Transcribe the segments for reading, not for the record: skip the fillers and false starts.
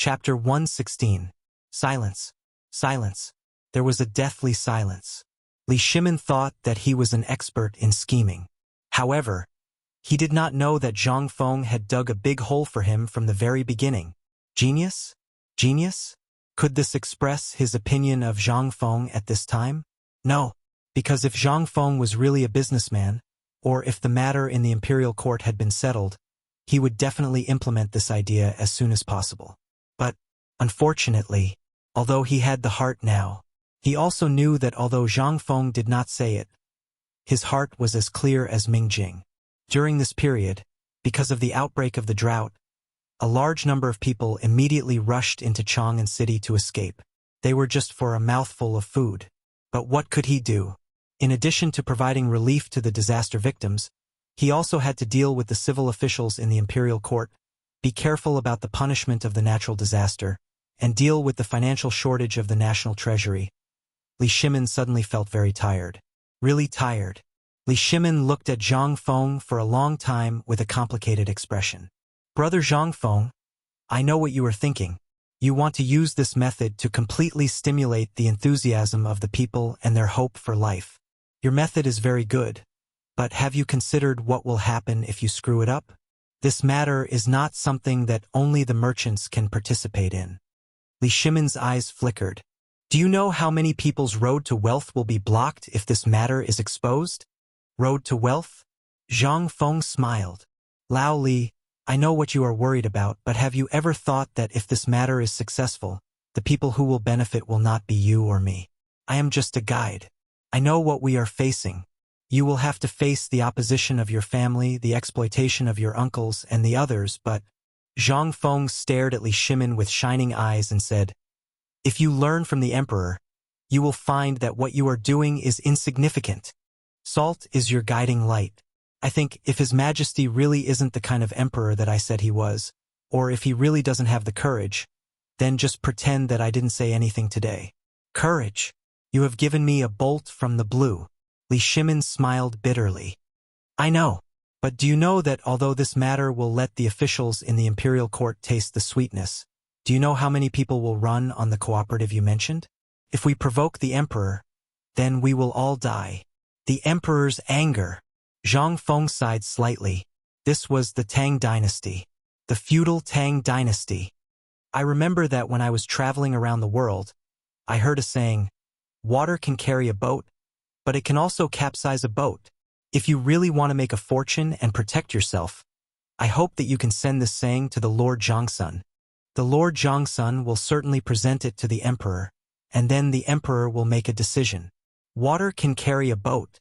Chapter 116. Silence. Silence. There was a deathly silence. Li Shimin thought that he was an expert in scheming. However, he did not know that Zhang Feng had dug a big hole for him from the very beginning. Genius? Genius? Could this express his opinion of Zhang Feng at this time? No, because if Zhang Feng was really a businessman, or if the matter in the imperial court had been settled, he would definitely implement this idea as soon as possible. But, unfortunately, although he had the heart now, he also knew that although Zhang Feng did not say it, his heart was as clear as Mingjing. During this period, because of the outbreak of the drought, a large number of people immediately rushed into Chang'an City to escape. They were just for a mouthful of food. But what could he do? In addition to providing relief to the disaster victims, he also had to deal with the civil officials in the imperial court, be careful about the punishment of the natural disaster, and deal with the financial shortage of the national treasury. Li Shimin suddenly felt very tired. Really tired. Li Shimin looked at Zhang Feng for a long time with a complicated expression. Brother Zhang Feng, I know what you are thinking. You want to use this method to completely stimulate the enthusiasm of the people and their hope for life. Your method is very good, but have you considered what will happen if you screw it up? This matter is not something that only the merchants can participate in. Li Shimin's eyes flickered. Do you know how many people's road to wealth will be blocked if this matter is exposed? Road to wealth? Zhang Feng smiled. Lao Li, I know what you are worried about, but have you ever thought that if this matter is successful, the people who will benefit will not be you or me? I am just a guide. I know what we are facing. You will have to face the opposition of your family, the exploitation of your uncles, and the others, but Zhang Feng stared at Li Shimin with shining eyes and said, if you learn from the emperor, you will find that what you are doing is insignificant. Salt is your guiding light. I think if His Majesty really isn't the kind of emperor that I said he was, or if he really doesn't have the courage, then just pretend that I didn't say anything today. Courage. You have given me a bolt from the blue. Li Shimin smiled bitterly. I know. But do you know that although this matter will let the officials in the imperial court taste the sweetness, do you know how many people will run on the cooperative you mentioned? If we provoke the emperor, then we will all die. The emperor's anger. Zhang Feng sighed slightly. This was the Tang dynasty. The feudal Tang dynasty. I remember that when I was traveling around the world, I heard a saying, water can carry a boat, but it can also capsize a boat. If you really want to make a fortune and protect yourself, I hope that you can send this saying to the Lord Zhangsun. The Lord Zhangsun will certainly present it to the emperor, and then the emperor will make a decision. Water can carry a boat,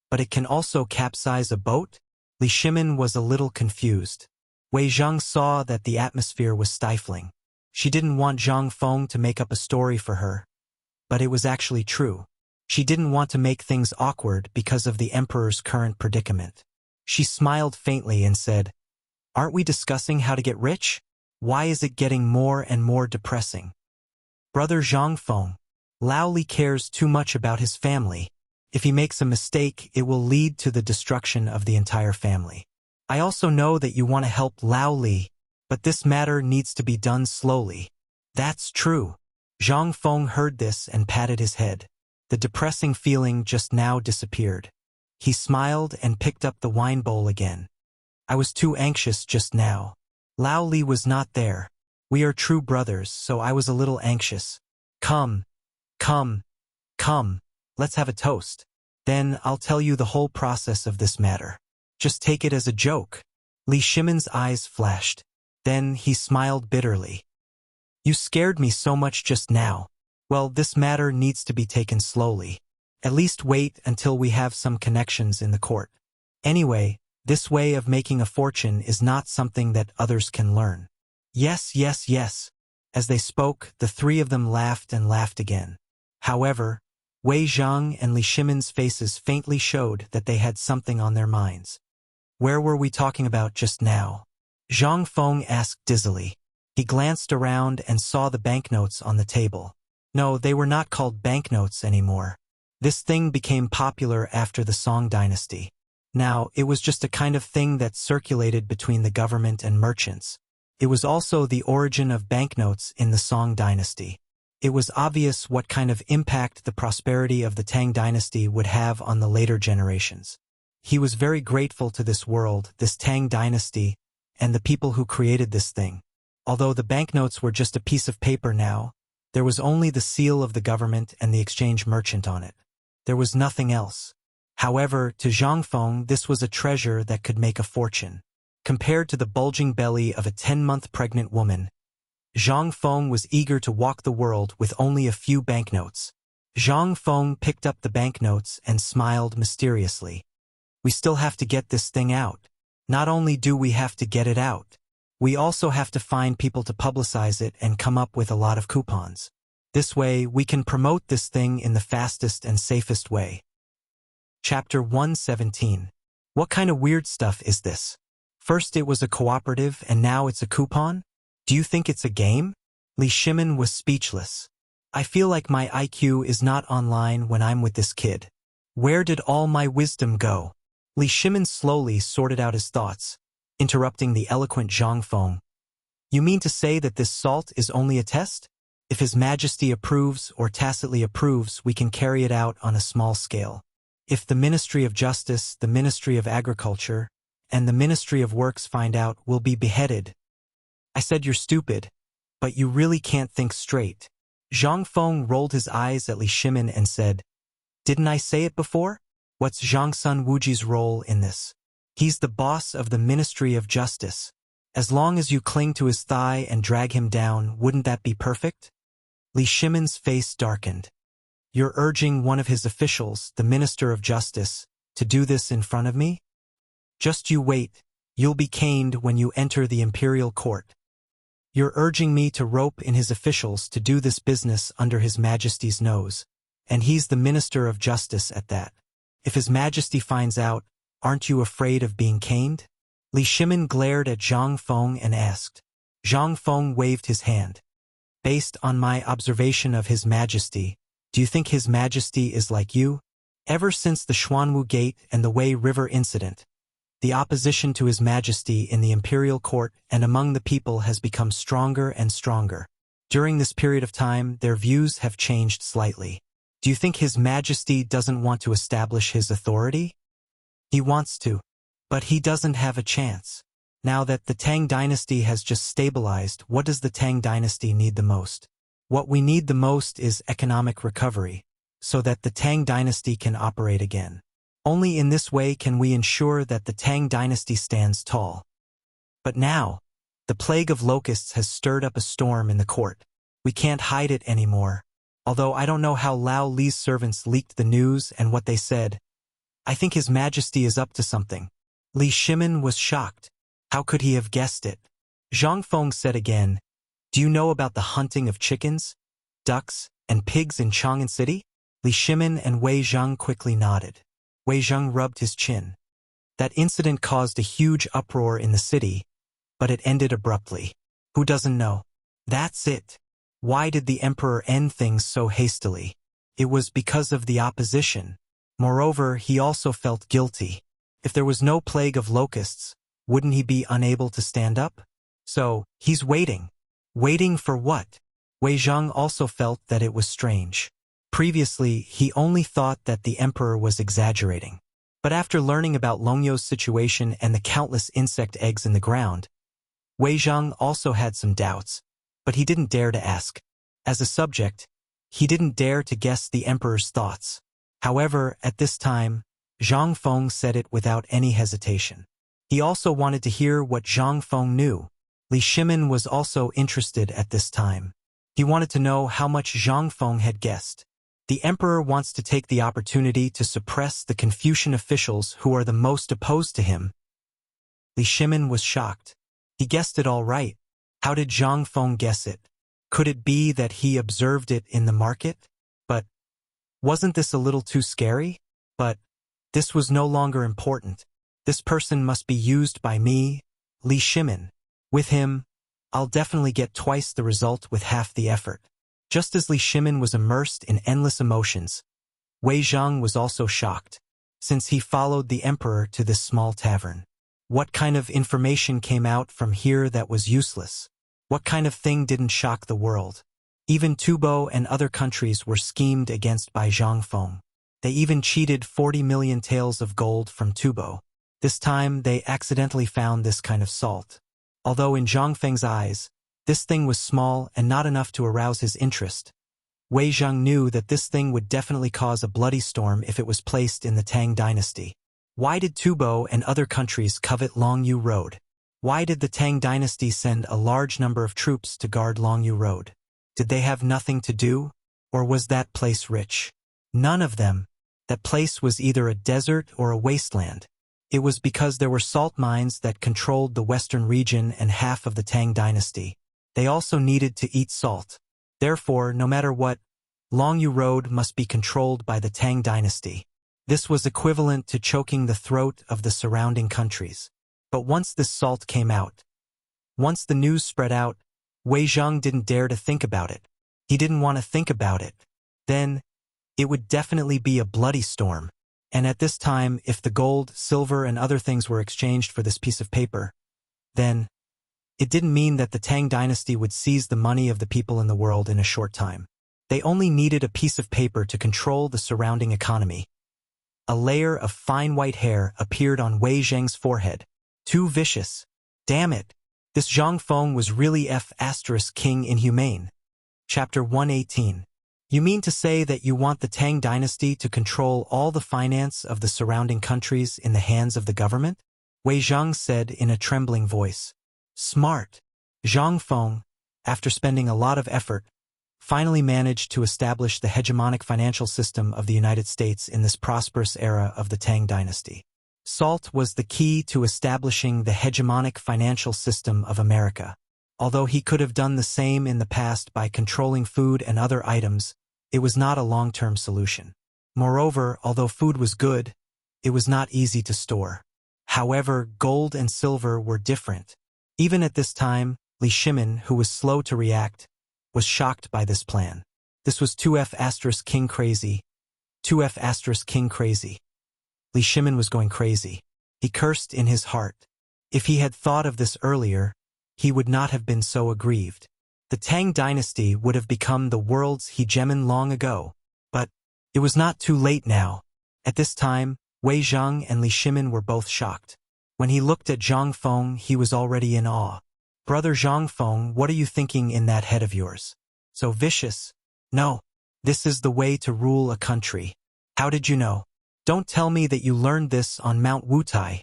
but it can also capsize a boat? Li Shimin was a little confused. Wei Zhang saw that the atmosphere was stifling. She didn't want Zhang Feng to make up a story for her, but it was actually true. She didn't want to make things awkward because of the emperor's current predicament. She smiled faintly and said, aren't we discussing how to get rich? Why is it getting more and more depressing? Brother Zhang Feng, Lao Li cares too much about his family. If he makes a mistake, it will lead to the destruction of the entire family. I also know that you want to help Lao Li, but this matter needs to be done slowly. That's true. Zhang Feng heard this and patted his head. The depressing feeling just now disappeared. He smiled and picked up the wine bowl again. I was too anxious just now. Lao Li was not there. We are true brothers, so I was a little anxious. Come, let's have a toast. Then I'll tell you the whole process of this matter. Just take it as a joke. Li Shimin's eyes flashed. Then he smiled bitterly. You scared me so much just now. Well, this matter needs to be taken slowly. At least wait until we have some connections in the court. Anyway, this way of making a fortune is not something that others can learn. Yes. As they spoke, the three of them laughed and laughed again. However, Wei Zhang and Li Shimin's faces faintly showed that they had something on their minds. Where were we talking about just now? Zhang Feng asked dizzily. He glanced around and saw the banknotes on the table. No, they were not called banknotes anymore. This thing became popular after the Song dynasty. Now, it was just a kind of thing that circulated between the government and merchants. It was also the origin of banknotes in the Song dynasty. It was obvious what kind of impact the prosperity of the Tang dynasty would have on the later generations. He was very grateful to this world, this Tang dynasty, and the people who created this thing. Although the banknotes were just a piece of paper now, there was only the seal of the government and the exchange merchant on it. There was nothing else. However, to Zhang Feng, this was a treasure that could make a fortune. Compared to the bulging belly of a 10-month pregnant woman, Zhang Feng was eager to walk the world with only a few banknotes. Zhang Feng picked up the banknotes and smiled mysteriously. We still have to get this thing out. Not only do we have to get it out, we also have to find people to publicize it and come up with a lot of coupons. This way, we can promote this thing in the fastest and safest way. Chapter 117. What kind of weird stuff is this? First it was a cooperative and now it's a coupon? Do you think it's a game? Li Shimin was speechless. I feel like my IQ is not online when I'm with this kid. Where did all my wisdom go? Li Shimin slowly sorted out his thoughts, interrupting the eloquent Zhang Feng. You mean to say that this salt is only a test? If His Majesty approves or tacitly approves, we can carry it out on a small scale. If the Ministry of Justice, the Ministry of Agriculture, and the Ministry of Works find out, we'll be beheaded. I said you're stupid, but you really can't think straight. Zhang Feng rolled his eyes at Li Shimin and said, Didn't I say it before? What's Zhang Sun Wuji's role in this? He's the boss of the Ministry of Justice. As long as you cling to his thigh and drag him down, wouldn't that be perfect? Li Shimin's face darkened. You're urging one of his officials, the Minister of Justice, to do this in front of me? Just you wait, you'll be caned when you enter the imperial court. You're urging me to rope in his officials to do this business under His Majesty's nose, and he's the Minister of Justice at that. If His Majesty finds out, aren't you afraid of being caned? Li Shimin glared at Zhang Feng and asked. Zhang Feng waved his hand. Based on my observation of His Majesty, do you think His Majesty is like you? Ever since the Xuanwu Gate and the Wei River incident, the opposition to His Majesty in the imperial court and among the people has become stronger and stronger. During this period of time, their views have changed slightly. Do you think His Majesty doesn't want to establish his authority? He wants to, but he doesn't have a chance. Now that the Tang dynasty has just stabilized, what does the Tang dynasty need the most? What we need the most is economic recovery, so that the Tang dynasty can operate again. Only in this way can we ensure that the Tang dynasty stands tall. But now, the plague of locusts has stirred up a storm in the court. We can't hide it anymore. Although I don't know how Lao Li's servants leaked the news and what they said, I think His Majesty is up to something. Li Shimin was shocked. How could he have guessed it? Zhang Feng said again, Do you know about the hunting of chickens, ducks, and pigs in Chang'an City? Li Shimin and Wei Zhang quickly nodded. Wei Zhang rubbed his chin. That incident caused a huge uproar in the city, but it ended abruptly. Who doesn't know? That's it. Why did the emperor end things so hastily? It was because of the opposition. Moreover, he also felt guilty. If there was no plague of locusts, wouldn't he be unable to stand up? So, he's waiting. Waiting for what? Wei Zhang also felt that it was strange. Previously, he only thought that the emperor was exaggerating. But after learning about Longyo's situation and the countless insect eggs in the ground, Wei Zhang also had some doubts, but he didn't dare to ask. As a subject, he didn't dare to guess the emperor's thoughts. However, at this time, Zhang Feng said it without any hesitation. He also wanted to hear what Zhang Feng knew. Li Shimin was also interested at this time. He wanted to know how much Zhang Feng had guessed. The emperor wants to take the opportunity to suppress the Confucian officials who are the most opposed to him. Li Shimin was shocked. He guessed it all right. How did Zhang Feng guess it? Could it be that he observed it in the market? But wasn't this a little too scary? But this was no longer important. This person must be used by me, Li Shimin. With him, I'll definitely get twice the result with half the effort. Just as Li Shimin was immersed in endless emotions, Wei Zhang was also shocked, since he followed the emperor to this small tavern. What kind of information came out from here that was useless? What kind of thing didn't shock the world? Even Tubo and other countries were schemed against by Zhang Feng. They even cheated 40 million taels of gold from Tubo. This time, they accidentally found this kind of salt. Although in Zhang Feng's eyes, this thing was small and not enough to arouse his interest, Wei Zhang knew that this thing would definitely cause a bloody storm if it was placed in the Tang dynasty. Why did Tubo and other countries covet Longyu Road? Why did the Tang dynasty send a large number of troops to guard Longyu Road? Did they have nothing to do? Or was that place rich? None of them. That place was either a desert or a wasteland. It was because there were salt mines that controlled the western region and half of the Tang dynasty. They also needed to eat salt. Therefore, no matter what, Longyu Road must be controlled by the Tang dynasty. This was equivalent to choking the throat of the surrounding countries. But once this salt came out, once the news spread out, Wei Zhang didn't dare to think about it. He didn't want to think about it. Then, it would definitely be a bloody storm. And at this time, if the gold, silver, and other things were exchanged for this piece of paper, then it didn't mean that the Tang dynasty would seize the money of the people in the world in a short time. They only needed a piece of paper to control the surrounding economy. A layer of fine white hair appeared on Wei Zhang's forehead. Too vicious. Damn it. This Zhang Feng was really King inhumane. Chapter 118. You mean to say that you want the Tang dynasty to control all the finance of the surrounding countries in the hands of the government? Wei Zhang said in a trembling voice. Smart. Zhang Feng, after spending a lot of effort, finally managed to establish the hegemonic financial system of the United States in this prosperous era of the Tang dynasty. Salt was the key to establishing the hegemonic financial system of America. Although he could have done the same in the past by controlling food and other items, it was not a long-term solution. Moreover, although food was good, it was not easy to store. However, gold and silver were different. Even at this time, Li Shimin, who was slow to react, was shocked by this plan. This was 2F** King crazy. 2F** King crazy. Li Shimin was going crazy. He cursed in his heart. If he had thought of this earlier, he would not have been so aggrieved. The Tang dynasty would have become the world's hegemon long ago. But it was not too late now. At this time, Wei Zhang and Li Shimin were both shocked. When he looked at Zhang Feng, he was already in awe. Brother Zhang Feng, what are you thinking in that head of yours? So vicious? No. This is the way to rule a country. How did you know? Don't tell me that you learned this on Mount Wutai.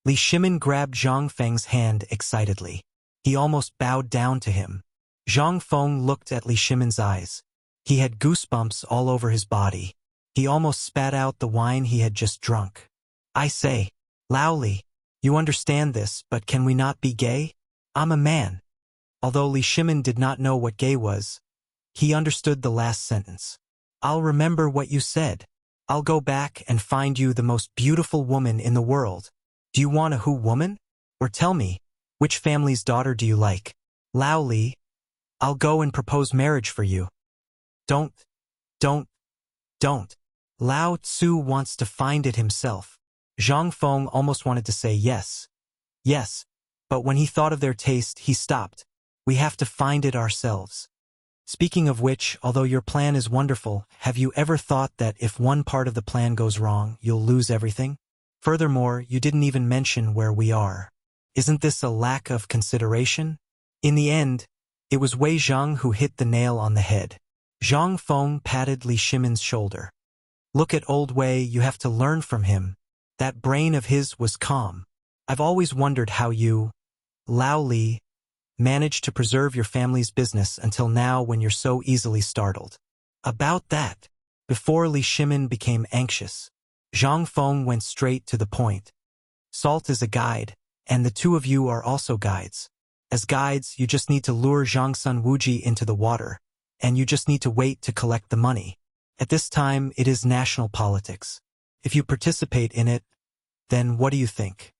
Li Shimin grabbed Zhang Feng's hand excitedly. He almost bowed down to him. Zhang Feng looked at Li Shimin's eyes. He had goosebumps all over his body. He almost spat out the wine he had just drunk. I say, Lao Li, you understand this, but can we not be gay? I'm a man. Although Li Shimin did not know what gay was, he understood the last sentence. I'll remember what you said. I'll go back and find you the most beautiful woman in the world. Do you want a who woman? Or tell me, which family's daughter do you like? Lao Li, I'll go and propose marriage for you. Don't. Lao Tzu wants to find it himself. Zhang Feng almost wanted to say yes. Yes, but when he thought of their taste, he stopped. We have to find it ourselves. Speaking of which, although your plan is wonderful, have you ever thought that if one part of the plan goes wrong, you'll lose everything? Furthermore, you didn't even mention where we are. Isn't this a lack of consideration? In the end, it was Wei Zhang who hit the nail on the head. Zhang Feng patted Li Shimin's shoulder. Look at old Wei, you have to learn from him. That brain of his was calm. I've always wondered how you, Lao Li, managed to preserve your family's business until now when you're so easily startled. About that, before Li Shimin became anxious, Zhang Feng went straight to the point. Salt is a guide, and the two of you are also guides. As guides, you just need to lure Zhangsun Wuji into the water, and you just need to wait to collect the money. At this time, it is national politics. If you participate in it, then what do you think?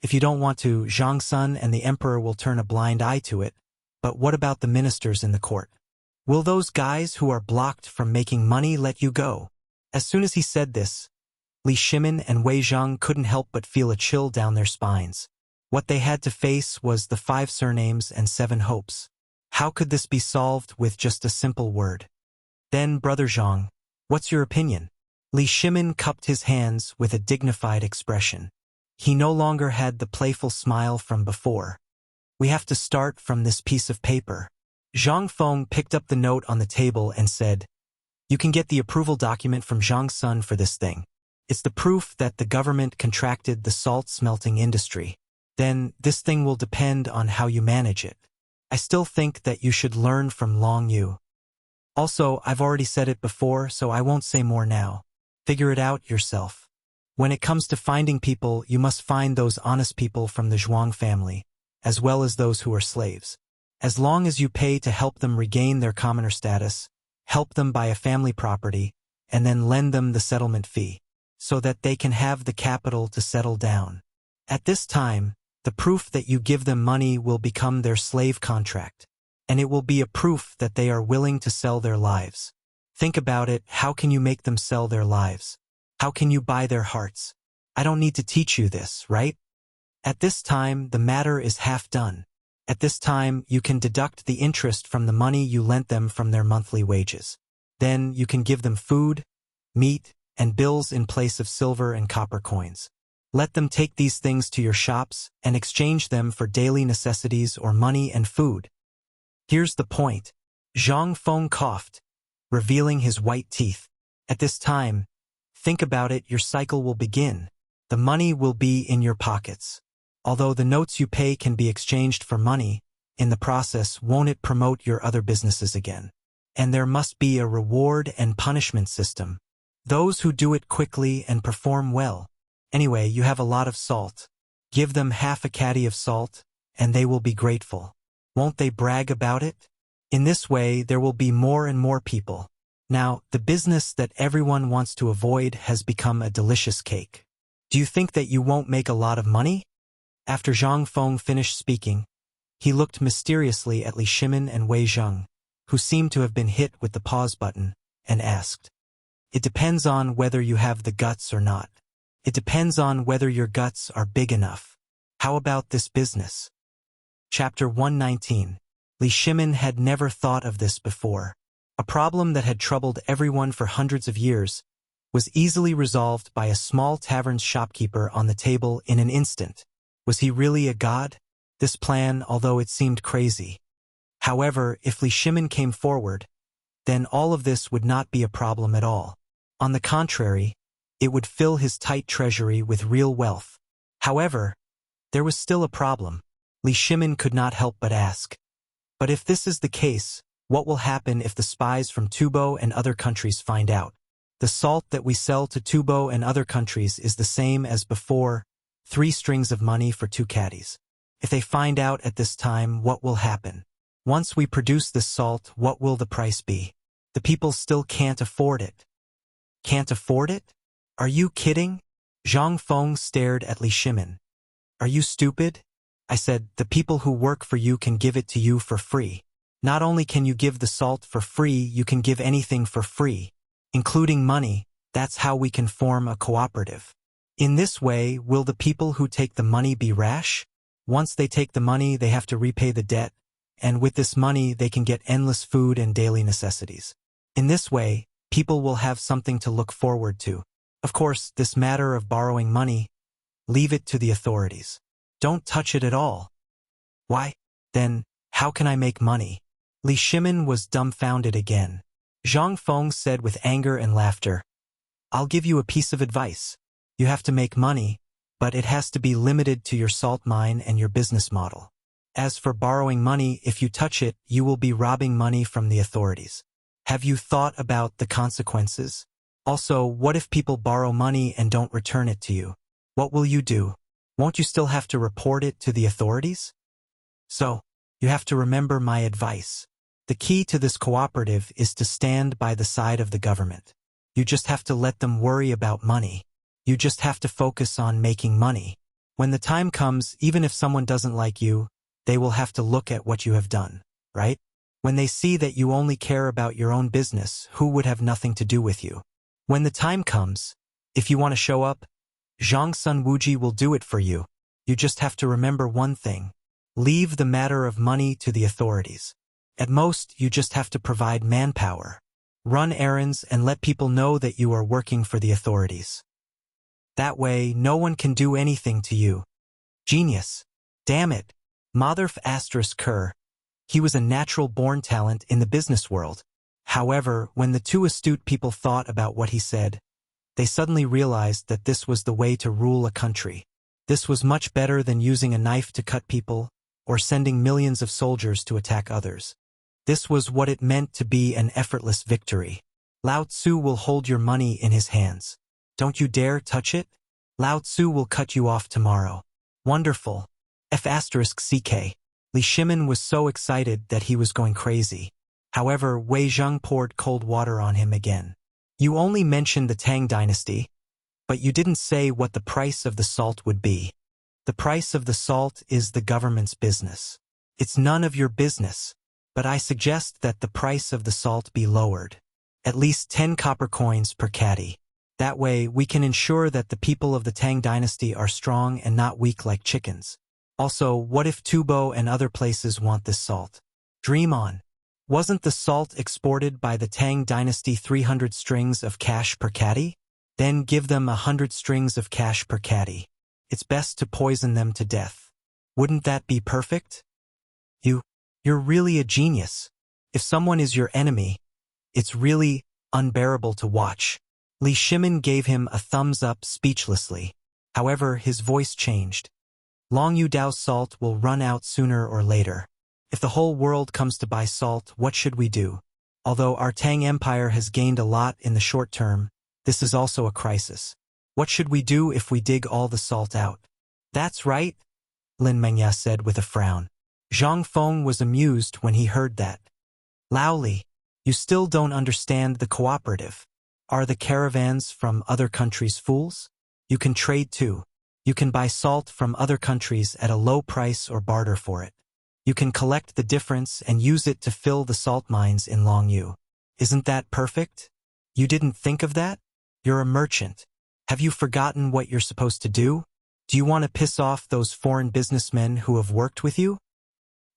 If you don't want to, Zhangsun and the emperor will turn a blind eye to it. But what about the ministers in the court? Will those guys who are blocked from making money let you go? As soon as he said this, Li Shimin and Wei Zhang couldn't help but feel a chill down their spines. What they had to face was the 5 surnames and 7 hopes. How could this be solved with just a simple word? Then, Brother Zhang, what's your opinion? Li Shimin cupped his hands with a dignified expression. He no longer had the playful smile from before. We have to start from this piece of paper. Zhang Feng picked up the note on the table and said, You can get the approval document from Zhang Sun for this thing. It's the proof that the government contracted the salt smelting industry. Then this thing will depend on how you manage it. I still think that you should learn from Long Yu. Also, I've already said it before, so I won't say more now. Figure it out yourself. When it comes to finding people, you must find those honest people from the Zhuang family, as well as those who are slaves. As long as you pay to help them regain their commoner status, help them buy a family property, and then lend them the settlement fee, so that they can have the capital to settle down. At this time, the proof that you give them money will become their slave contract, and it will be a proof that they are willing to sell their lives. Think about it, how can you make them sell their lives? How can you buy their hearts? I don't need to teach you this, right? At this time, the matter is half done. At this time, you can deduct the interest from the money you lent them from their monthly wages. Then you can give them food, meat, and bills in place of silver and copper coins. Let them take these things to your shops and exchange them for daily necessities or money and food. Here's the point. Zhang Feng coughed, revealing his white teeth. At this time, think about it, your cycle will begin. The money will be in your pockets. Although the notes you pay can be exchanged for money, in the process won't it promote your other businesses again? And there must be a reward and punishment system. Those who do it quickly and perform well. Anyway, you have a lot of salt. Give them half a caddy of salt, and they will be grateful. Won't they brag about it? In this way, there will be more and more people. Now, the business that everyone wants to avoid has become a delicious cake. Do you think that you won't make a lot of money? After Zhang Feng finished speaking, he looked mysteriously at Li Shimin and Wei Zheng, who seemed to have been hit with the pause button, and asked, It depends on whether you have the guts or not. It depends on whether your guts are big enough. How about this business? Chapter 119. Li Shimin had never thought of this before. A problem that had troubled everyone for hundreds of years was easily resolved by a small tavern's shopkeeper on the table in an instant. Was he really a god? This plan, although it seemed crazy. However, if Li Shimin came forward, then all of this would not be a problem at all. On the contrary, it would fill his tight treasury with real wealth. However, there was still a problem. Li Shimin could not help but ask. But if this is the case, what will happen if the spies from Tubo and other countries find out? The salt that we sell to Tubo and other countries is the same as before, 3 strings of money for 2 caddies. If they find out at this time, what will happen? Once we produce this salt, what will the price be? The people still can't afford it. Can't afford it? Are you kidding? Zhang Feng stared at Li Shimin. Are you stupid? I said, the people who work for you can give it to you for free. Not only can you give the salt for free, you can give anything for free, including money. That's how we can form a cooperative. In this way, will the people who take the money be rash? Once they take the money, they have to repay the debt, and with this money, they can get endless food and daily necessities. In this way, people will have something to look forward to. Of course, this matter of borrowing money, leave it to the authorities. Don't touch it at all. Why? Then, how can I make money? Li Shimin was dumbfounded again. Zhang Feng said with anger and laughter, I'll give you a piece of advice. You have to make money, but it has to be limited to your salt mine and your business model. As for borrowing money, if you touch it, you will be robbing money from the authorities. Have you thought about the consequences? Also, what if people borrow money and don't return it to you? What will you do? Won't you still have to report it to the authorities? So, you have to remember my advice. The key to this cooperative is to stand by the side of the government. You just have to let them worry about money. You just have to focus on making money. When the time comes, even if someone doesn't like you, they will have to look at what you have done, right? When they see that you only care about your own business, who would have nothing to do with you? When the time comes, if you want to show up, Zhang Sun Wuji will do it for you. You just have to remember one thing. Leave the matter of money to the authorities. At most, you just have to provide manpower. Run errands and let people know that you are working for the authorities. That way, no one can do anything to you. Genius. Damn it. Motherf * Kerr. He was a natural-born talent in the business world. However, when the two astute people thought about what he said, they suddenly realized that this was the way to rule a country. This was much better than using a knife to cut people or sending millions of soldiers to attack others. This was what it meant to be an effortless victory. Lao Tzu will hold your money in his hands. Don't you dare touch it? Lao Tzu will cut you off tomorrow. Wonderful. F***ck. Li Shimin was so excited that he was going crazy. However, Wei Zheng poured cold water on him again. You only mentioned the Tang dynasty, but you didn't say what the price of the salt would be. The price of the salt is the government's business. It's none of your business, but I suggest that the price of the salt be lowered. At least 10 copper coins per caddy. That way, we can ensure that the people of the Tang dynasty are strong and not weak like chickens. Also, what if Tubo and other places want this salt? Dream on. Wasn't the salt exported by the Tang dynasty 300 strings of cash per caddy? Then give them 100 strings of cash per caddy. It's best to poison them to death. Wouldn't that be perfect? You're really a genius. If someone is your enemy, it's really unbearable to watch. Li Shimin gave him a thumbs up speechlessly. However, his voice changed. Long Yu Dao's salt will run out sooner or later. If the whole world comes to buy salt, what should we do? Although our Tang Empire has gained a lot in the short term, this is also a crisis. What should we do if we dig all the salt out? That's right, Lin Mengya said with a frown. Zhang Feng was amused when he heard that. Lao Li, you still don't understand the cooperative. Are the caravans from other countries fools? You can trade too. You can buy salt from other countries at a low price or barter for it. You can collect the difference and use it to fill the salt mines in Longyu. Isn't that perfect? You didn't think of that? You're a merchant. Have you forgotten what you're supposed to do? Do you want to piss off those foreign businessmen who have worked with you?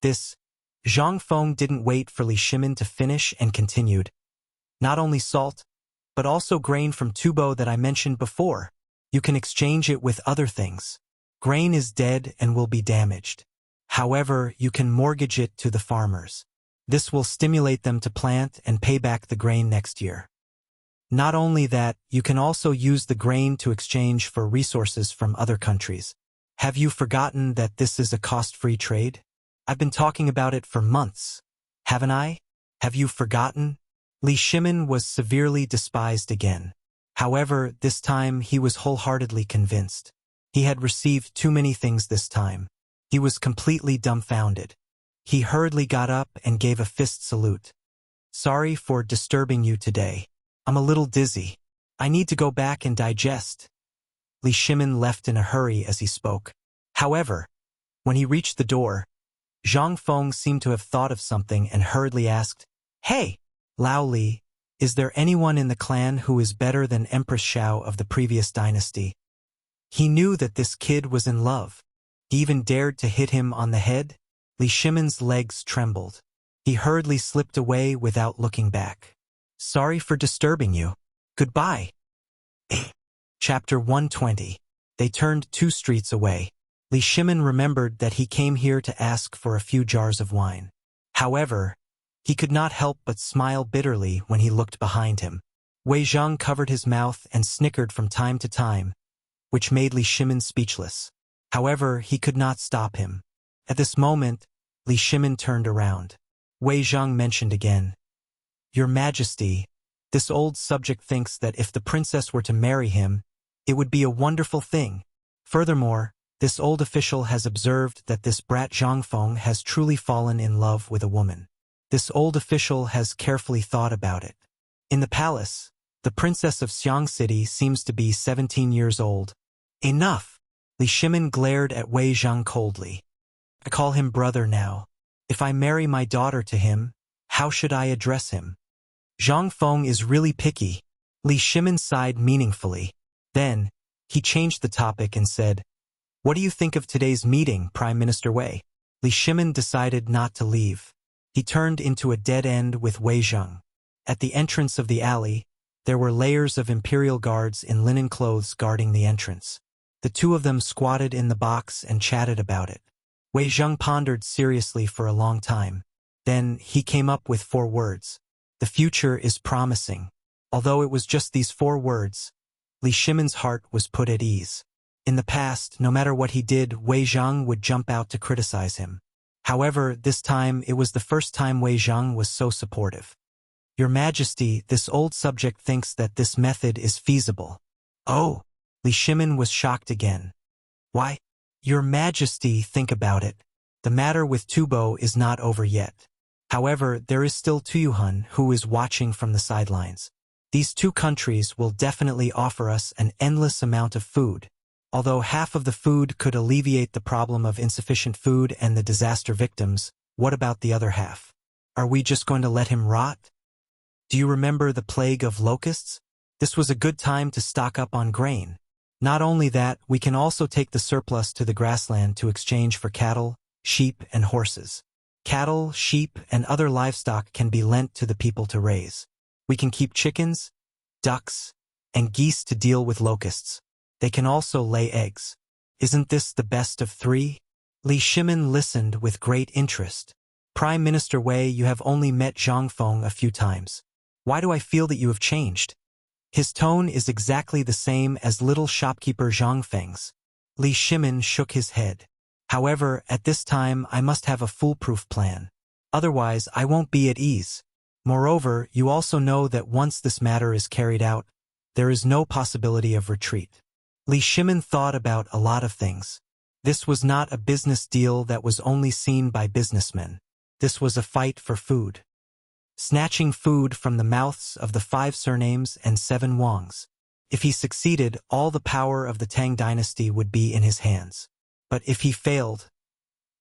Zhang Feng didn't wait for Li Shimin to finish and continued. Not only salt, but also grain from Tubo that I mentioned before. You can exchange it with other things. Grain is dead and will be damaged. However, you can mortgage it to the farmers. This will stimulate them to plant and pay back the grain next year. Not only that, you can also use the grain to exchange for resources from other countries. Have you forgotten that this is a cost-free trade? I've been talking about it for months. Haven't I? Have you forgotten? Li Shimin was severely despised again. However, this time he was wholeheartedly convinced. He had received too many things this time. He was completely dumbfounded. He hurriedly got up and gave a fist salute. Sorry for disturbing you today. I'm a little dizzy. I need to go back and digest. Li Shimin left in a hurry as he spoke. However, when he reached the door, Zhang Feng seemed to have thought of something and hurriedly asked, Hey, Lao Li, is there anyone in the clan who is better than Empress Xiao of the previous dynasty? He knew that this kid was in love. He even dared to hit him on the head. Li Shimin's legs trembled. He hurriedly slipped away without looking back. Sorry for disturbing you. Goodbye. Chapter 120. They turned 2 streets away. Li Shimin remembered that he came here to ask for a few jars of wine. However, he could not help but smile bitterly when he looked behind him. Wei Zheng covered his mouth and snickered from time to time, which made Li Shimin speechless. However, he could not stop him. At this moment, Li Shimin turned around. Wei Zheng mentioned again, Your Majesty, this old subject thinks that if the princess were to marry him, it would be a wonderful thing. Furthermore, this old official has observed that this brat Zhang Feng has truly fallen in love with a woman. This old official has carefully thought about it. In the palace, the princess of Xiang City seems to be 17 years old. Enough! Li Shimin glared at Wei Zheng coldly. I call him brother now. If I marry my daughter to him, how should I address him? Zhang Feng is really picky. Li Shimin sighed meaningfully. Then, he changed the topic and said, What do you think of today's meeting, Prime Minister Wei? Li Shimin decided not to leave. He turned into a dead end with Wei Zheng. At the entrance of the alley, there were layers of imperial guards in linen clothes guarding the entrance. The two of them squatted in the box and chatted about it. Wei Zheng pondered seriously for a long time. Then he came up with 4 words. The future is promising. Although it was just these 4 words, Li Shimin's heart was put at ease. In the past, no matter what he did, Wei Zheng would jump out to criticize him. However, this time it was the first time Wei Zheng was so supportive. Your Majesty, this old subject thinks that this method is feasible. Oh, Li Shimin was shocked again. Why? Your Majesty, think about it. The matter with Tubo is not over yet. However, there is still Tuyuhun who is watching from the sidelines. These 2 countries will definitely offer us an endless amount of food. Although half of the food could alleviate the problem of insufficient food and the disaster victims, what about the other half? Are we just going to let him rot? Do you remember the plague of locusts? This was a good time to stock up on grain. Not only that, we can also take the surplus to the grassland to exchange for cattle, sheep, and horses. Cattle, sheep, and other livestock can be lent to the people to raise. We can keep chickens, ducks, and geese to deal with locusts. They can also lay eggs. Isn't this the best of 3? Li Shimin listened with great interest. Prime Minister Wei, you have only met Zhang Feng a few times. Why do I feel that you have changed? His tone is exactly the same as little shopkeeper Zhang Feng's. Li Shimin shook his head. However, at this time I must have a foolproof plan. Otherwise, I won't be at ease. Moreover, you also know that once this matter is carried out, there is no possibility of retreat. Li Shimin thought about a lot of things. This was not a business deal that was only seen by businessmen. This was a fight for food. Snatching food from the mouths of the 5 surnames and 7 Wangs. If he succeeded, all the power of the Tang dynasty would be in his hands. But if he failed,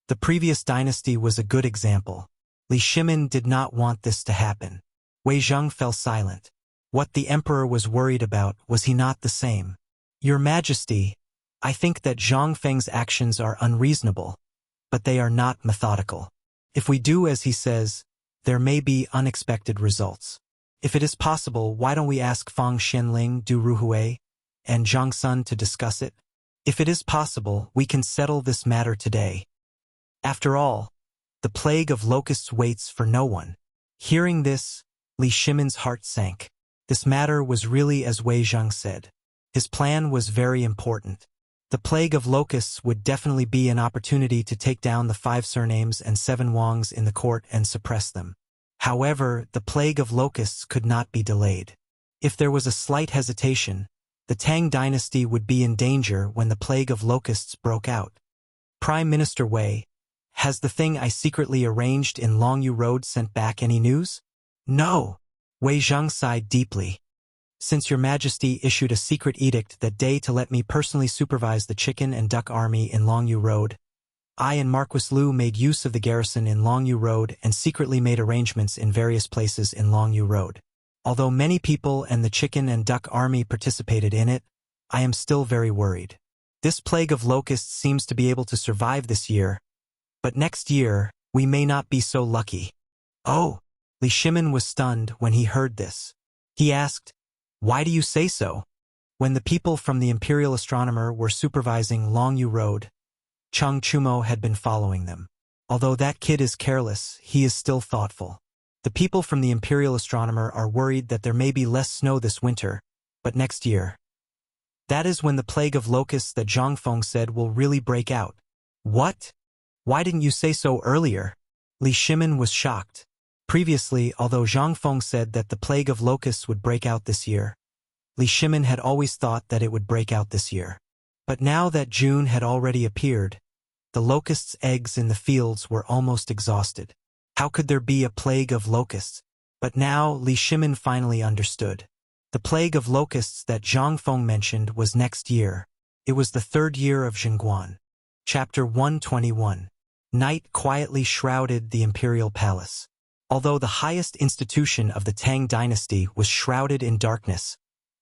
the previous dynasty was a good example. Li Shimin did not want this to happen. Wei Zheng fell silent. What the emperor was worried about, was he not the same? Your Majesty, I think that Zhang Feng's actions are unreasonable, but they are not methodical. If we do as he says, there may be unexpected results. If it is possible, why don't we ask Fang Xianling, Du Ruhui, and Zhang Sun to discuss it? If it is possible, we can settle this matter today. After all, the plague of locusts waits for no one. Hearing this, Li Shimin's heart sank. This matter was really as Wei Zheng said. His plan was very important. The plague of locusts would definitely be an opportunity to take down the 5 surnames and 7 Wangs in the court and suppress them. However, the plague of locusts could not be delayed. If there was a slight hesitation, the Tang dynasty would be in danger when the plague of locusts broke out. Prime Minister Wei, has the thing I secretly arranged in Longyu Road sent back any news? No. Wei Zheng sighed deeply. Since your Majesty issued a secret edict that day to let me personally supervise the chicken and duck army in Longyu Road, I and Marquis Liu made use of the garrison in Longyu Road and secretly made arrangements in various places in Longyu Road. Although many people and the chicken and duck army participated in it, I am still very worried. This plague of locusts seems to be able to survive this year, but next year, we may not be so lucky. Oh, Li Shimin was stunned when he heard this. He asked, why do you say so? When the people from the Imperial Astronomer were supervising Longyu Road, Cheng Chumo had been following them. Although that kid is careless, he is still thoughtful. The people from the Imperial Astronomer are worried that there may be less snow this winter, but next year. That is when the plague of locusts that Zhang Feng said will really break out. What? Why didn't you say so earlier? Li Shimin was shocked. Previously, although Zhang Feng said that the plague of locusts would break out this year, Li Shimin had always thought that it would break out this year. But now that June had already appeared, the locusts' eggs in the fields were almost exhausted. How could there be a plague of locusts? But now Li Shimin finally understood. The plague of locusts that Zhang Feng mentioned was next year. It was the 3rd year of Jingguan. Chapter 121. Night quietly shrouded the imperial palace. Although the highest institution of the Tang dynasty was shrouded in darkness,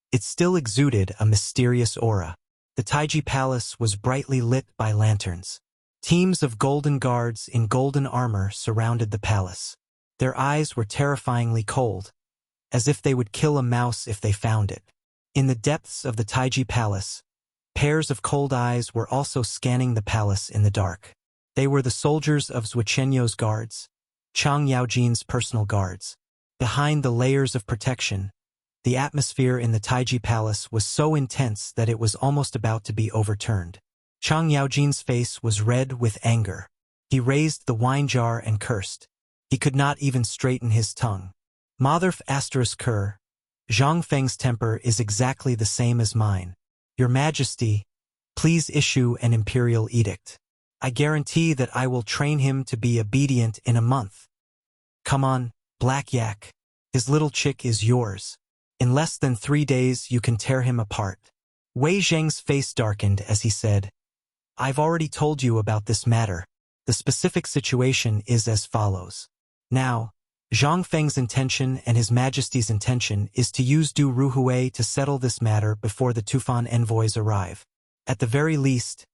it still exuded a mysterious aura. The Taiji Palace was brightly lit by lanterns. Teams of golden guards in golden armor surrounded the palace. Their eyes were terrifyingly cold, as if they would kill a mouse if they found it. In the depths of the Taiji Palace, pairs of cold eyes were also scanning the palace in the dark. They were the soldiers of Zhuchenyo's guards, Chang Yaojin's personal guards. Behind the layers of protection, the atmosphere in the Taiji Palace was so intense that it was almost about to be overturned. Chang Yaojin's face was red with anger. He raised the wine jar and cursed. He could not even straighten his tongue. Motherf *Ker, Zhang Feng's temper is exactly the same as mine. Your Majesty, please issue an imperial edict. I guarantee that I will train him to be obedient in a month. Come on, Black Yak. His little chick is yours. In less than 3 days you can tear him apart. Wei Zheng's face darkened as he said, I've already told you about this matter. The specific situation is as follows. Now, Zhang Feng's intention and His Majesty's intention is to use Du Ruhui to settle this matter before the Tufan envoys arrive. At the very least,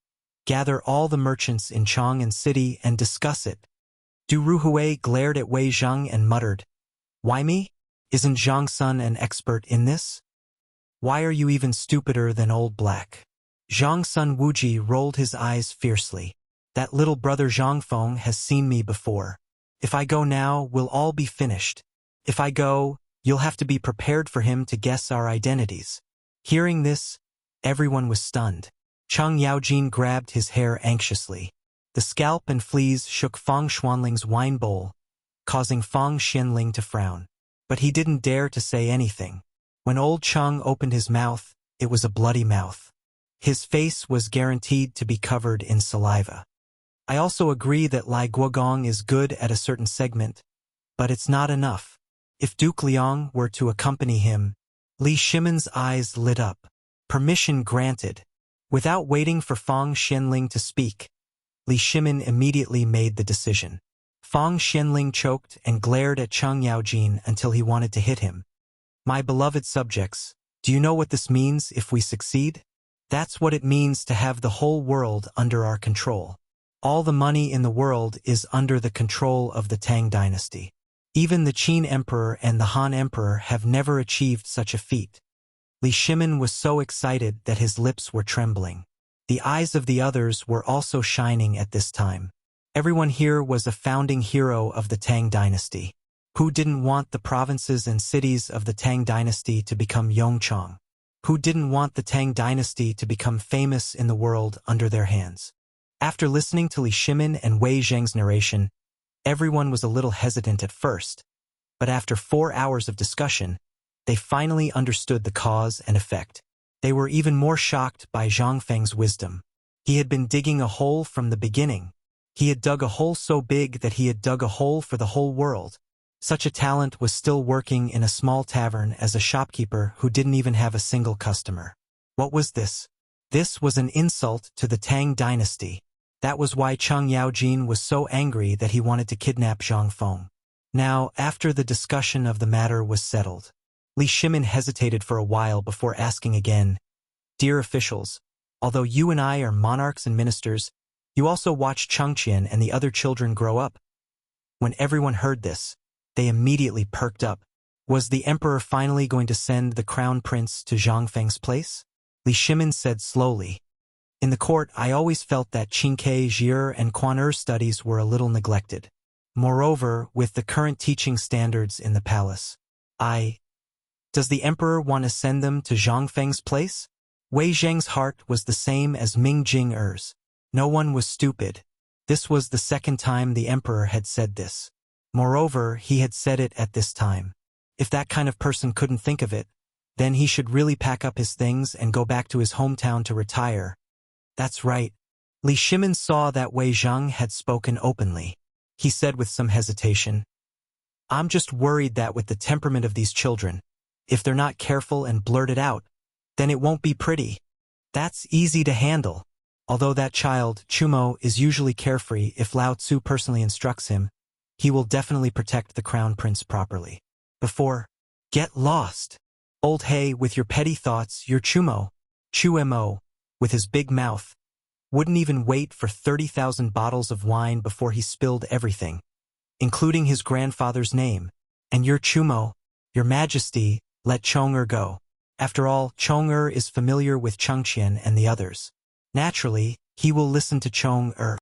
gather all the merchants in Chang'an City and discuss it. Du Ruhui glared at Wei Zhang and muttered, Why me? Isn't Zhang Sun an expert in this? Why are you even stupider than Old Black? Zhang Sun Wuji rolled his eyes fiercely. That little brother Zhang Feng has seen me before. If I go now, we'll all be finished. If I go, you'll have to be prepared for him to guess our identities. Hearing this, everyone was stunned. Chang Yaojin grabbed his hair anxiously. The scalp and fleas shook Fang Xuanling's wine bowl, causing Fang Xianling to frown. But he didn't dare to say anything. When old Chang opened his mouth, it was a bloody mouth. His face was guaranteed to be covered in saliva. I also agree that Lai Guogong is good at a certain segment, but it's not enough. If Duke Liang were to accompany him, Li Shimon's eyes lit up. Permission granted. Without waiting for Fang Xianling to speak, Li Shimon immediately made the decision. Fang Xianling choked and glared at Chang Yaojin until he wanted to hit him. My beloved subjects, do you know what this means if we succeed? That's what it means to have the whole world under our control. All the money in the world is under the control of the Tang dynasty. Even the Qin Emperor and the Han Emperor have never achieved such a feat. Li Shimon was so excited that his lips were trembling. The eyes of the others were also shining at this time. Everyone here was a founding hero of the Tang dynasty. Who didn't want the provinces and cities of the Tang dynasty to become Yongchang? Who didn't want the Tang dynasty to become famous in the world under their hands? After listening to Li Shimon and Wei Zheng's narration, everyone was a little hesitant at first, but after 4 hours of discussion, they finally understood the cause and effect. They were even more shocked by Zhang Feng's wisdom. He had been digging a hole from the beginning. He had dug a hole so big that he had dug a hole for the whole world. Such a talent was still working in a small tavern as a shopkeeper who didn't even have a single customer. What was this? This was an insult to the Tang dynasty. That was why Chang Yaojin was so angry that he wanted to kidnap Zhang Feng. Now, after the discussion of the matter was settled, Li Shimon hesitated for a while before asking again, Dear officials, although you and I are monarchs and ministers, you also watched Changqian and the other children grow up. When everyone heard this, they immediately perked up. Was the emperor finally going to send the crown prince to Zhang Feng's place? Li Shimon said slowly. In the court, I always felt that Qingke, Zhi'er, and Quan studies were a little neglected. Moreover, with the current teaching standards in the palace, Does the emperor want to send them to Zhang Feng's place? Wei Zheng's heart was the same as Ming Jing-er's. No one was stupid. This was the second time the emperor had said this. Moreover, he had said it at this time. If that kind of person couldn't think of it, then he should really pack up his things and go back to his hometown to retire. That's right. Li Shimon saw that Wei Zhang had spoken openly. He said with some hesitation, I'm just worried that with the temperament of these children, if they're not careful and blurt it out, then it won't be pretty. That's easy to handle. Although that child, Chumo, is usually carefree, if Lao Tzu personally instructs him, he will definitely protect the crown prince properly. Get lost. Old Hay, with your petty thoughts, you're Chumo. Chumo. with his big mouth, wouldn't even wait for 30,000 bottles of wine before he spilled everything, including his grandfather's name. And your Chumo, your Majesty, let Chong'er go. After all, Chong'er is familiar with Chengqian and the others. Naturally, he will listen to Chong'er.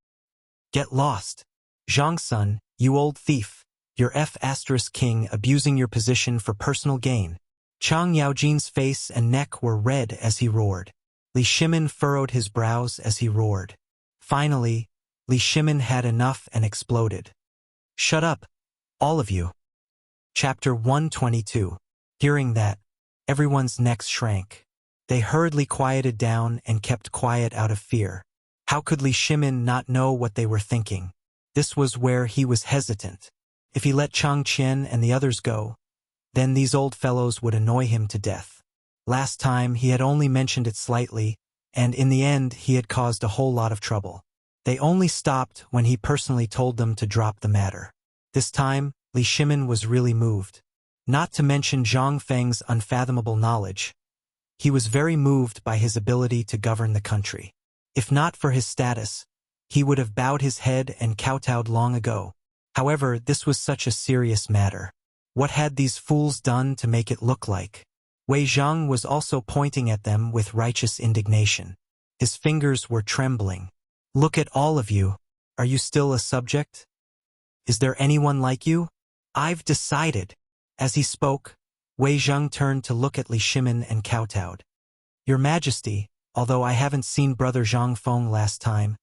Get lost. Zhangsun, you old thief, your F*king abusing your position for personal gain. Chang Yaojin's face and neck were red as he roared. Li Shimin furrowed his brows as he roared. Finally, Li Shimin had enough and exploded. Shut up, all of you. Chapter 122. Hearing that, everyone's necks shrank. They hurriedly quieted down and kept quiet out of fear. How could Li Shimin not know what they were thinking? This was where he was hesitant. If he let Chang Qian and the others go, then these old fellows would annoy him to death. Last time he had only mentioned it slightly, and in the end he had caused a whole lot of trouble. They only stopped when he personally told them to drop the matter. This time, Li Shimin was really moved. Not to mention Zhang Feng's unfathomable knowledge. He was very moved by his ability to govern the country. If not for his status, he would have bowed his head and kowtowed long ago. However, this was such a serious matter. What had these fools done to make it look like? Wei Zhang was also pointing at them with righteous indignation. His fingers were trembling. Look at all of you. Are you still a subject? Is there anyone like you? I've decided. As he spoke, Wei Zhang turned to look at Li Shimin and kowtowed. Your Majesty, although I haven't seen Brother Zhang Feng last time,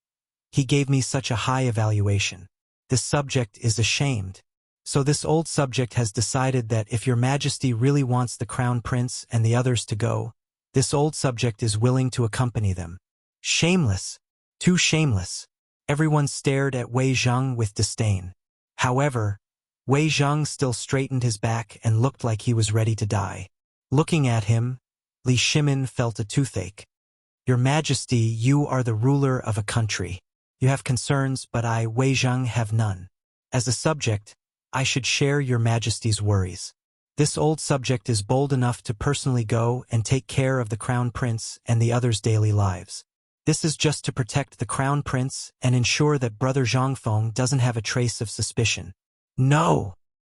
he gave me such a high evaluation. This subject is ashamed. So this old subject has decided that if your Majesty really wants the Crown Prince and the others to go, this old subject is willing to accompany them. Shameless. Too shameless. Everyone stared at Wei Zhang with disdain. However, Wei Zhang still straightened his back and looked like he was ready to die. Looking at him, Li Shimin felt a toothache. Your Majesty, you are the ruler of a country. You have concerns, but I, Wei Zhang, have none. As a subject, I should share your Majesty's worries. This old subject is bold enough to personally go and take care of the Crown Prince and the others' daily lives. This is just to protect the Crown Prince and ensure that Brother Zhangfeng doesn't have a trace of suspicion. No!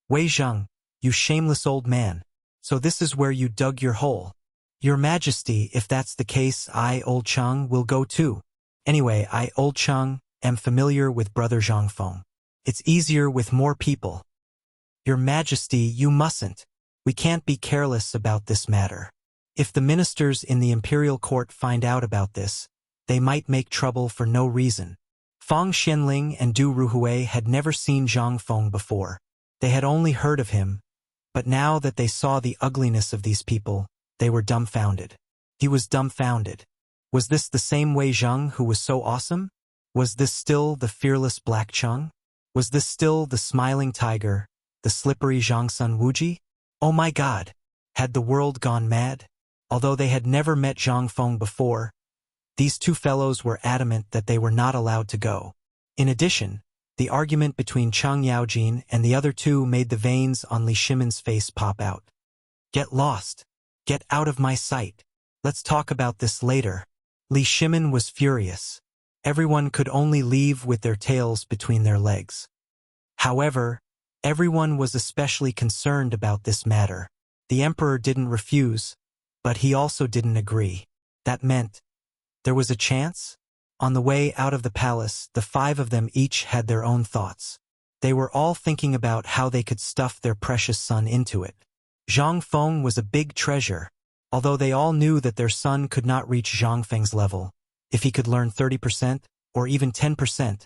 Wei Zhang, you shameless old man. So this is where you dug your hole. Your Majesty, if that's the case, I, Old Chang, will go too. Anyway, I, Old Chang, am familiar with Brother Zhangfeng. It's easier with more people. Your Majesty, you mustn't. We can't be careless about this matter. If the ministers in the imperial court find out about this, they might make trouble for no reason. Fang Xianling and Du Ruhui had never seen Zhang Feng before. They had only heard of him, but now that they saw the ugliness of these people, they were dumbfounded. He was dumbfounded. Was this the same Wei Zhang who was so awesome? Was this still the fearless Black Cheng? Was this still the smiling tiger, the slippery Zhangsun Wuji? Oh my God! Had the world gone mad? Although they had never met Zhang Feng before, these two fellows were adamant that they were not allowed to go. In addition, the argument between Chang Yaojin and the other two made the veins on Li Shimin's face pop out. Get lost. Get out of my sight. Let's talk about this later. Li Shimin was furious. Everyone could only leave with their tails between their legs. However, everyone was especially concerned about this matter. The emperor didn't refuse, but he also didn't agree. That meant there was a chance? On the way out of the palace, the five of them each had their own thoughts. They were all thinking about how they could stuff their precious son into it. Zhang Feng was a big treasure, although they all knew that their son could not reach Zhang Feng's level. If he could learn 30% or even 10%,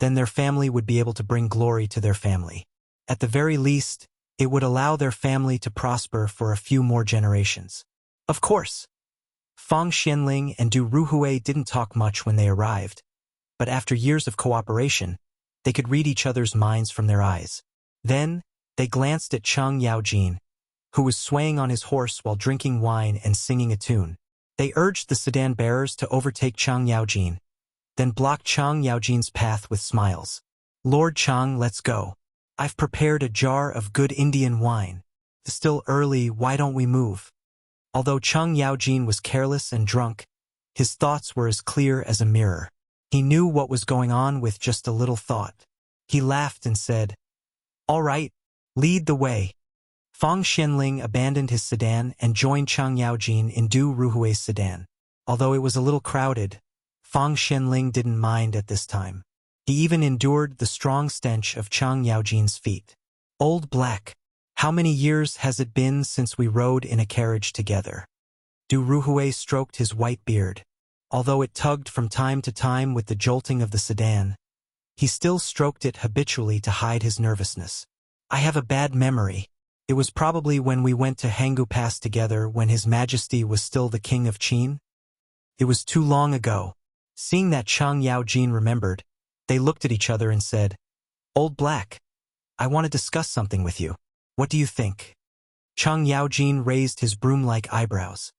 then their family would be able to bring glory to their family. At the very least, it would allow their family to prosper for a few more generations. Of course, Fang Xianling and Du Ruhui didn't talk much when they arrived, but after years of cooperation, they could read each other's minds from their eyes. Then, they glanced at Chang Yaojin, who was swaying on his horse while drinking wine and singing a tune. They urged the sedan bearers to overtake Chang Yaojin, then blocked Chang Yaojin's path with smiles. Lord Chang, let's go. I've prepared a jar of good Indian wine. It's still early, why don't we move? Although Chang Yaojin was careless and drunk, His thoughts were as clear as a mirror. He knew what was going on with just a little thought. He laughed and said, "All right, lead the way." Fang Xianling abandoned his sedan and joined Chang Yaojin in Du Ruhui's sedan. Although it was a little crowded, Fang Xianling didn't mind at this time. He even endured the strong stench of Chang Yaojin's feet. "Old Black, how many years has it been since we rode in a carriage together?" Du Ruhui stroked his white beard. Although it tugged from time to time with the jolting of the sedan, he still stroked it habitually to hide his nervousness. "I have a bad memory. It was probably when we went to Hangu Pass together when His Majesty was still the King of Qin. It was too long ago." Seeing that Chang Yaojin remembered, they looked at each other and said, "Old Black, I want to discuss something with you. What do you think?" Chang Yaojin raised his broom-like eyebrows.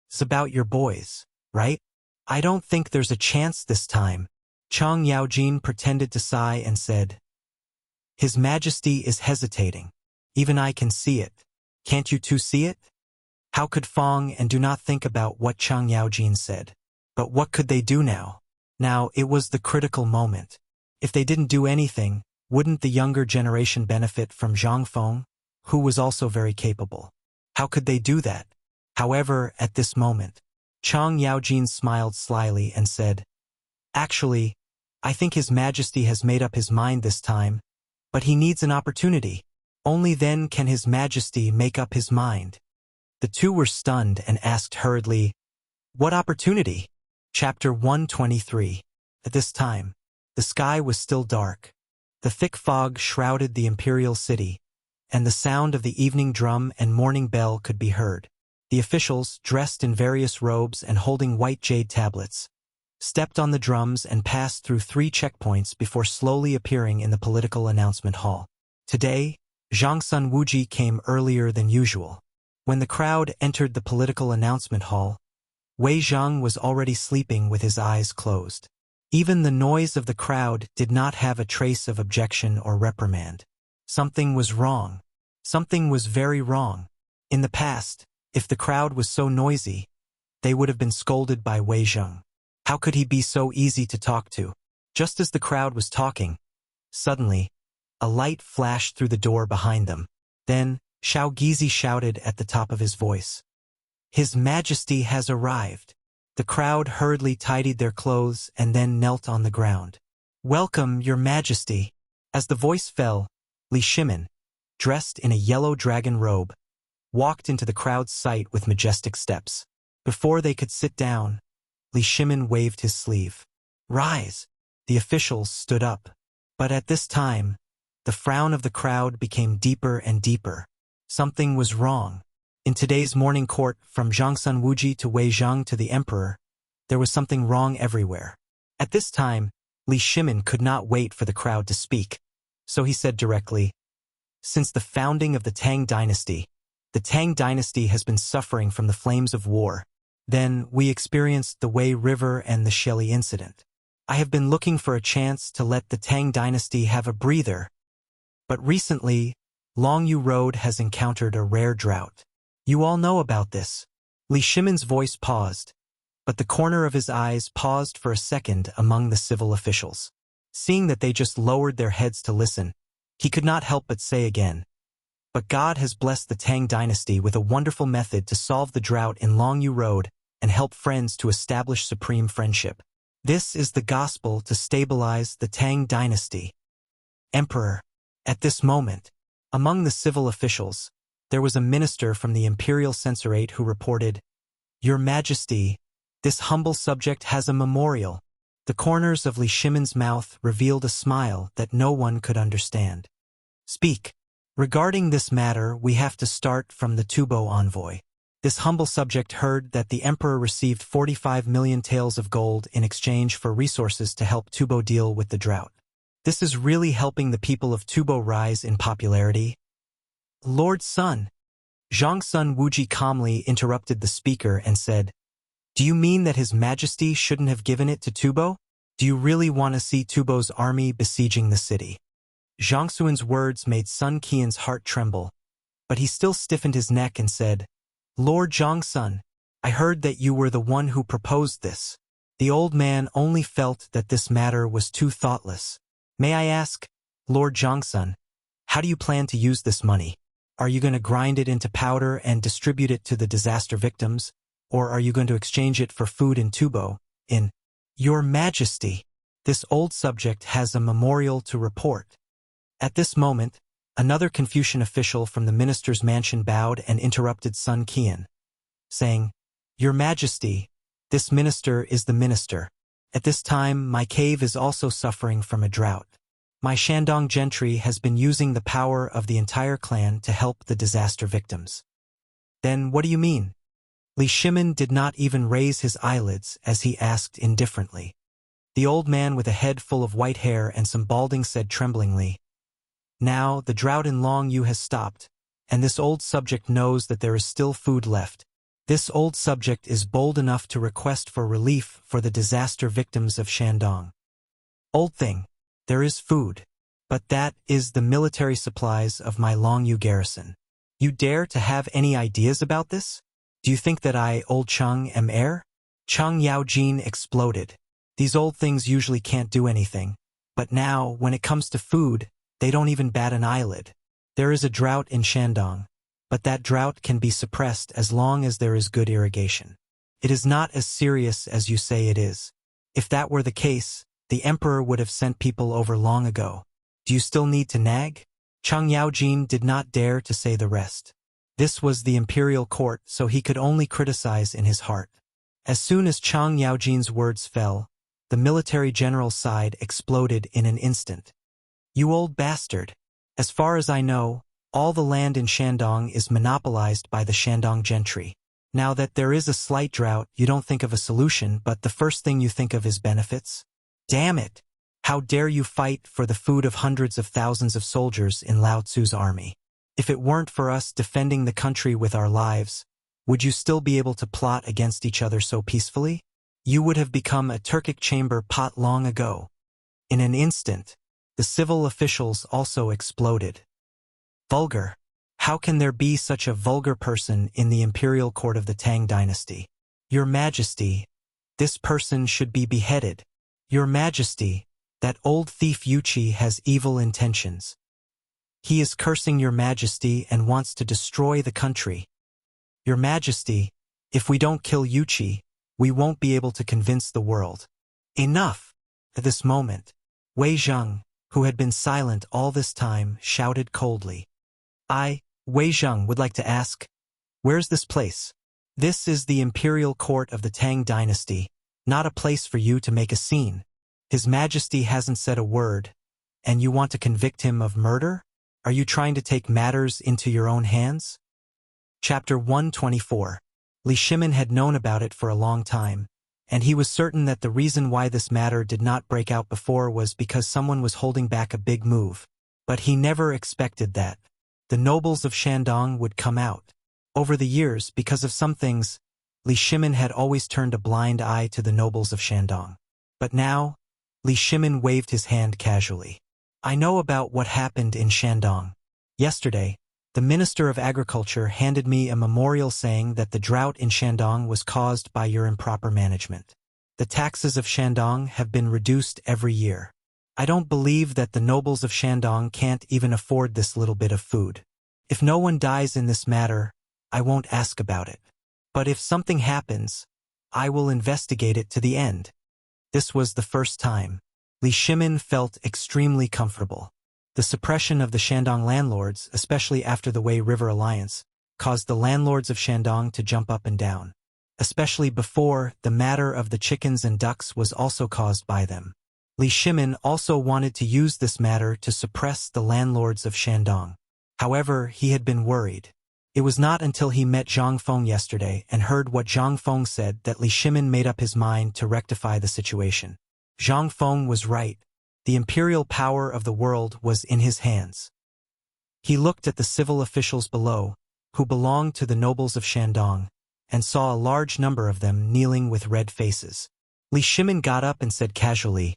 "It's about your boys, right?" "I don't think there's a chance this time." Chang Yaojin pretended to sigh and said, "His Majesty is hesitating. Even I can see it. Can't you two see it?" How could Fang and do not think about what Chang Yaojin said? But what could they do now? Now it was the critical moment. If they didn't do anything, wouldn't the younger generation benefit from Zhang Feng, who was also very capable? How could they do that? However, at this moment, Chang Yaojin smiled slyly and said, "Actually, I think His Majesty has made up his mind this time, but he needs an opportunity. Only then can His Majesty make up his mind." The two were stunned and asked hurriedly, "What opportunity?" Chapter 123. At this time, the sky was still dark. The thick fog shrouded the imperial city, and the sound of the evening drum and morning bell could be heard. The officials, dressed in various robes and holding white jade tablets, stepped on the drums and passed through 3 checkpoints before slowly appearing in the political announcement hall. Today, Zhang Sun Wuji came earlier than usual. When the crowd entered the political announcement hall, Wei Zhang was already sleeping with his eyes closed. Even the noise of the crowd did not have a trace of objection or reprimand. Something was wrong. Something was very wrong. In the past, if the crowd was so noisy, they would have been scolded by Wei Zhang. How could he be so easy to talk to? Just as the crowd was talking, suddenly, a light flashed through the door behind them. Then, Xiao Gizi shouted at the top of his voice, "His Majesty has arrived." The crowd hurriedly tidied their clothes and then knelt on the ground. "Welcome, Your Majesty." As the voice fell, Li Shimin, dressed in a yellow dragon robe, walked into the crowd's sight with majestic steps. Before they could sit down, Li Shimin waved his sleeve. "Rise." The officials stood up. But at this time, the frown of the crowd became deeper and deeper. Something was wrong. In today's morning court, from Zhangsun Wuji to Wei Zhang to the emperor, there was something wrong everywhere. At this time, Li Shimin could not wait for the crowd to speak. So he said directly, "Since the founding of the Tang dynasty has been suffering from the flames of war. Then we experienced the Wei River and the Shelly incident. I have been looking for a chance to let the Tang dynasty have a breather. But recently, Longyu Road has encountered a rare drought. You all know about this." Li Shimin's voice paused, but the corner of his eyes paused for a second among the civil officials. Seeing that they just lowered their heads to listen, he could not help but say again, "But God has blessed the Tang dynasty with a wonderful method to solve the drought in Longyu Road and help friends to establish supreme friendship. This is the gospel to stabilize the Tang dynasty." Emperor. At this moment, among the civil officials, there was a minister from the imperial censorate who reported, "Your Majesty, this humble subject has a memorial." The corners of Li Shimin's mouth revealed a smile that no one could understand. "Speak. Regarding this matter, we have to start from the Tubo envoy." This humble subject heard that the emperor received 45 million taels of gold in exchange for resources to help Tubo deal with the drought. This is really helping the people of Tubo rise in popularity. "Lord Sun." Zhangsun Wuji calmly interrupted the speaker and said, "Do you mean that His Majesty shouldn't have given it to Tubo? Do you really want to see Tubo's army besieging the city?" Zhangsuan's words made Sun Qian's heart tremble, but he still stiffened his neck and said, "Lord Zhangsun, I heard that you were the one who proposed this. The old man only felt that this matter was too thoughtless. May I ask, Lord Zhongsun, how do you plan to use this money? Are you going to grind it into powder and distribute it to the disaster victims? Or are you going to exchange it for food in Tubo? In Your Majesty, this old subject has a memorial to report. At this moment, another Confucian official from the minister's mansion bowed and interrupted Sun Qian, saying, Your Majesty, this minister is the minister. At this time, my cave is also suffering from a drought. My Shandong gentry has been using the power of the entire clan to help the disaster victims. Then what do you mean? Li Shimin did not even raise his eyelids as he asked indifferently. The old man with a head full of white hair and some balding said tremblingly, Now the drought in Longyu has stopped, and this old subject knows that there is still food left. This old subject is bold enough to request for relief for the disaster victims of Shandong. Old thing, there is food, but that is the military supplies of my Longyu garrison. You dare to have any ideas about this? Do you think that I, old Cheng, am heir? Cheng Yaojin exploded. These old things usually can't do anything, but now, when it comes to food, they don't even bat an eyelid. There is a drought in Shandong, but that drought can be suppressed as long as there is good irrigation. It is not as serious as you say it is. If that were the case, the emperor would have sent people over long ago. Do you still need to nag? Cheng Yaojin did not dare to say the rest. This was the imperial court, so he could only criticize in his heart. As soon as Cheng Yaojin's words fell, the military general's side exploded in an instant. You old bastard! As far as I know, all the land in Shandong is monopolized by the Shandong gentry. Now that there is a slight drought, you don't think of a solution, but the first thing you think of is benefits? Damn it! How dare you fight for the food of hundreds of thousands of soldiers in Lao Tzu's army? If it weren't for us defending the country with our lives, would you still be able to plot against each other so peacefully? You would have become a Turkic chamber pot long ago. In an instant, the civil officials also exploded. Vulgar! How can there be such a vulgar person in the imperial court of the Tang dynasty? Your Majesty, this person should be beheaded. Your Majesty, that old thief Yuchi has evil intentions. He is cursing Your Majesty and wants to destroy the country. Your Majesty, if we don't kill Yuchi, we won't be able to convince the world. Enough! At this moment, Wei Zheng, who had been silent all this time, shouted coldly. Wei Zheng, would like to ask, where's this place? This is the imperial court of the Tang dynasty, not a place for you to make a scene. His Majesty hasn't said a word, and you want to convict him of murder? Are you trying to take matters into your own hands? Chapter 124. Li Shimin had known about it for a long time, and he was certain that the reason why this matter did not break out before was because someone was holding back a big move. But he never expected that the nobles of Shandong would come out. Over the years, because of some things, Li Shimin had always turned a blind eye to the nobles of Shandong. But now, Li Shimin waved his hand casually. I know about what happened in Shandong. Yesterday, the Minister of Agriculture handed me a memorial saying that the drought in Shandong was caused by your improper management. The taxes of Shandong have been reduced every year. I don't believe that the nobles of Shandong can't even afford this little bit of food. If no one dies in this matter, I won't ask about it. But if something happens, I will investigate it to the end. This was the first time. Li Shimin felt extremely comfortable. The suppression of the Shandong landlords, especially after the Wei River Alliance, caused the landlords of Shandong to jump up and down. Especially before, the matter of the chickens and ducks was also caused by them. Li Shimin also wanted to use this matter to suppress the landlords of Shandong. However, he had been worried. It was not until he met Zhang Feng yesterday and heard what Zhang Feng said that Li Shimin made up his mind to rectify the situation. Zhang Feng was right. The imperial power of the world was in his hands. He looked at the civil officials below, who belonged to the nobles of Shandong, and saw a large number of them kneeling with red faces. Li Shimin got up and said casually,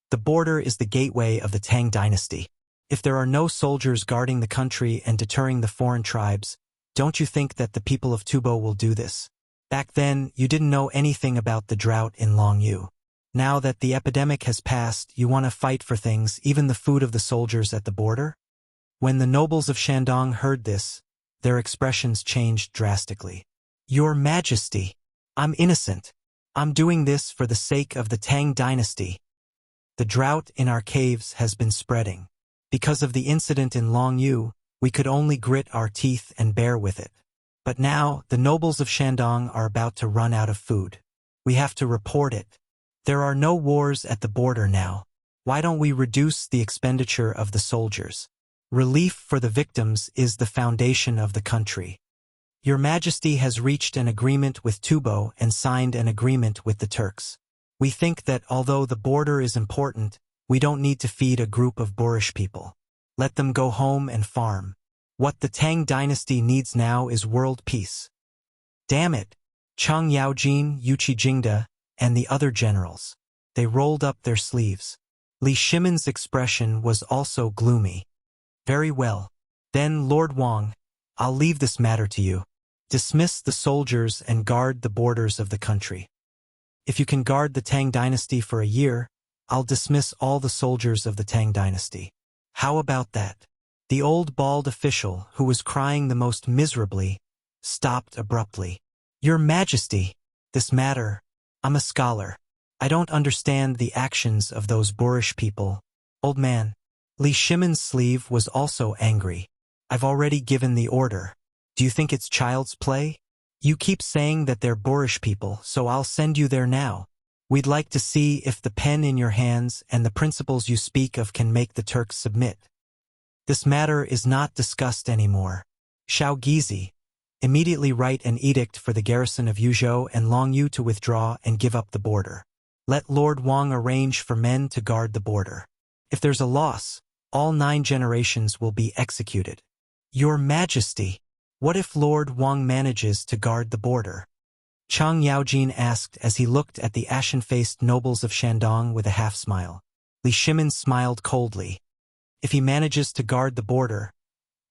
"The border is the gateway of the Tang dynasty. If there are no soldiers guarding the country and deterring the foreign tribes, don't you think that the people of Tubo will do this? Back then, you didn't know anything about the drought in Longyu. Now that the epidemic has passed, you want to fight for things, even the food of the soldiers at the border? When the nobles of Shandong heard this, their expressions changed drastically. Your Majesty, I'm innocent. I'm doing this for the sake of the Tang dynasty. The drought in our caves has been spreading. Because of the incident in Longyu, we could only grit our teeth and bear with it. But now, the nobles of Shandong are about to run out of food. We have to report it. There are no wars at the border now. Why don't we reduce the expenditure of the soldiers? Relief for the victims is the foundation of the country. Your Majesty has reached an agreement with Tubo and signed an agreement with the Turks. We think that although the border is important, we don't need to feed a group of boorish people. Let them go home and farm. What the Tang dynasty needs now is world peace. Damn it! Chang Yaojin, Yuchi Jingda, and the other generals. They rolled up their sleeves. Li Shimin's expression was also gloomy. Very well. Then, Lord Wang, I'll leave this matter to you. Dismiss the soldiers and guard the borders of the country. If you can guard the Tang dynasty for a year, I'll dismiss all the soldiers of the Tang dynasty. How about that? The old bald official, who was crying the most miserably, stopped abruptly. Your Majesty, this matter, I'm a scholar. I don't understand the actions of those boorish people. Old man. Li Shimin's sleeve was also angry. I've already given the order. Do you think it's child's play? You keep saying that they're boorish people, so I'll send you there now. We'd like to see if the pen in your hands and the principles you speak of can make the Turks submit. This matter is not discussed anymore. Shao Gizi, immediately write an edict for the garrison of Yuzhou and Longyu to withdraw and give up the border. Let Lord Wang arrange for men to guard the border. If there's a loss, all 9 generations will be executed. Your Majesty, what if Lord Wang manages to guard the border? Chang Yaojin asked as he looked at the ashen-faced nobles of Shandong with a half-smile. Li Shimin smiled coldly. If he manages to guard the border,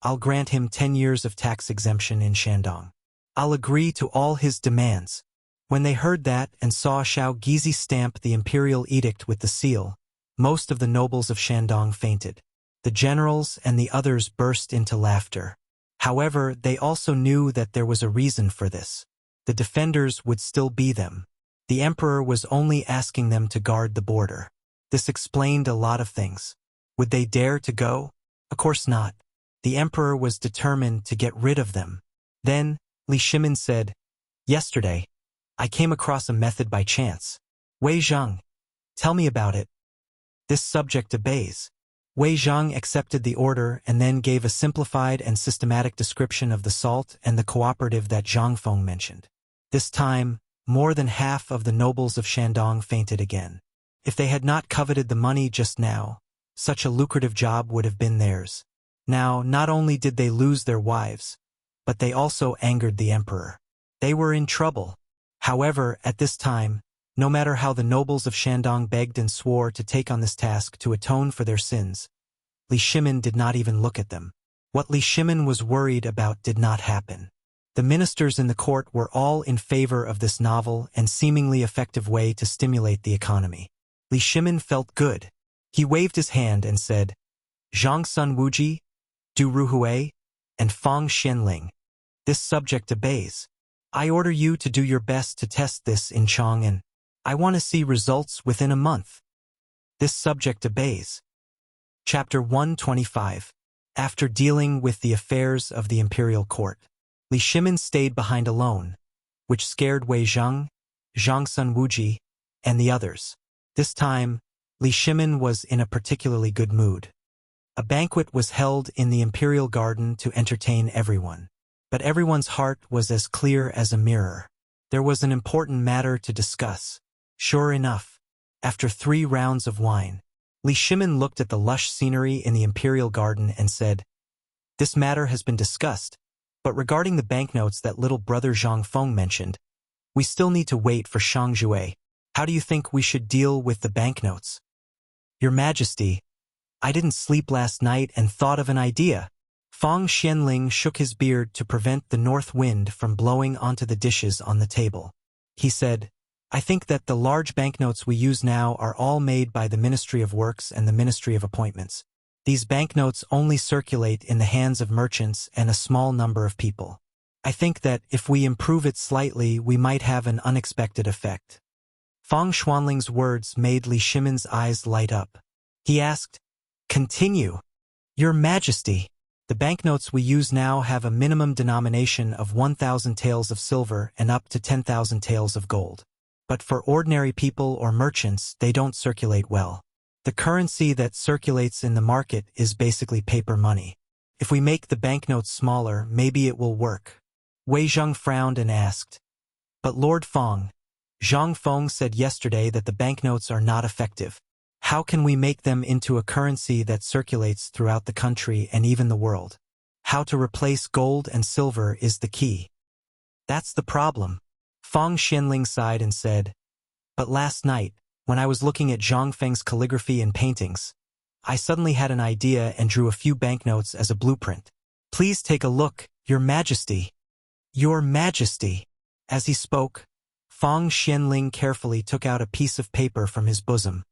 I'll grant him 10 years of tax exemption in Shandong. I'll agree to all his demands. When they heard that and saw Shao Gizi stamp the imperial edict with the seal, most of the nobles of Shandong fainted. The generals and the others burst into laughter. However, they also knew that there was a reason for this. The defenders would still be them. The emperor was only asking them to guard the border. This explained a lot of things. Would they dare to go? Of course not. The emperor was determined to get rid of them. Then, Li Shimin said, Yesterday, I came across a method by chance. Wei Zhang, tell me about it. This subject obeys. Wei Zhang accepted the order and then gave a simplified and systematic description of the salt and the cooperative that Zhang Feng mentioned. This time, more than half of the nobles of Shandong fainted again. If they had not coveted the money just now, such a lucrative job would have been theirs. Now, not only did they lose their wives, but they also angered the emperor. They were in trouble. However, at this time, no matter how the nobles of Shandong begged and swore to take on this task to atone for their sins, Li Shimin did not even look at them. What Li Shimin was worried about did not happen. The ministers in the court were all in favor of this novel and seemingly effective way to stimulate the economy. Li Shimin felt good. He waved his hand and said, Zhang Sun Wuji, Du Ruhui, and Fang Xianling. This subject obeys. I order you to do your best to test this in Chang'an. I want to see results within a month. This subject obeys. Chapter 125. After dealing with the affairs of the imperial court, Li Shimin stayed behind alone, which scared Wei Zhang, Zhang Sun Wuji, and the others. This time, Li Shimin was in a particularly good mood. A banquet was held in the imperial garden to entertain everyone. But everyone's heart was as clear as a mirror. There was an important matter to discuss. Sure enough, after 3 rounds of wine, Li Shimin looked at the lush scenery in the imperial garden and said, This matter has been discussed, but regarding the banknotes that little brother Zhang Feng mentioned, we still need to wait for Shang Jue. How do you think we should deal with the banknotes? Your Majesty, I didn't sleep last night and thought of an idea. Fang Xianling shook his beard to prevent the north wind from blowing onto the dishes on the table. He said, I think that the large banknotes we use now are all made by the Ministry of Works and the Ministry of Appointments. These banknotes only circulate in the hands of merchants and a small number of people. I think that if we improve it slightly, we might have an unexpected effect. Fang Xuanling's words made Li Shimin's eyes light up. He asked, Continue. Your Majesty, the banknotes we use now have a minimum denomination of 1,000 taels of silver and up to 10,000 taels of gold. But for ordinary people or merchants, they don't circulate well. The currency that circulates in the market is basically paper money. If we make the banknotes smaller, maybe it will work. Wei Zheng frowned and asked, But Lord Fang, Zhang Feng said yesterday that the banknotes are not effective. How can we make them into a currency that circulates throughout the country and even the world? How to replace gold and silver is the key. That's the problem. Fang Xianling sighed and said, But last night, when I was looking at Zhang Feng's calligraphy and paintings, I suddenly had an idea and drew a few banknotes as a blueprint. Please take a look, Your Majesty. Your Majesty. As he spoke, Fang Xianling carefully took out a piece of paper from his bosom,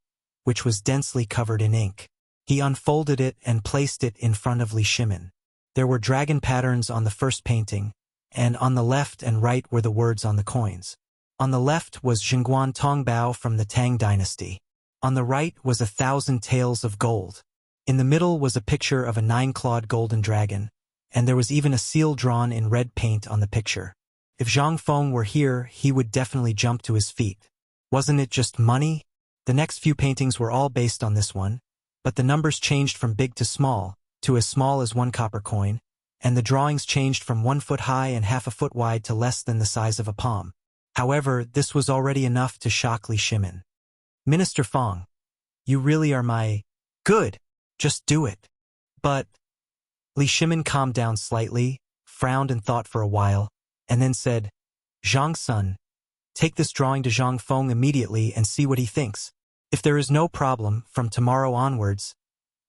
which was densely covered in ink. He unfolded it and placed it in front of Li Shimin. There were dragon patterns on the first painting, and on the left and right were the words on the coins. On the left was Jingguan Tongbao from the Tang dynasty. On the right was 1,000 taels of gold. In the middle was a picture of a 9-clawed golden dragon, and there was even a seal drawn in red paint on the picture. If Zhang Feng were here, he would definitely jump to his feet. Wasn't it just money? The next few paintings were all based on this one, but the numbers changed from big to as small as 1 copper coin, and the drawings changed from 1 foot high and half a foot wide to less than the size of a palm. However, this was already enough to shock Li Shimin. Minister Fang, you really are my... Good, just do it. But... Li Shimin calmed down slightly, frowned and thought for a while, and then said, Zhang Sun, take this drawing to Zhang Feng immediately and see what he thinks. If there is no problem, from tomorrow onwards,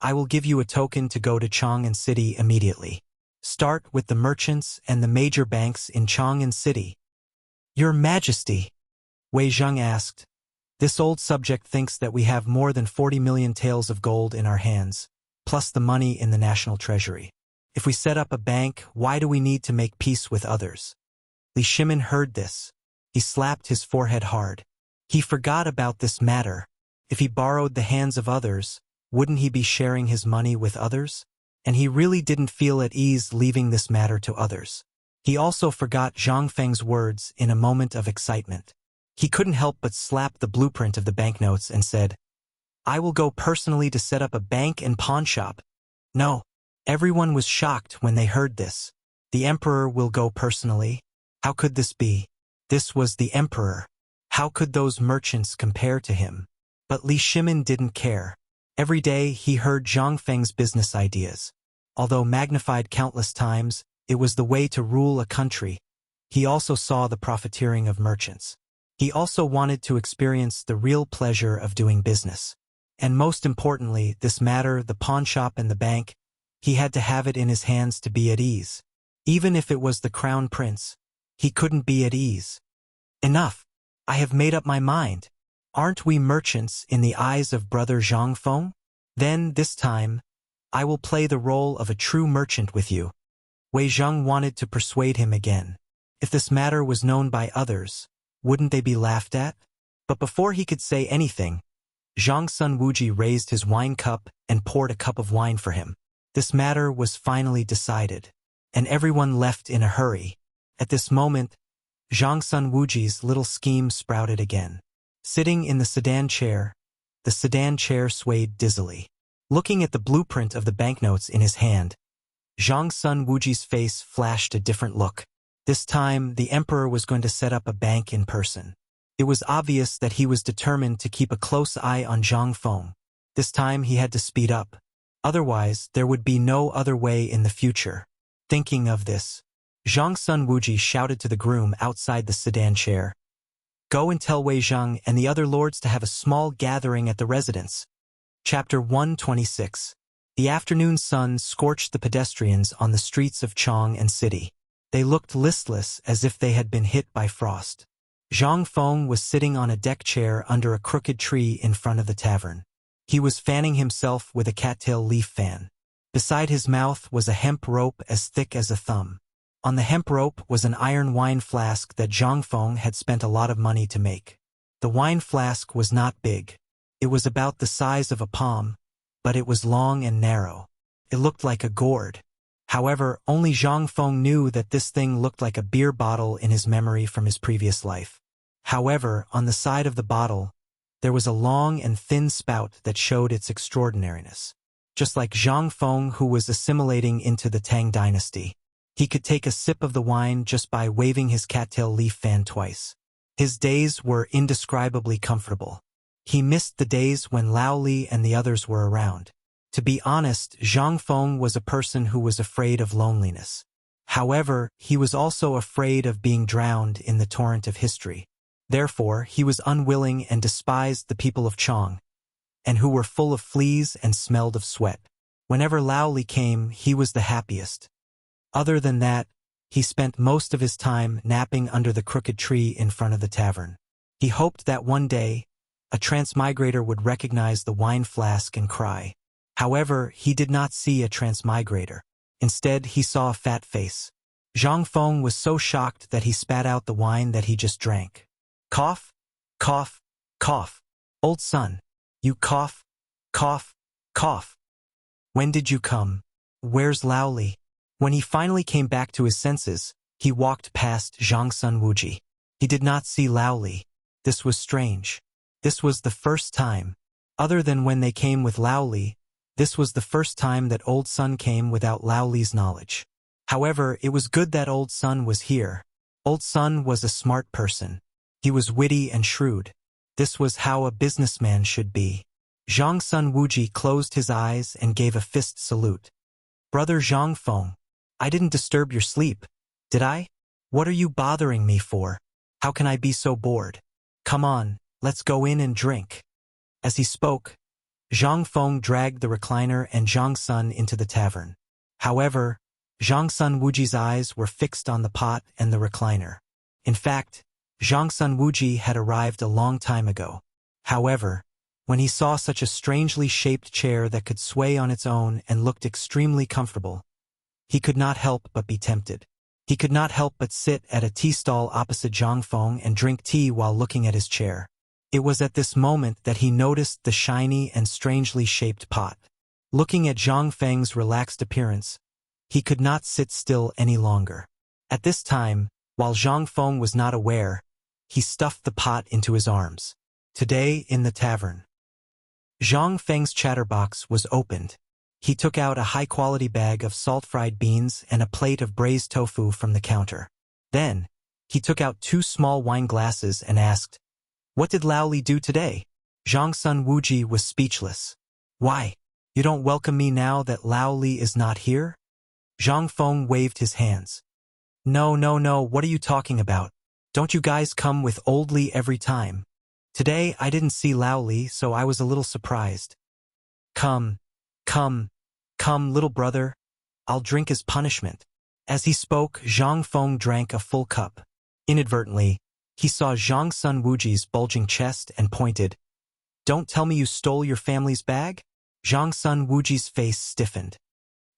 I will give you a token to go to Chang'an City immediately. Start with the merchants and the major banks in Chang'an City. Your Majesty, Wei Zheng asked, this old subject thinks that we have more than 40 million taels of gold in our hands, plus the money in the national treasury. If we set up a bank, why do we need to make peace with others? Li Shimin heard this. He slapped his forehead hard. He forgot about this matter. If he borrowed the hands of others, wouldn't he be sharing his money with others? And he really didn't feel at ease leaving this matter to others. He also forgot Zhang Feng's words in a moment of excitement. He couldn't help but slap the blueprint of the banknotes and said, I will go personally to set up a bank and pawn shop. No. Everyone was shocked when they heard this. The emperor will go personally? How could this be? This was the emperor. How could those merchants compare to him? But Li Shimin didn't care. Every day he heard Zhang Feng's business ideas. Although magnified countless times, it was the way to rule a country. He also saw the profiteering of merchants. He also wanted to experience the real pleasure of doing business. And most importantly, this matter, the pawn shop and the bank, he had to have it in his hands to be at ease. Even if it was the crown prince, he couldn't be at ease. Enough. I have made up my mind. Aren't we merchants in the eyes of brother Zhang Feng? Then, this time, I will play the role of a true merchant with you. Wei Zheng wanted to persuade him again. If this matter was known by others, wouldn't they be laughed at? But before he could say anything, Zhang Sun Wuji raised his wine cup and poured a cup of wine for him. This matter was finally decided, and everyone left in a hurry. At this moment, Zhang Sun Wuji's little scheme sprouted again. Sitting in the sedan chair swayed dizzily. Looking at the blueprint of the banknotes in his hand, Zhang Sun Wuji's face flashed a different look. This time, the emperor was going to set up a bank in person. It was obvious that he was determined to keep a close eye on Zhang Feng. This time he had to speed up. Otherwise, there would be no other way in the future. Thinking of this, Zhang Sun Wuji shouted to the groom outside the sedan chair, Go and tell Wei Zheng and the other lords to have a small gathering at the residence. Chapter 126. The afternoon sun scorched the pedestrians on the streets of Chang and city. They looked listless as if they had been hit by frost. Zhang Feng was sitting on a deck chair under a crooked tree in front of the tavern. He was fanning himself with a cattail leaf fan. Beside his mouth was a hemp rope as thick as a thumb. On the hemp rope was an iron wine flask that Zhang Feng had spent a lot of money to make. The wine flask was not big. It was about the size of a palm, but it was long and narrow. It looked like a gourd. However, only Zhang Feng knew that this thing looked like a beer bottle in his memory from his previous life. However, on the side of the bottle, there was a long and thin spout that showed its extraordinariness. Just like Zhang Feng, who was assimilating into the Tang dynasty, he could take a sip of the wine just by waving his cattail leaf fan twice. His days were indescribably comfortable. He missed the days when Lao Li and the others were around. To be honest, Zhang Feng was a person who was afraid of loneliness. However, he was also afraid of being drowned in the torrent of history. Therefore, he was unwilling and despised the people of Chang, and who were full of fleas and smelled of sweat. Whenever Lao Li came, he was the happiest. Other than that, he spent most of his time napping under the crooked tree in front of the tavern. He hoped that one day, a transmigrator would recognize the wine flask and cry. However, he did not see a transmigrator. Instead, he saw a fat face. Zhang Feng was so shocked that he spat out the wine that he just drank. Cough, cough, cough. Old son, you cough, cough, cough. When did you come? Where's Lao Li? When he finally came back to his senses, he walked past Zhang Sun Wuji. He did not see Lao Li. This was strange. This was the first time. Other than when they came with Lao Li, this was the first time that Old Sun came without Lao Li's knowledge. However, it was good that Old Sun was here. Old Sun was a smart person. He was witty and shrewd. This was how a businessman should be. Zhang Sun Wuji closed his eyes and gave a fist salute. Brother Zhang Feng, I didn't disturb your sleep, did I? What are you bothering me for? How can I be so bored? Come on, let's go in and drink. As he spoke, Zhang Feng dragged the recliner and Zhang Sun into the tavern. However, Zhang Sun Wuji's eyes were fixed on the pot and the recliner. In fact, Zhang Sun Wuji had arrived a long time ago. However, when he saw such a strangely shaped chair that could sway on its own and looked extremely comfortable, he could not help but be tempted. He could not help but sit at a tea stall opposite Zhang Feng and drink tea while looking at his chair. It was at this moment that he noticed the shiny and strangely shaped pot. Looking at Zhang Feng's relaxed appearance, he could not sit still any longer. At this time, while Zhang Feng was not aware, he stuffed the pot into his arms. Today in the tavern. Zhang Feng's chatterbox was opened. He took out a high-quality bag of salt-fried beans and a plate of braised tofu from the counter. Then, he took out 2 small wine glasses and asked, "What did Lao Li do today?" Zhang Sun Wuji was speechless. "Why? You don't welcome me now that Lao Li is not here?" Zhang Feng waved his hands. No, what are you talking about? Don't you guys come with Old Li every time? Today I didn't see Lao Li, so I was a little surprised. Come, little brother. I'll drink as punishment." As he spoke, Zhang Feng drank a full cup. Inadvertently, he saw Zhang Sun Wuji's bulging chest and pointed. "Don't tell me you stole your family's bag?" Zhang Sun Wuji's face stiffened.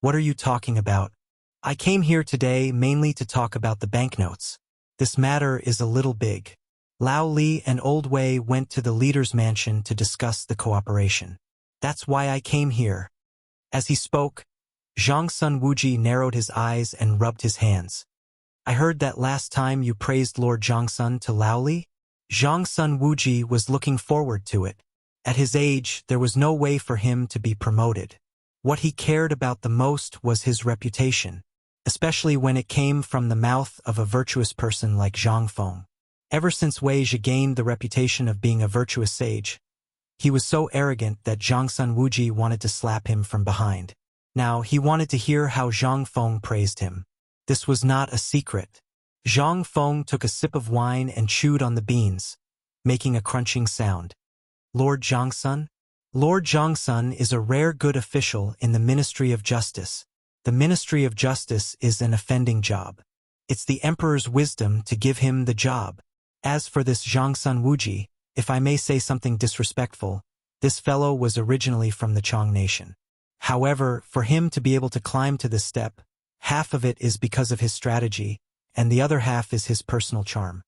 "What are you talking about? I came here today mainly to talk about the banknotes. This matter is a little big. Lao Li and Old Wei went to the leader's mansion to discuss the cooperation. That's why I came here." As he spoke, Zhang Sun Wuji narrowed his eyes and rubbed his hands. "I heard that last time you praised Lord Zhangsun to Lao Li?" Zhang Sun Wuji was looking forward to it. At his age, there was no way for him to be promoted. What he cared about the most was his reputation, especially when it came from the mouth of a virtuous person like Zhang Feng. Ever since Wei Zhi gained the reputation of being a virtuous sage, he was so arrogant that Zhang Sun Wuji wanted to slap him from behind. Now he wanted to hear how Zhang Feng praised him. This was not a secret. Zhang Feng took a sip of wine and chewed on the beans, making a crunching sound. "Lord Zhangsun, Lord Zhongsun is a rare good official in the Ministry of Justice. The Ministry of Justice is an offending job. It's the Emperor's wisdom to give him the job. As for this Zhongsun Wuji, if I may say something disrespectful, this fellow was originally from the Chong nation. However, for him to be able to climb to this step, half of it is because of his strategy, and the other half is his personal charm.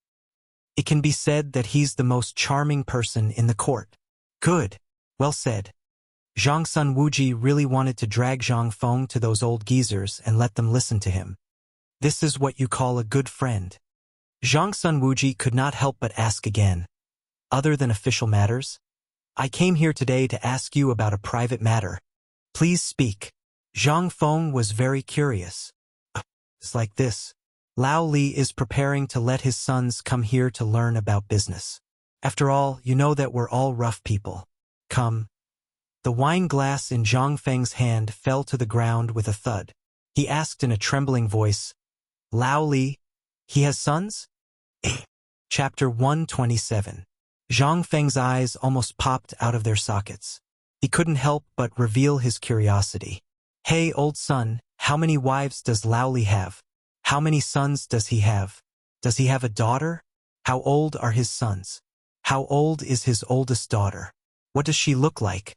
It can be said that he's the most charming person in the court. Good. Well said. Zhongsun Wuji really wanted to drag Zhang Feng to those old geezers and let them listen to him. This is what you call a good friend. Zhongsun Wuji could not help but ask again. Other than official matters? I came here today to ask you about a private matter. Please speak. Zhang Feng was very curious. It's like this. Lao Li is preparing to let his sons come here to learn about business. After all, you know that we're all rough people. Come. The wine glass in Zhang Feng's hand fell to the ground with a thud. He asked in a trembling voice, Lao Li, he has sons? Chapter 127. Zhang Feng's eyes almost popped out of their sockets. He couldn't help but reveal his curiosity. Hey, old son, how many wives does Lao Li have? How many sons does he have? Does he have a daughter? How old are his sons? How old is his oldest daughter? What does she look like?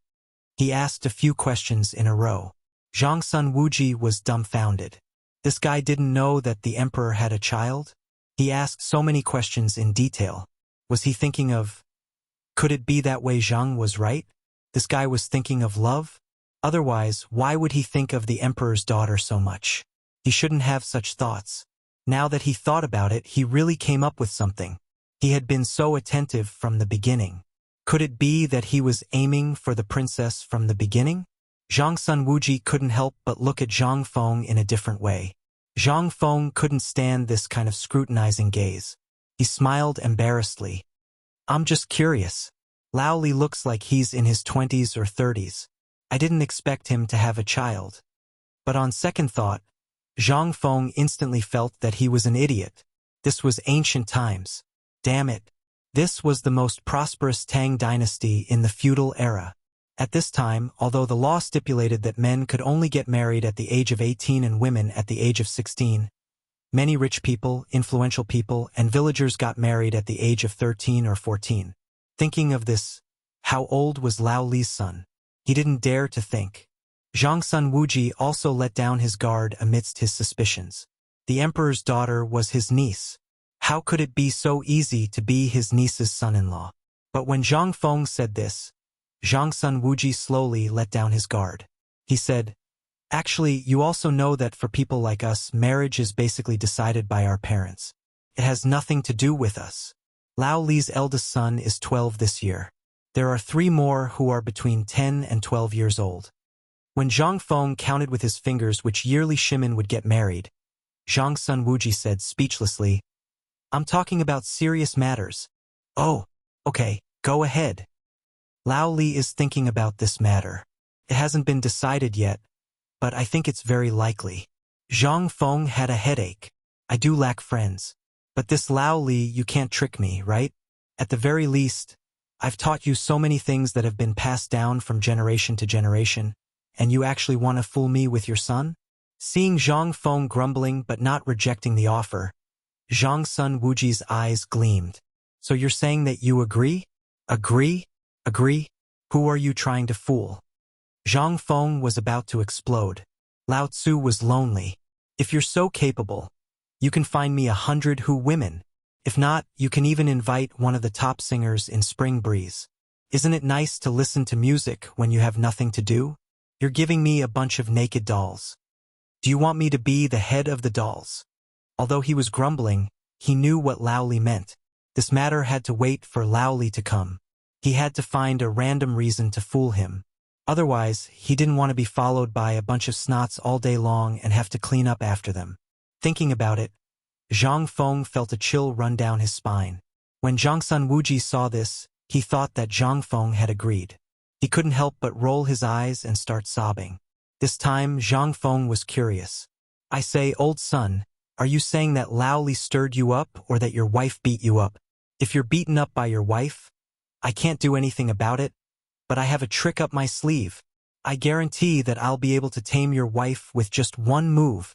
He asked a few questions in a row. Zhongsun Wuji was dumbfounded. This guy didn't know that the emperor had a child? He asked so many questions in detail. Was he thinking of... Could it be that Wei Zhang was right? This guy was thinking of love? Otherwise, why would he think of the emperor's daughter so much? He shouldn't have such thoughts. Now that he thought about it, he really came up with something. He had been so attentive from the beginning. Could it be that he was aiming for the princess from the beginning? Zhongsun Wuji couldn't help but look at Zhang Feng in a different way. Zhang Feng couldn't stand this kind of scrutinizing gaze. He smiled embarrassedly. I'm just curious. Lao Li looks like he's in his 20s or 30s. I didn't expect him to have a child. But on second thought, Zhang Feng instantly felt that he was an idiot. This was ancient times. Damn it. This was the most prosperous Tang dynasty in the feudal era. At this time, although the law stipulated that men could only get married at the age of 18 and women at the age of 16, many rich people, influential people, and villagers got married at the age of 13 or 14. Thinking of this, how old was Lao Li's son? He didn't dare to think. Zhongsun Wuji also let down his guard amidst his suspicions. The emperor's daughter was his niece. How could it be so easy to be his niece's son-in-law? But when Zhang Feng said this, Zhongsun Wuji slowly let down his guard. He said, Actually, you also know that for people like us, marriage is basically decided by our parents. It has nothing to do with us. Lao Li's eldest son is 12 this year. There are 3 more who are between 10 and 12 years old. When Zhang Feng counted with his fingers which yearly Shimin would get married, Zhongsun Wuji said speechlessly, I'm talking about serious matters. Oh, okay, go ahead. Lao Li is thinking about this matter. It hasn't been decided yet, but I think it's very likely. Zhang Feng had a headache. I do lack friends. But this Lao Li, you can't trick me, right? At the very least, I've taught you so many things that have been passed down from generation to generation, and you actually want to fool me with your son? Seeing Zhang Feng grumbling but not rejecting the offer, Zhongsun Wuji's eyes gleamed. So you're saying that you agree? Agree? Agree? Who are you trying to fool? Zhang Feng was about to explode. Lao Tzu was lonely. If you're so capable, you can find me 100 Hu women. If not, you can even invite one of the top singers in Spring Breeze. Isn't it nice to listen to music when you have nothing to do? You're giving me a bunch of naked dolls. Do you want me to be the head of the dolls? Although he was grumbling, he knew what Lao Li meant. This matter had to wait for Lao Li to come. He had to find a random reason to fool him. Otherwise, he didn't want to be followed by a bunch of snots all day long and have to clean up after them. Thinking about it, Zhang Feng felt a chill run down his spine. When Zhongsun Wuji saw this, he thought that Zhang Feng had agreed. He couldn't help but roll his eyes and start sobbing. This time, Zhang Feng was curious. I say, old son, are you saying that Lao Li stirred you up or that your wife beat you up? If you're beaten up by your wife, I can't do anything about it. but I have a trick up my sleeve. I guarantee that I'll be able to tame your wife with just one move.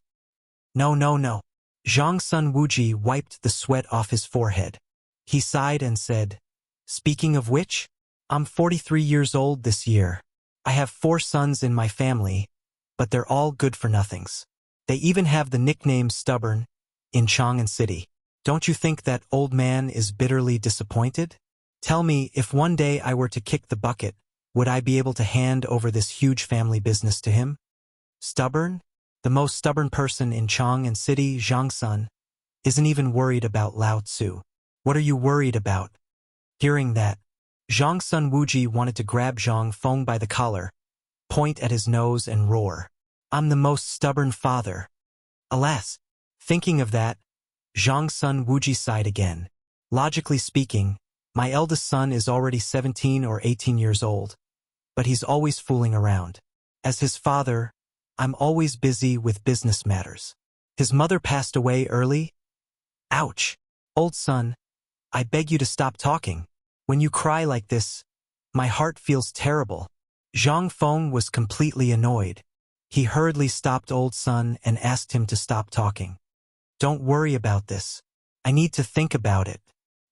No, no, no. Zhang Sun Wuji wiped the sweat off his forehead. He sighed and said, "Speaking of which, I'm 43 years old this year. I have 4 sons in my family, but they're all good-for-nothings. They even have the nickname Stubborn in Chang'an City. Don't you think that old man is bitterly disappointed? Tell me, if one day I were to kick the bucket, would I be able to hand over this huge family business to him? Stubborn? The most stubborn person in Chang'an City, Zhang Sun, isn't even worried about Lao Tzu. What are you worried about?" Hearing that, Zhang Sun Wuji wanted to grab Zhang Feng by the collar, point at his nose and roar, "I'm the most stubborn father." Alas, thinking of that, Zhang Sun Wuji sighed again. Logically speaking, my eldest son is already 17 or 18 years old, but he's always fooling around. As his father, I'm always busy with business matters. His mother passed away early. Ouch! Old son, I beg you to stop talking. When you cry like this, my heart feels terrible. Zhang Feng was completely annoyed. He hurriedly stopped old son and asked him to stop talking. "Don't worry about this. I need to think about it.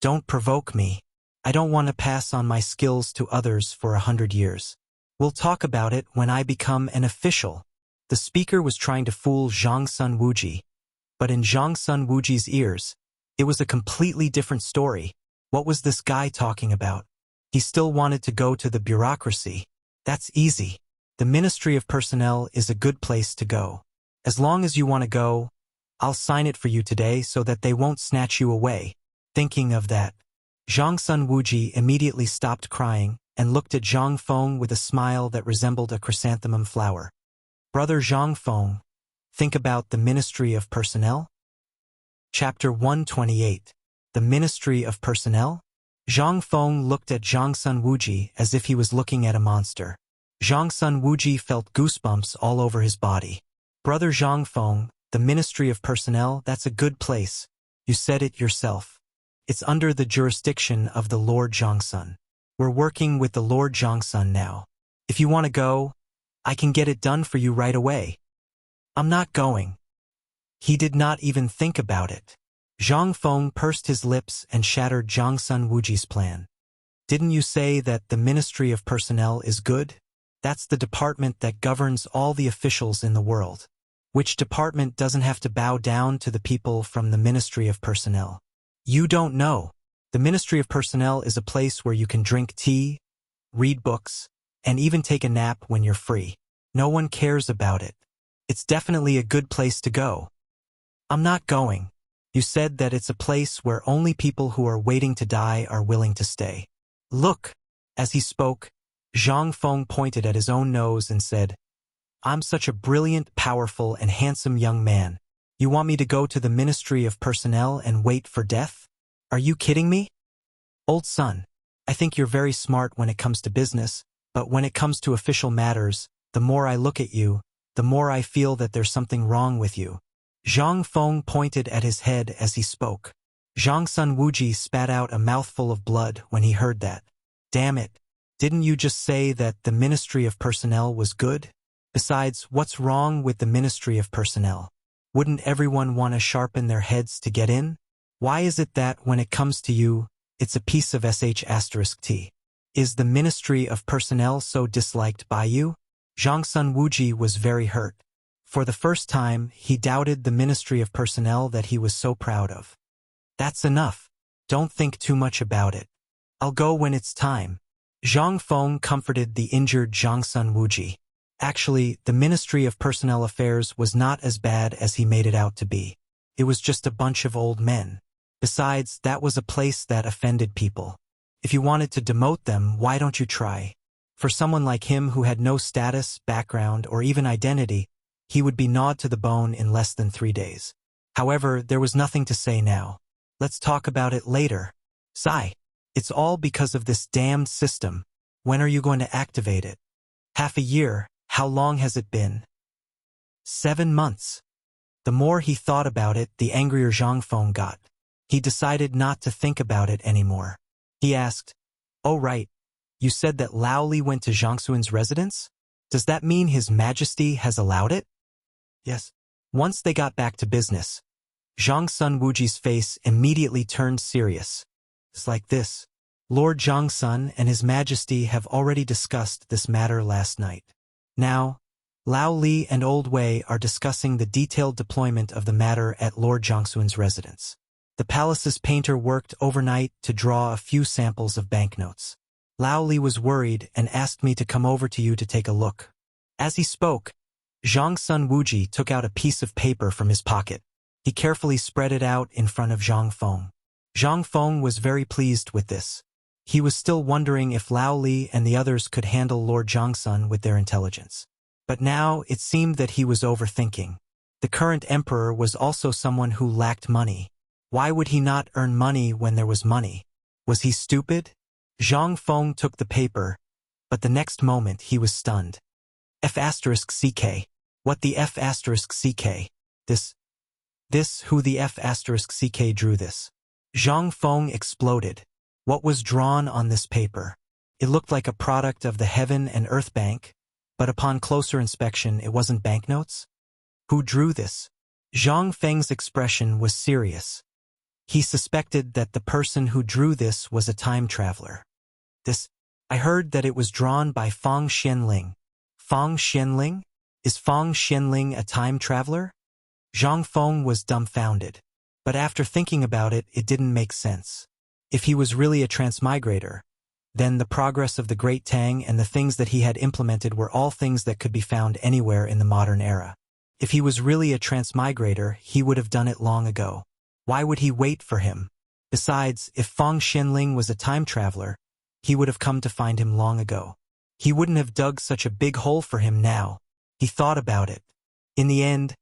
Don't provoke me. I don't want to pass on my skills to others for 100 years. We'll talk about it when I become an official." The speaker was trying to fool Zhang Sun Wuji, but in Zhang Sun Wuji's ears, it was a completely different story. What was this guy talking about? He still wanted to go to the bureaucracy. That's easy. The Ministry of Personnel is a good place to go. As long as you want to go, I'll sign it for you today so that they won't snatch you away. Thinking of that, Zhang Sun Wuji immediately stopped crying and looked at Zhang Feng with a smile that resembled a chrysanthemum flower. "Brother Zhang Feng, think about the Ministry of Personnel?" Chapter 128. The Ministry of Personnel? Zhang Feng looked at Zhang Sun Wuji as if he was looking at a monster. Zhang Sun Wuji felt goosebumps all over his body. "Brother Zhang Feng, the Ministry of Personnel, that's a good place. You said it yourself. It's under the jurisdiction of the Lord Zhangsun. We're working with the Lord Zhangsun now. If you want to go, I can get it done for you right away." "I'm not going." He did not even think about it. Zhang Feng pursed his lips and shattered Zhang Sun Wuji's plan. "Didn't you say that the Ministry of Personnel is good? That's the department that governs all the officials in the world. Which department doesn't have to bow down to the people from the Ministry of Personnel? You don't know. The Ministry of Personnel is a place where you can drink tea, read books, and even take a nap when you're free. No one cares about it. It's definitely a good place to go." "I'm not going. You said that it's a place where only people who are waiting to die are willing to stay." "Look." As he spoke, Zhang Feng pointed at his own nose and said, "I'm such a brilliant, powerful, and handsome young man. You want me to go to the Ministry of Personnel and wait for death? Are you kidding me? Old son, I think you're very smart when it comes to business, but when it comes to official matters, the more I look at you, the more I feel that there's something wrong with you." Zhang Feng pointed at his head as he spoke. Zhang Sun Wuji spat out a mouthful of blood when he heard that. "Damn it. Didn't you just say that the Ministry of Personnel was good? Besides, what's wrong with the Ministry of Personnel? Wouldn't everyone want to sharpen their heads to get in? Why is it that when it comes to you, it's a piece of sh*t? Is the Ministry of Personnel so disliked by you?" Zhang Sun Wuji was very hurt. For the first time, he doubted the Ministry of Personnel that he was so proud of. "That's enough. Don't think too much about it. I'll go when it's time." Zhang Feng comforted the injured Zhang Sun Wuji. Actually, the Ministry of Personnel Affairs was not as bad as he made it out to be. It was just a bunch of old men. Besides, that was a place that offended people. If you wanted to demote them, why don't you try? For someone like him who had no status, background, or even identity, he would be gnawed to the bone in less than 3 days. However, there was nothing to say now. Let's talk about it later. Sigh. It's all because of this damned system. When are you going to activate it? Half a year. How long has it been? 7 months. The more he thought about it, the angrier Zhang Feng got. He decided not to think about it anymore. He asked, "Oh right, You said that Lao Li went to Zhang Xuan's residence? Does that mean His Majesty has allowed it? Yes. Once they got back to business, Zhang Sun Wuji's face immediately turned serious. It's like this. Lord Zhang Sun and His Majesty have already discussed this matter last night. Now, Lao Li and Old Wei are discussing the detailed deployment of the matter at Lord Zhang Xuan's residence. The palace's painter worked overnight to draw a few samples of banknotes. Lao Li was worried and asked me to come over to you to take a look. As he spoke, Zhang Sun Wuji took out a piece of paper from his pocket. He carefully spread it out in front of Zhang Feng. Zhang Feng was very pleased with this. He was still wondering if Lao Li and the others could handle Lord Zhang Sun with their intelligence. But now it seemed that he was overthinking. The current emperor was also someone who lacked money. Why would he not earn money when there was money? Was he stupid? Zhang Feng took the paper, but the next moment he was stunned. F***CK. What the F***CK? Who the F***CK drew this? Zhang Feng exploded. What was drawn on this paper? It looked like a product of the Heaven and Earth Bank, but upon closer inspection it wasn't banknotes? Who drew this? Zhang Feng's expression was serious. He suspected that the person who drew this was a time traveler. I heard that it was drawn by Fang Xianling. Fang Xianling? Is Fang Xianling a time traveler? Zhang Feng was dumbfounded. But after thinking about it, it didn't make sense. If he was really a transmigrator, then the progress of the great Tang and the things that he had implemented were all things that could be found anywhere in the modern era. If he was really a transmigrator, he would have done it long ago. Why would he wait for him? Besides, if Fang Xianling was a time traveler, he would have come to find him long ago. He wouldn't have dug such a big hole for him now. He thought about it. In the end,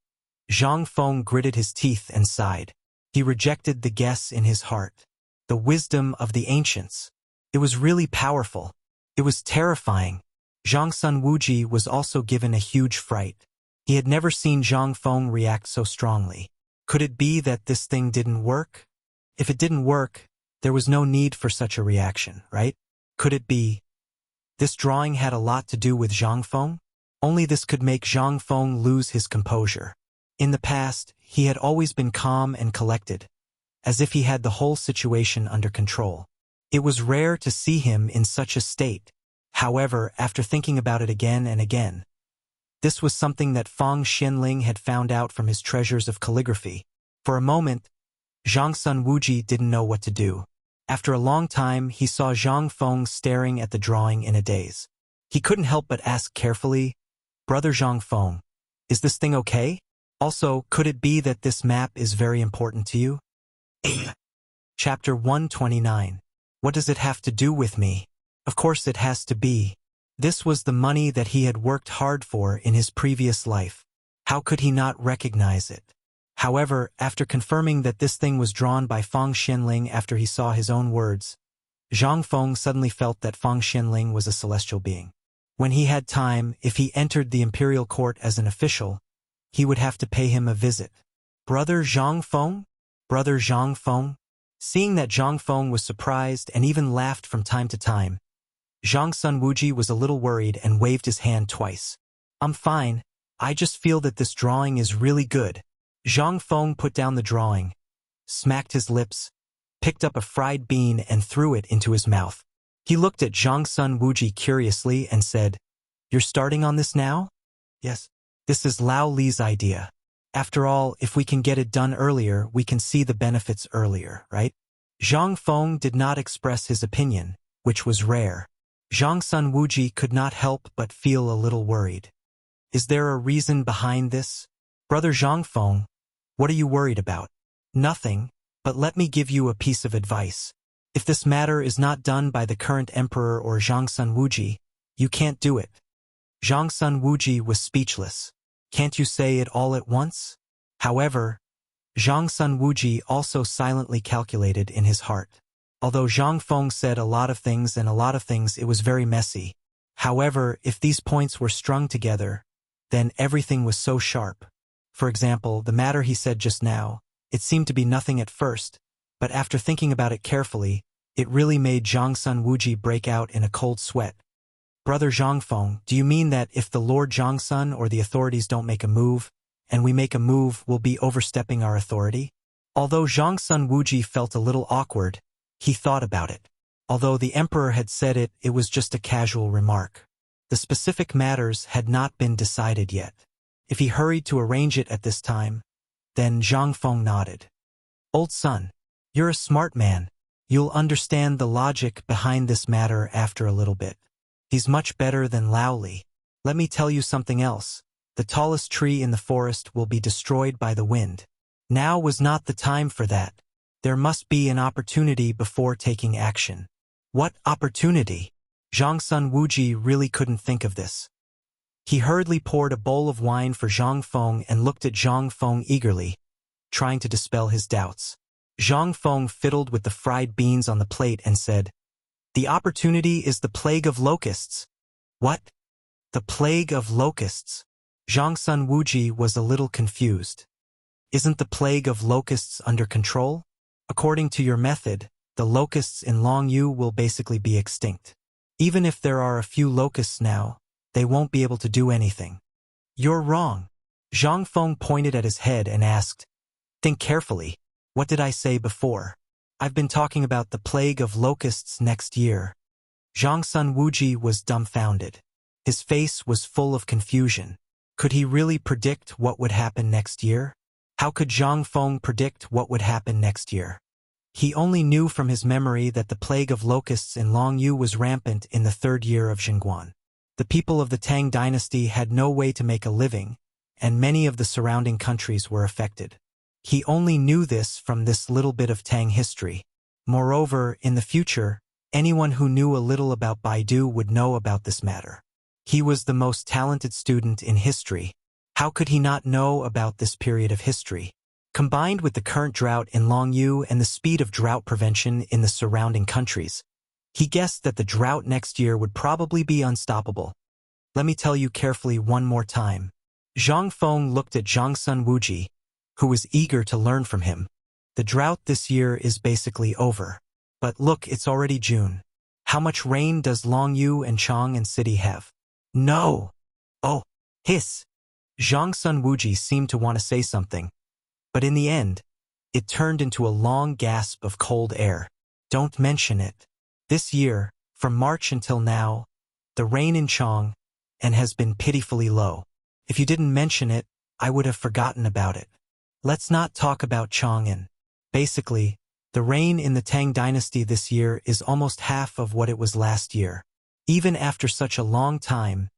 Zhang Feng gritted his teeth and sighed. He rejected the guess in his heart. The wisdom of the ancients. It was really powerful. It was terrifying. Zhang Sun Wuji was also given a huge fright. He had never seen Zhang Feng react so strongly. Could it be that this thing didn't work? If it didn't work, there was no need for such a reaction, right? Could it be? This drawing had a lot to do with Zhang Feng? Only this could make Zhang Feng lose his composure. In the past, he had always been calm and collected, as if he had the whole situation under control. It was rare to see him in such a state. However, after thinking about it again and again, this was something that Fang Xianling had found out from his treasures of calligraphy. For a moment, Zhang Sun Wuji didn't know what to do. After a long time, he saw Zhang Feng staring at the drawing in a daze. He couldn't help but ask carefully, "Brother Zhang Feng, is this thing okay? Also, could it be that this map is very important to you?" Chapter 129. What does it have to do with me? Of course it has to be. This was the money that he had worked hard for in his previous life. How could he not recognize it? However, after confirming that this thing was drawn by Fang Xianling after he saw his own words, Zhang Feng suddenly felt that Fang Xianling was a celestial being. When he had time, if he entered the imperial court as an official, he would have to pay him a visit. Brother Zhang Feng? Brother Zhang Feng? Seeing that Zhang Feng was surprised and even laughed from time to time, Zhang Sun Wuji was a little worried and waved his hand twice. "I'm fine. I just feel that this drawing is really good." Zhang Feng put down the drawing, smacked his lips, picked up a fried bean and threw it into his mouth. He looked at Zhang Sun Wuji curiously and said, "You're starting on this now?" "Yes. This is Lao Li's idea. After all, if we can get it done earlier, we can see the benefits earlier, right?" Zhang Feng did not express his opinion, which was rare. Zhang Sun Wuji could not help but feel a little worried. "Is there a reason behind this? Brother Zhang Feng, what are you worried about?" "Nothing, but let me give you a piece of advice. If this matter is not done by the current emperor or Zhang Sun Wuji, you can't do it." Zhang Sun Wuji was speechless. "Can't you say it all at once?" However, Zhang Sun Wuji also silently calculated in his heart. Although Zhang Feng said a lot of things and a lot of things, it was very messy. However, if these points were strung together, then everything was so sharp. For example, the matter he said just now, it seemed to be nothing at first, but after thinking about it carefully, It really made Zhang Sun Wuji break out in a cold sweat. Brother Zhangfeng, do you mean that if the Lord Zhangsun or the authorities don't make a move, and we make a move, we'll be overstepping our authority? Although Zhang Sun Wuji felt a little awkward, he thought about it. Although the emperor had said it, it was just a casual remark. The specific matters had not been decided yet. If he hurried to arrange it at this time, then Zhang Feng nodded. Old son, you're a smart man. You'll understand the logic behind this matter after a little bit. He's much better than Lao Li. Let me tell you something else. The tallest tree in the forest will be destroyed by the wind. Now was not the time for that. There must be an opportunity before taking action. What opportunity? Zhang Sun Wuji really couldn't think of this. He hurriedly poured a bowl of wine for Zhang Feng and looked at Zhang Feng eagerly, trying to dispel his doubts. Zhang Feng fiddled with the fried beans on the plate and said, "The opportunity is the plague of locusts." What? The plague of locusts? Zhang Sun Wuji was a little confused. Isn't the plague of locusts under control? According to your method, the locusts in Longyu will basically be extinct. Even if there are a few locusts now, they won't be able to do anything. You're wrong. Zhang Feng pointed at his head and asked, "Think carefully. What did I say before? I've been talking about the plague of locusts next year." Zhang Sun Wuji was dumbfounded. His face was full of confusion. Could he really predict what would happen next year? How could Zhang Feng predict what would happen next year? He only knew from his memory that the plague of locusts in Longyu was rampant in the 3rd year of Xinguan. The people of the Tang dynasty had no way to make a living, and many of the surrounding countries were affected. He only knew this from this little bit of Tang history. Moreover, in the future, anyone who knew a little about Baidu would know about this matter. He was the most talented student in history. How could he not know about this period of history? Combined with the current drought in Longyu and the speed of drought prevention in the surrounding countries, he guessed that the drought next year would probably be unstoppable. Let me tell you carefully one more time. Zhang Feng looked at Zhang Sun Wuji, who was eager to learn from him. The drought this year is basically over. But look, it's already June. How much rain does Longyu and Chang'an City have? No! Oh, hiss! Zhang Sun Wuji seemed to want to say something, but in the end, it turned into a long gasp of cold air. Don't mention it. This year, from March until now, the rain in Chang'an has been pitifully low. If you didn't mention it, I would have forgotten about it. Let's not talk about Chang'an. Basically, the rain in the Tang dynasty this year is almost half of what it was last year. Even after such a long time,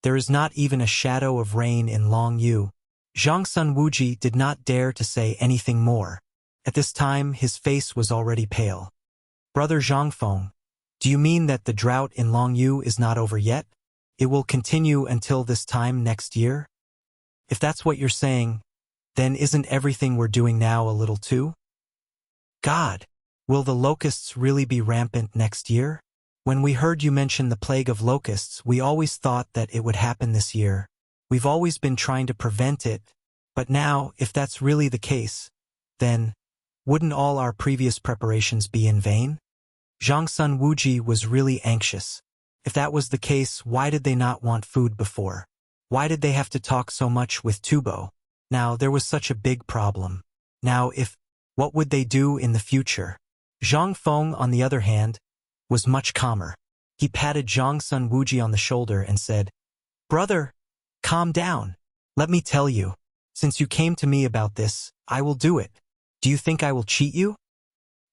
there is not even a shadow of rain in Longyu. Zhang Sun Wuji did not dare to say anything more. At this time, his face was already pale. Brother Zhangfeng, do you mean that the drought in Longyu is not over yet? It will continue until this time next year? If that's what you're saying, then isn't everything we're doing now a little too? God, will the locusts really be rampant next year? When we heard you mention the plague of locusts, we always thought that it would happen this year. We've always been trying to prevent it, but now, if that's really the case, then wouldn't all our previous preparations be in vain? Zhang Sun Wuji was really anxious. If that was the case, why did they not want food before? Why did they have to talk so much with Tubo? Now, there was such a big problem. Now, what would they do in the future? Zhang Feng, on the other hand, was much calmer. He patted Zhang Sun Wuji on the shoulder and said, "Brother, calm down. Let me tell you, since you came to me about this, I will do it. Do you think I will cheat you?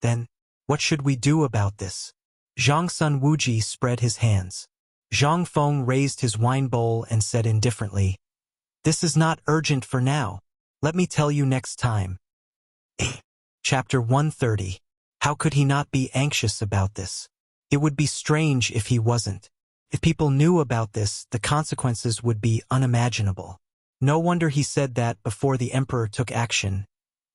Then, what should we do about this?" Zhang Sun Wuji spread his hands. Zhang Feng raised his wine bowl and said indifferently, "This is not urgent for now. Let me tell you next time." Chapter 130. How could he not be anxious about this? It would be strange if he wasn't. If people knew about this, the consequences would be unimaginable. No wonder he said that before the emperor took action.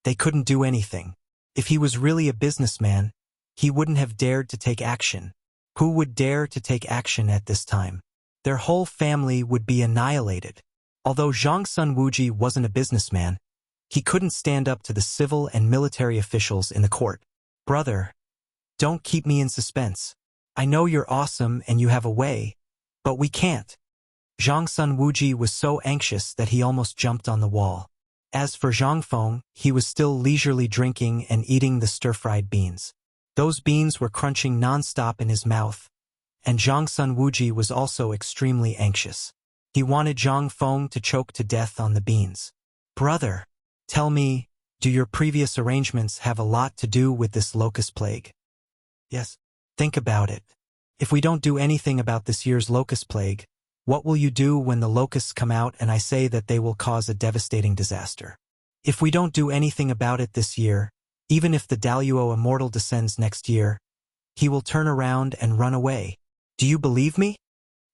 They couldn't do anything. If he was really a businessman, he wouldn't have dared to take action. Who would dare to take action at this time? Their whole family would be annihilated. Although Zhang Sun Wuji wasn't a businessman, he couldn't stand up to the civil and military officials in the court. "Brother, Don't keep me in suspense. I know you're awesome and you have a way, but we can't. Zhang Sun Wuji was so anxious that he almost jumped on the wall. As for Zhang Feng, he was still leisurely drinking and eating the stir-fried beans. Those beans were crunching non-stop in his mouth, and Zhang Sun Wuji was also extremely anxious. He wanted Zhang Feng to choke to death on the beans. Brother, tell me, do your previous arrangements have a lot to do with this locust plague? Yes. Think about it. If we don't do anything about this year's locust plague, what will you do when the locusts come out and I say that they will cause a devastating disaster? If we don't do anything about it this year, even if the Daluo Immortal descends next year, he will turn around and run away. Do you believe me?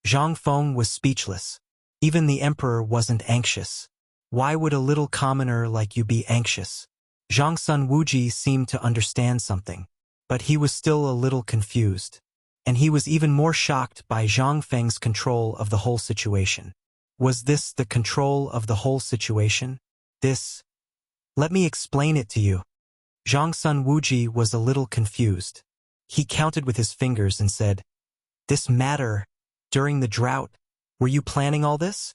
Zhang Feng was speechless. Even the emperor wasn't anxious. Why would a little commoner like you be anxious? Zhang Sun Wuji seemed to understand something, but he was still a little confused. And he was even more shocked by Zhang Feng's control of the whole situation. Was this the control of the whole situation? Let me explain it to you. Zhang Sun Wuji was a little confused. He counted with his fingers and said, "This matter, during the drought, were you planning all this?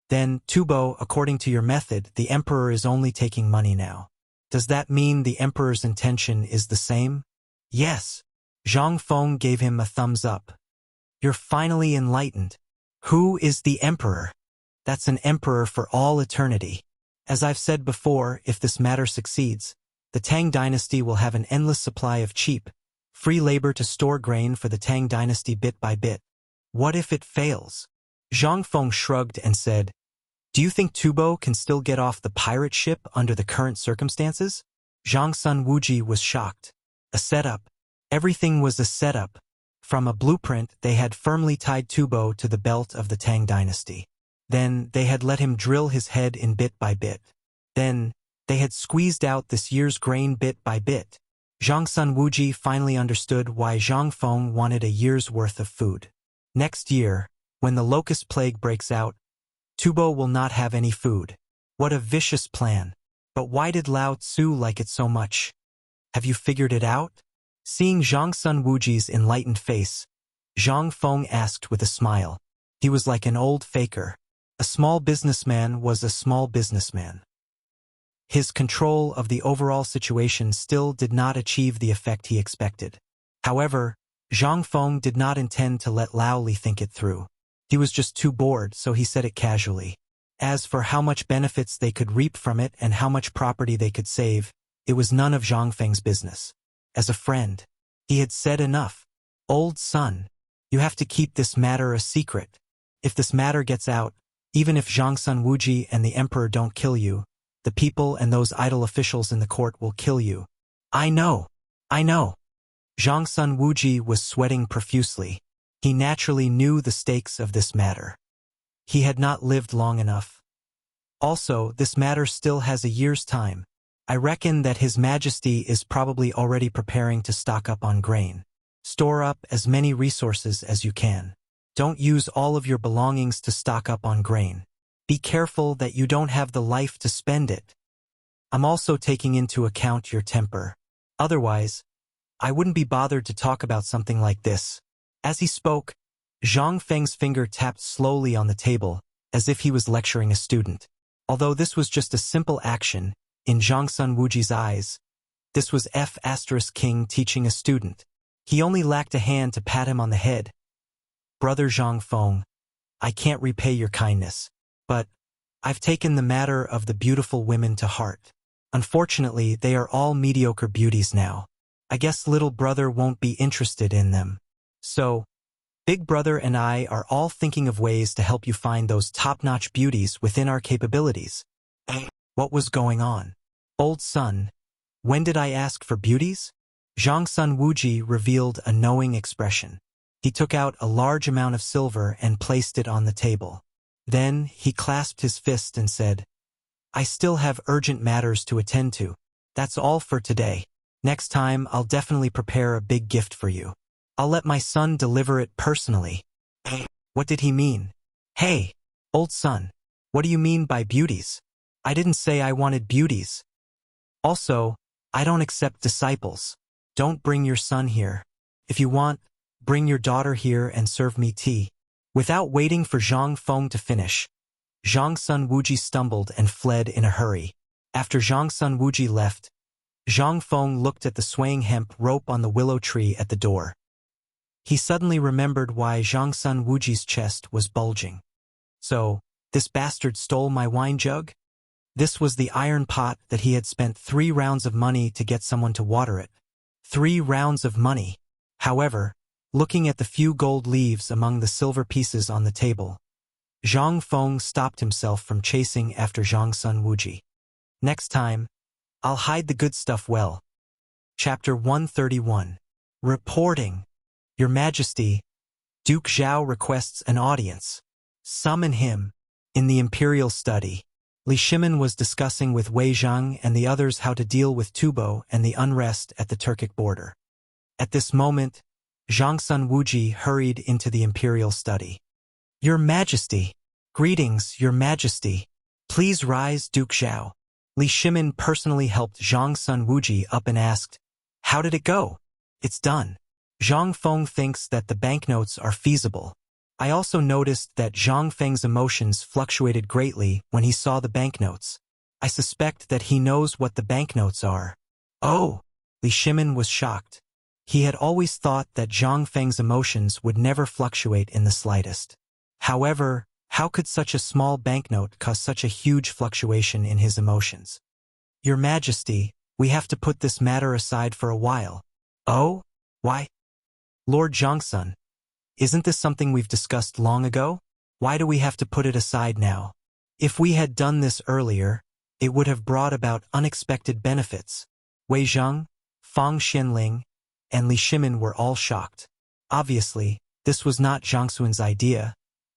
Then, Tubo, according to your method, the emperor is only taking money now. Does that mean the emperor's intention is the same?" Yes. Zhang Feng gave him a thumbs up. You're finally enlightened. Who is the emperor? That's an emperor for all eternity. As I've said before, if this matter succeeds, the Tang dynasty will have an endless supply of cheap, free labor to store grain for the Tang dynasty bit by bit. What if it fails? Zhang Feng shrugged and said, Do you think Tubo can still get off the pirate ship under the current circumstances? Zhang Sun Wuji was shocked. A setup. Everything was a setup. From a blueprint, they had firmly tied Tubo to the belt of the Tang dynasty. Then, they had let him drill his head in bit by bit. Then, they had squeezed out this year's grain bit by bit. Zhang Sun Wuji finally understood why Zhang Feng wanted a year's worth of food. Next year, when the locust plague breaks out, Tubo will not have any food. What a vicious plan. But why did Lao Tzu like it so much? Have you figured it out? Seeing Zhang Sun Wuji's enlightened face, Zhang Feng asked with a smile. He was like an old faker. A small businessman was a small businessman. His control of the overall situation still did not achieve the effect he expected. However, Zhang Feng did not intend to let Lao Li think it through. He was just too bored, so he said it casually. As for how much benefits they could reap from it and how much property they could save, it was none of Zhang Feng's business. As a friend, he had said enough. Old son, you have to keep this matter a secret. If this matter gets out, even if Zhang Sun Wuji and the emperor don't kill you, the people and those idle officials in the court will kill you. I know. Zhang Sun Wuji was sweating profusely. He naturally knew the stakes of this matter. He had not lived long enough. Also, this matter still has a year's time. I reckon that His Majesty is probably already preparing to stock up on grain. Store up as many resources as you can. Don't use all of your belongings to stock up on grain. Be careful that you don't have the life to spend it. I'm also taking into account your temper. Otherwise, I wouldn't be bothered to talk about something like this. As he spoke, Zhang Feng's finger tapped slowly on the table, as if he was lecturing a student. Although this was just a simple action, in Zhang Sun Wuji's eyes, this was King teaching a student. He only lacked a hand to pat him on the head. Brother Zhang Feng, I can't repay your kindness, but I've taken the matter of the beautiful women to heart. Unfortunately, they are all mediocre beauties now. I guess little brother won't be interested in them. So, big brother and I are all thinking of ways to help you find those top-notch beauties within our capabilities. What was going on? Old son, when did I ask for beauties? Zhang Sun Wuji revealed a knowing expression. He took out a large amount of silver and placed it on the table. Then, he clasped his fist and said, I still have urgent matters to attend to. That's all for today. Next time, I'll definitely prepare a big gift for you. I'll let my son deliver it personally. What did he mean? Hey, old son, what do you mean by beauties? I didn't say I wanted beauties. Also, I don't accept disciples. Don't bring your son here. If you want, bring your daughter here and serve me tea." Without waiting for Zhang Feng to finish, Zhang Sun Wuji stumbled and fled in a hurry. After Zhang Sun Wuji left, Zhang Feng looked at the swaying hemp rope on the willow tree at the door. He suddenly remembered why Zhang Sun Wuji's chest was bulging. So, this bastard stole my wine jug? This was the iron pot that he had spent 3 rounds of money to get someone to water it. 3 rounds of money. However, looking at the few gold leaves among the silver pieces on the table, Zhang Feng stopped himself from chasing after Zhang Sun Wuji. Next time, I'll hide the good stuff well. Chapter 131. Reporting. Your Majesty, Duke Zhao requests an audience. Summon him. In the imperial study, Li Shimin was discussing with Wei Zhang and the others how to deal with Tubo and the unrest at the Turkic border. At this moment, Zhang Sun Wuji hurried into the imperial study. "Your Majesty." "Greetings, Your Majesty." "Please rise, Duke Zhao." Li Shimin personally helped Zhang Sun Wuji up and asked, "How did it go?" "It's done. Zhang Feng thinks that the banknotes are feasible. I also noticed that Zhang Feng's emotions fluctuated greatly when he saw the banknotes. I suspect that he knows what the banknotes are." "Oh!" Li Shimin was shocked. He had always thought that Zhang Feng's emotions would never fluctuate in the slightest. However, how could such a small banknote cause such a huge fluctuation in his emotions? "Your Majesty, we have to put this matter aside for a while." "Oh? Why?" "Lord Zhangsun, isn't this something we've discussed long ago? Why do we have to put it aside now? If we had done this earlier, it would have brought about unexpected benefits." Wei Zhang, Fang Xianling, and Li Shimin were all shocked. Obviously, this was not Zhang Xuan's idea,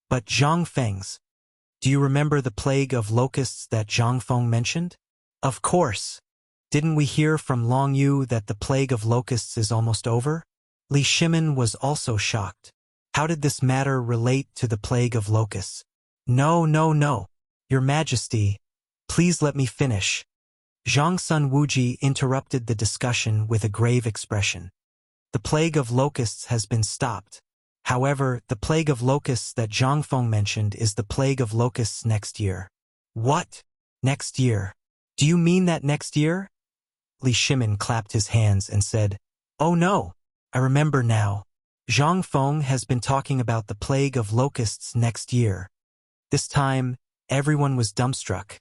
but Zhang Feng's. "Do you remember the plague of locusts that Zhang Feng mentioned?" "Of course. Didn't we hear from Long Yu that the plague of locusts is almost over?" Li Shimin was also shocked. How did this matter relate to the plague of locusts? No. Your Majesty, please let me finish." Zhang Sun Wuji interrupted the discussion with a grave expression. "The plague of locusts has been stopped. However, the plague of locusts that Zhang Feng mentioned is the plague of locusts next year." "What? Next year? Do you mean that next year?" Li Shimin clapped his hands and said, "Oh no, I remember now. Zhang Feng has been talking about the plague of locusts next year." This time, everyone was dumbstruck.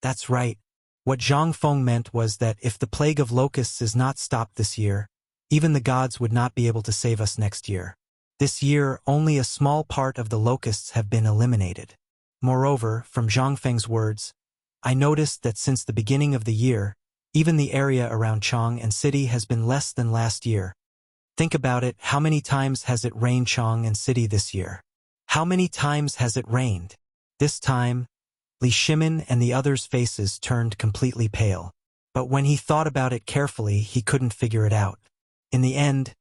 That's right. What Zhang Feng meant was that if the plague of locusts is not stopped this year, even the gods would not be able to save us next year. This year, only a small part of the locusts have been eliminated. Moreover, from Zhang Feng's words, I noticed that since the beginning of the year, even the area around Chang and city has been less than last year. Think about it, how many times has it rained Chang and city this year? How many times has it rained? This time, Li Shimin and the others' faces turned completely pale. But when he thought about it carefully, he couldn't figure it out. In the end,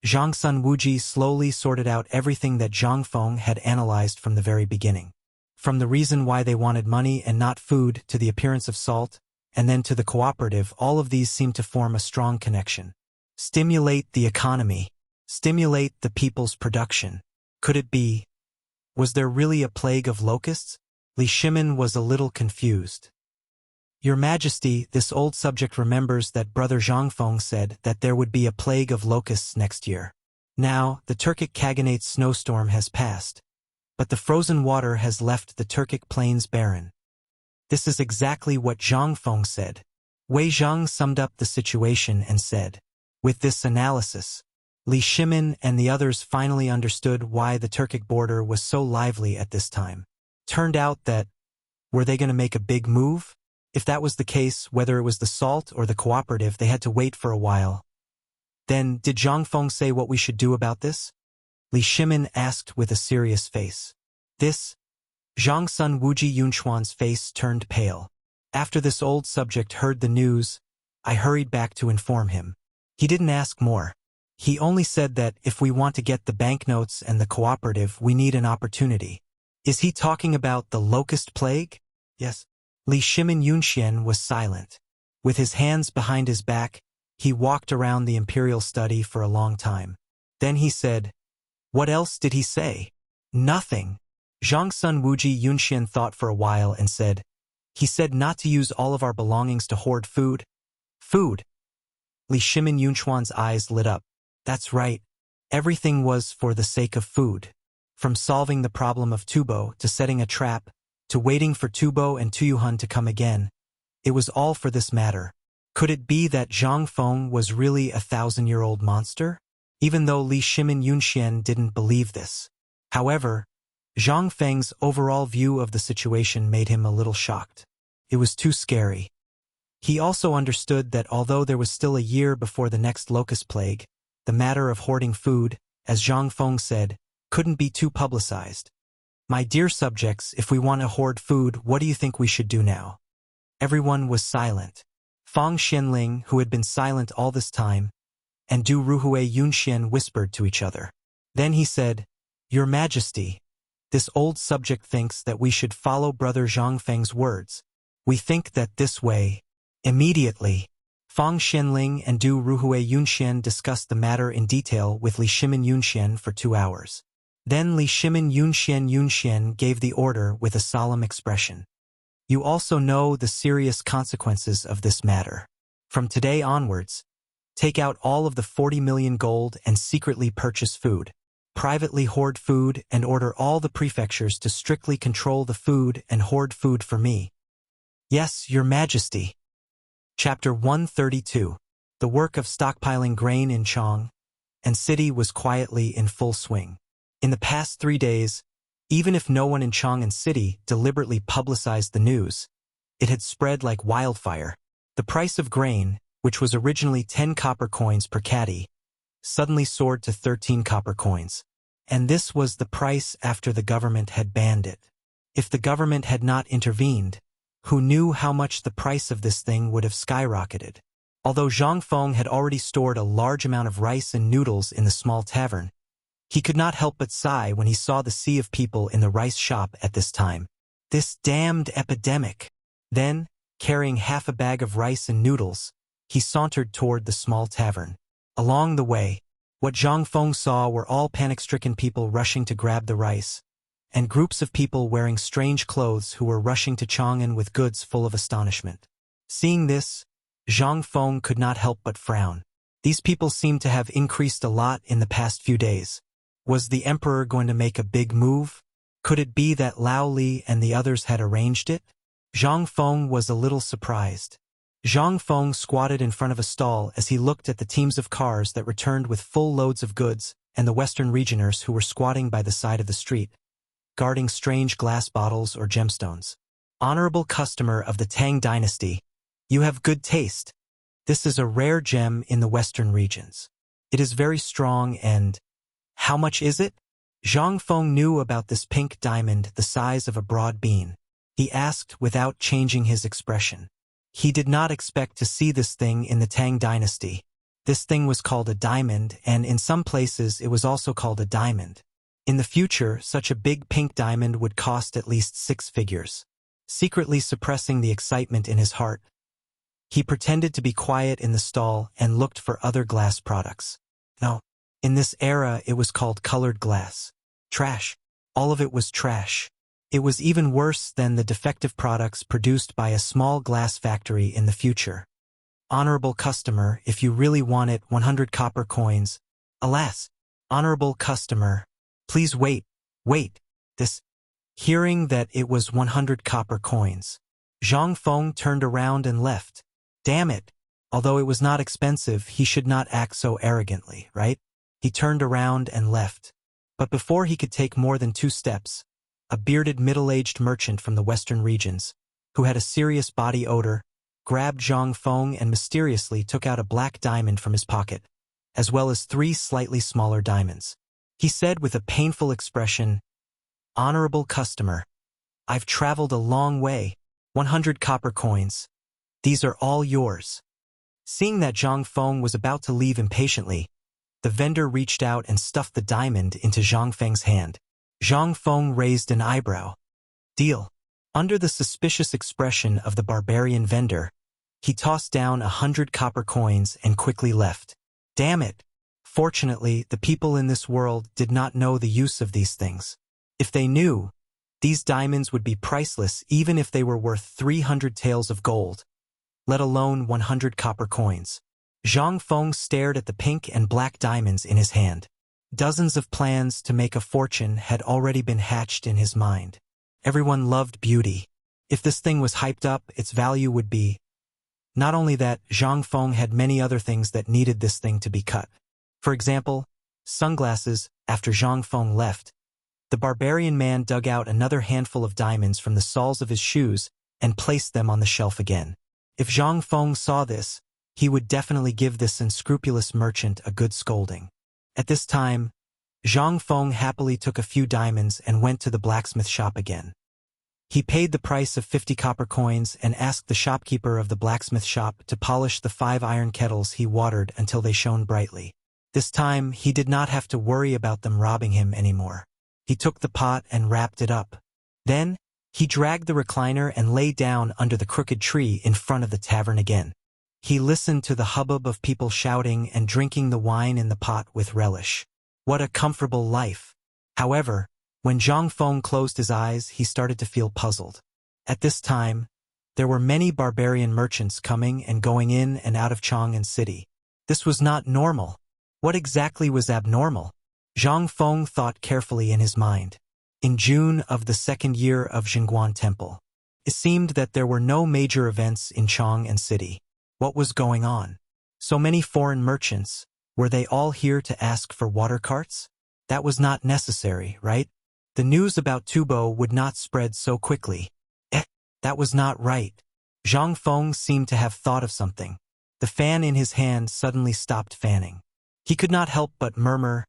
Zhang Sun Wuji slowly sorted out everything that Zhang Feng had analyzed from the very beginning. From the reason why they wanted money and not food, to the appearance of salt, and then to the cooperative, all of these seemed to form a strong connection. Stimulate the economy. Stimulate the people's production. Could it be? Was there really a plague of locusts? Li Shimin was a little confused. Your Majesty, this old subject remembers that Brother Zhang Feng said that there would be a plague of locusts next year. Now, the Turkic Khaganate snowstorm has passed, but the frozen water has left the Turkic plains barren. This is exactly what Zhang Feng said. Wei Zhang summed up the situation and said, with this analysis, Li Shimin and the others finally understood why the Turkic border was so lively at this time. Turned out that, were they going to make a big move? If that was the case, whether it was the salt or the cooperative, they had to wait for a while. Then, did Zhang Feng say what we should do about this? Li Shimin asked with a serious face. This? Zhang Sun Wuji Yunchuan's face turned pale. After this old subject heard the news, I hurried back to inform him. He didn't ask more. He only said that if we want to get the banknotes and the cooperative, we need an opportunity. Is he talking about the locust plague? Yes. Li Shimin Yunxian was silent. With his hands behind his back, He walked around the imperial study for a long time. Then he said, "What else did he say?" "Nothing." Zhang Sun Wuji Yunxian thought for a while and said, "He said not to use all of our belongings to hoard food." Food. Li Shimin Yunchuan's eyes lit up. That's right. Everything was for the sake of food. From solving the problem of Tubo to setting a trap, to waiting for Tubo and Tuyuhun to come again. It was all for this matter. Could it be that Zhang Feng was really a 1,000-year-old monster? Even though Li Shimin Yunxian didn't believe this. However, Zhang Feng's overall view of the situation made him a little shocked. It was too scary. He also understood that although there was still a year before the next locust plague, the matter of hoarding food, as Zhang Feng said, couldn't be too publicized. "My dear subjects, if we want to hoard food, what do you think we should do now?" Everyone was silent. Fang Xianling, who had been silent all this time, and Du Ruhui Yunxian whispered to each other. Then he said, "Your Majesty, this old subject thinks that we should follow Brother Zhang Feng's words. We think that this way." Immediately, Fang Xianling and Du Ruhui Yunxian discussed the matter in detail with Li Shimin Yunxian for 2 hours. Then Li Shimin Yunxian gave the order with a solemn expression. "You also know the serious consequences of this matter. From today onwards, take out all of the 40 million gold and secretly purchase food. Privately hoard food and order all the prefectures to strictly control the food and hoard food for me." "Yes, Your Majesty." Chapter 132. The work of stockpiling grain in Chang and city was quietly in full swing. In the past 3 days, even if no one in Chang and city deliberately publicized the news, it had spread like wildfire. The price of grain, which was originally 10 copper coins per caddy, suddenly soared to 13 copper coins. And this was the price after the government had banned it. If the government had not intervened, who knew how much the price of this thing would have skyrocketed? Although Zhang Feng had already stored a large amount of rice and noodles in the small tavern, he could not help but sigh when he saw the sea of people in the rice shop at this time. This damned epidemic. Then, carrying half a bag of rice and noodles, he sauntered toward the small tavern. Along the way, what Zhang Feng saw were all panic-stricken people rushing to grab the rice, and groups of people wearing strange clothes who were rushing to Chang'an with goods full of astonishment. Seeing this, Zhang Feng could not help but frown. These people seemed to have increased a lot in the past few days. Was the emperor going to make a big move? Could it be that Lao Li and the others had arranged it? Zhang Feng was a little surprised. Zhang Feng squatted in front of a stall as he looked at the teams of cars that returned with full loads of goods and the Western regioners who were squatting by the side of the street, guarding strange glass bottles or gemstones. "Honorable customer of the Tang dynasty, you have good taste. This is a rare gem in the Western regions. It is very strong and... How much is it?" Zhang Feng knew about this pink diamond the size of a broad bean. He asked without changing his expression. He did not expect to see this thing in the Tang dynasty. This thing was called a diamond, and in some places it was also called a diamond. In the future, such a big pink diamond would cost at least 6 figures. Secretly suppressing the excitement in his heart, he pretended to be quiet in the stall and looked for other glass products. No, in this era it was called colored glass. Trash. All of it was trash. It was even worse than the defective products produced by a small glass factory in the future. "Honorable customer, if you really want it, 100 copper coins." "Alas, honorable customer, please wait, this." Hearing that it was 100 copper coins, Zhang Feng turned around and left. Damn it. Although it was not expensive, he should not act so arrogantly, right? He turned around and left. But before he could take more than 2 steps, a bearded middle-aged merchant from the western regions, who had a serious body odor, grabbed Zhang Feng and mysteriously took out a black diamond from his pocket, as well as 3 slightly smaller diamonds. He said with a painful expression, "Honorable customer, I've traveled a long way, 100 copper coins. These are all yours." Seeing that Zhang Feng was about to leave impatiently, the vendor reached out and stuffed the diamond into Zhang Feng's hand. Zhang Feng raised an eyebrow. "Deal." Under the suspicious expression of the barbarian vendor, He tossed down 100 copper coins and quickly left. Damn it! Fortunately, the people in this world did not know the use of these things. If they knew, these diamonds would be priceless even if they were worth 300 taels of gold, let alone 100 copper coins. Zhang Feng stared at the pink and black diamonds in his hand. Dozens of plans to make a fortune had already been hatched in his mind. Everyone loved beauty. If this thing was hyped up, its value would be. Not only that, Zhang Feng had many other things that needed this thing to be cut. For example, sunglasses. After Zhang Feng left, the barbarian man dug out another handful of diamonds from the soles of his shoes and placed them on the shelf again. If Zhang Feng saw this, he would definitely give this unscrupulous merchant a good scolding. At this time, Zhang Feng happily took a few diamonds and went to the blacksmith shop again. He paid the price of 50 copper coins and asked the shopkeeper of the blacksmith shop to polish the 5 iron kettles he watered until they shone brightly. This time, he did not have to worry about them robbing him anymore. He took the pot and wrapped it up. Then, he dragged the recliner and lay down under the crooked tree in front of the tavern again. He listened to the hubbub of people shouting and drinking the wine in the pot with relish. What a comfortable life! However, when Zhang Feng closed his eyes, he started to feel puzzled. At this time, there were many barbarian merchants coming and going in and out of Chang'an City. This was not normal. What exactly was abnormal? Zhang Feng thought carefully in his mind. In June of the second year of Jingguan Temple, it seemed that there were no major events in Chang'an City. What was going on? So many foreign merchants, were they all here to ask for water carts? That was not necessary, right? The news about Tubo would not spread so quickly. That was not right. Zhang Feng seemed to have thought of something. The fan in his hand suddenly stopped fanning. He could not help but murmur,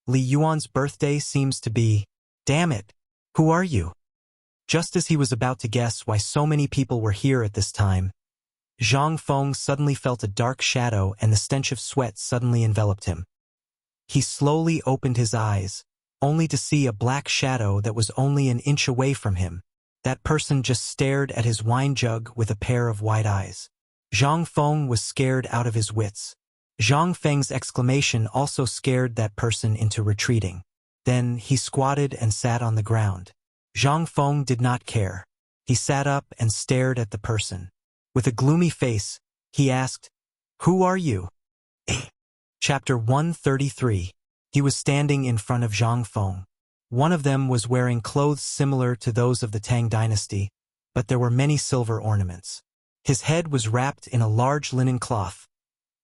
Li Yuan's birthday seems to be… Damn it! Who are you? Just as he was about to guess why so many people were here at this time, Zhang Feng suddenly felt a dark shadow and the stench of sweat suddenly enveloped him. He slowly opened his eyes, only to see a black shadow that was only an inch away from him. That person just stared at his wine jug with a pair of wide eyes. Zhang Feng was scared out of his wits. Zhang Feng's exclamation also scared that person into retreating. Then he squatted and sat on the ground. Zhang Feng did not care. He sat up and stared at the person. With a gloomy face, he asked, "Who are you?" Chapter 133. He was standing in front of Zhang Feng. One of them was wearing clothes similar to those of the Tang dynasty, but there were many silver ornaments. His head was wrapped in a large linen cloth,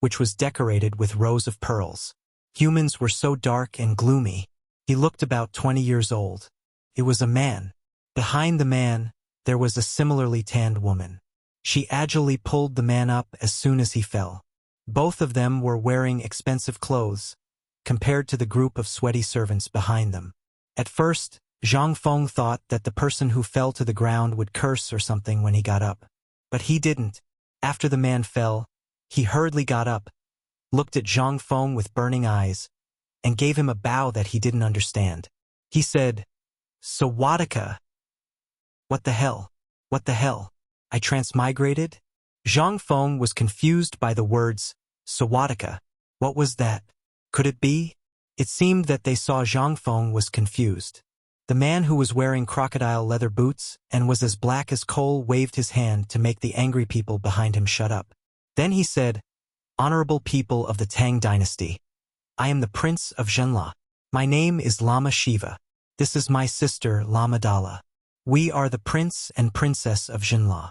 which was decorated with rows of pearls. Humans were so dark and gloomy. He looked about 20 years old. It was a man. Behind the man, there was a similarly tanned woman. She agilely pulled the man up as soon as he fell. Both of them were wearing expensive clothes, compared to the group of sweaty servants behind them. At first, Zhang Feng thought that the person who fell to the ground would curse or something when he got up. But he didn't. After the man fell, he hurriedly got up, looked at Zhang Feng with burning eyes, and gave him a bow that he didn't understand. He said, "Sawadika." What the hell? What the hell? I transmigrated? Zhang Feng was confused by the words, Sawadika. What was that? Could it be? It seemed that they saw Zhang Feng was confused. The man who was wearing crocodile leather boots and was as black as coal waved his hand to make the angry people behind him shut up. Then he said, "Honorable people of the Tang dynasty, I am the Prince of Zhenla. My name is Lama Shiva. This is my sister Lama Dala. We are the Prince and Princess of Zhenla."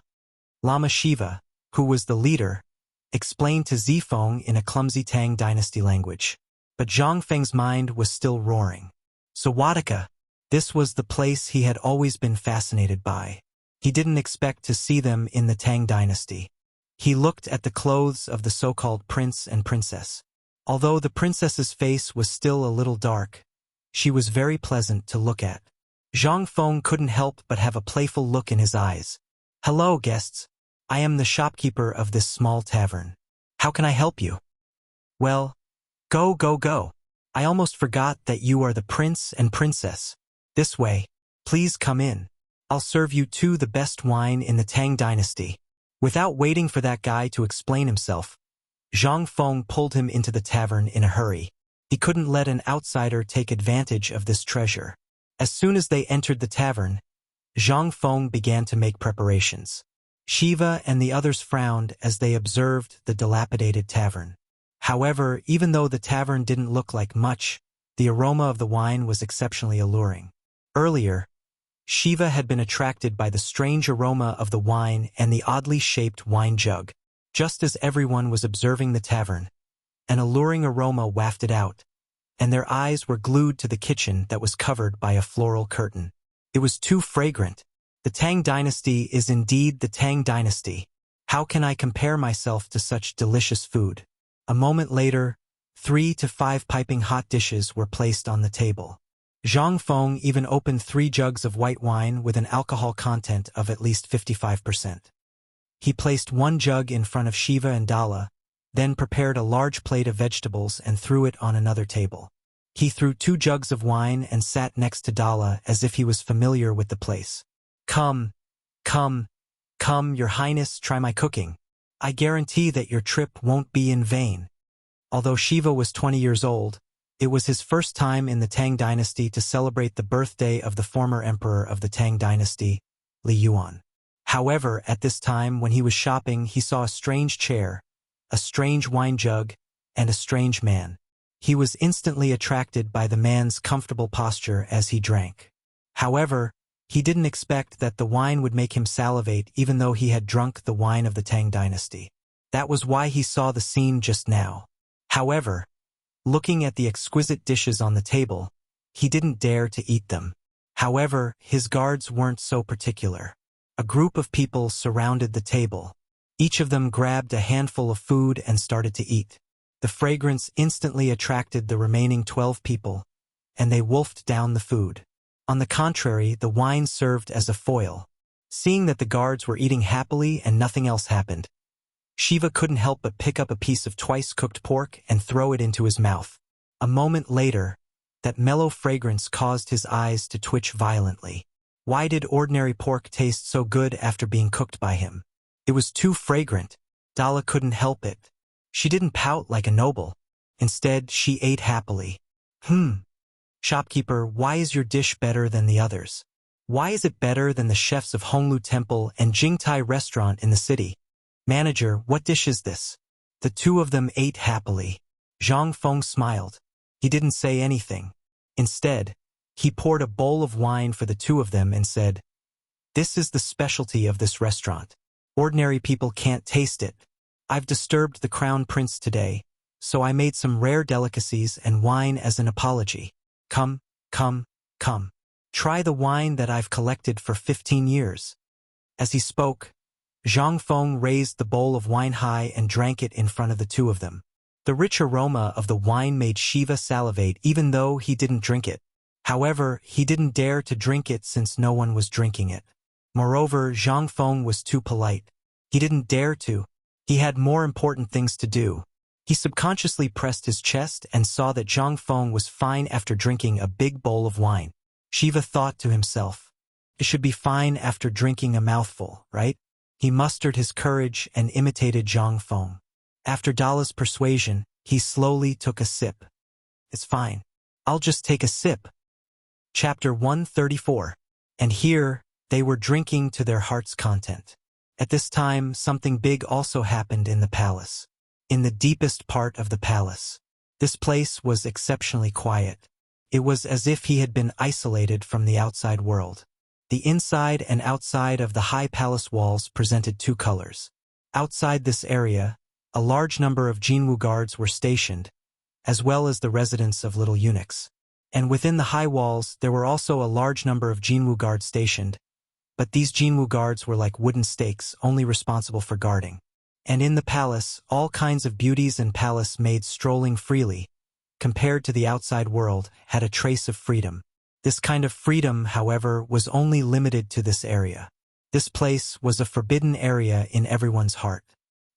Lama Shiva, who was the leader, explained to Zifeng in a clumsy Tang dynasty language. But Zhang Feng's mind was still roaring. Sawadika, this was the place he had always been fascinated by. He didn't expect to see them in the Tang dynasty. He looked at the clothes of the so-called prince and princess. Although the princess's face was still a little dark, she was very pleasant to look at. Zhang Feng couldn't help but have a playful look in his eyes. "Hello, guests. I am the shopkeeper of this small tavern. How can I help you?" "Well, go. I almost forgot that you are the prince and princess. This way. Please come in. I'll serve you the best wine in the Tang dynasty." Without waiting for that guy to explain himself, Zhang Feng pulled him into the tavern in a hurry. He couldn't let an outsider take advantage of this treasure. As soon as they entered the tavern, Zhang Feng began to make preparations. Shiva and the others frowned as they observed the dilapidated tavern. However, even though the tavern didn't look like much, the aroma of the wine was exceptionally alluring. Earlier, Shiva had been attracted by the strange aroma of the wine and the oddly shaped wine jug. Just as everyone was observing the tavern, an alluring aroma wafted out, and their eyes were glued to the kitchen that was covered by a floral curtain. It was too fragrant. The Tang dynasty is indeed the Tang dynasty. How can I compare myself to such delicious food? A moment later, 3 to 5 piping hot dishes were placed on the table. Zhang Feng even opened 3 jugs of white wine with an alcohol content of at least 55%. He placed 1 jug in front of Shiva and Dala, then prepared a large plate of vegetables and threw it on another table. He threw 2 jugs of wine and sat next to Dala as if he was familiar with the place. Come, Your Highness, try my cooking. I guarantee that your trip won't be in vain. Although Shiva was 20 years old, it was his first time in the Tang dynasty to celebrate the birthday of the former emperor of the Tang dynasty, Li Yuan. However, at this time when he was shopping, he saw a strange chair, a strange wine jug, and a strange man. He was instantly attracted by the man's comfortable posture as he drank. However, he didn't expect that the wine would make him salivate even though he had drunk the wine of the Tang dynasty. That was why he saw the scene just now. However, looking at the exquisite dishes on the table, he didn't dare to eat them. However, his guards weren't so particular. A group of people surrounded the table. Each of them grabbed a handful of food and started to eat. The fragrance instantly attracted the remaining 12 people, and they wolfed down the food. On the contrary, the wine served as a foil. Seeing that the guards were eating happily and nothing else happened, Shiva couldn't help but pick up a piece of twice-cooked pork and throw it into his mouth. A moment later, that mellow fragrance caused his eyes to twitch violently. Why did ordinary pork taste so good after being cooked by him? It was too fragrant. Dala couldn't help it. She didn't pout like a noble. Instead, she ate happily. Shopkeeper, why is your dish better than the others? Why is it better than the chefs of Honglu Temple and Jingtai restaurant in the city? Manager, what dish is this? The 2 of them ate happily. Zhang Feng smiled. He didn't say anything. Instead, he poured a bowl of wine for the 2 of them and said, "This is the specialty of this restaurant. Ordinary people can't taste it. I've disturbed the crown prince today, so I made some rare delicacies and wine as an apology. Come. Try the wine that I've collected for 15 years. As he spoke, Zhang Feng raised the bowl of wine high and drank it in front of the 2 of them. The rich aroma of the wine made Shiva salivate even though he didn't drink it. However, he didn't dare to drink it since no one was drinking it. Moreover, Zhang Feng was too polite. He didn't dare to. He had more important things to do. He subconsciously pressed his chest and saw that Zhang Feng was fine after drinking a big bowl of wine. Shiva thought to himself, it should be fine after drinking a mouthful, right? He mustered his courage and imitated Zhang Feng. After Dala's persuasion, he slowly took a sip. It's fine. I'll just take a sip. Chapter 134. And here, they were drinking to their heart's content. At this time, something big also happened in the palace. In the deepest part of the palace. This place was exceptionally quiet. It was as if he had been isolated from the outside world. The inside and outside of the high palace walls presented 2 colors. Outside this area, a large number of Jinwu guards were stationed, as well as the residents of little eunuchs. And within the high walls, there were also a large number of Jinwu guards stationed, but these Jinwu guards were like wooden stakes, only responsible for guarding. And in the palace, all kinds of beauties and palace maids strolling freely, compared to the outside world, had a trace of freedom. This kind of freedom, however, was only limited to this area. This place was a forbidden area in everyone's heart.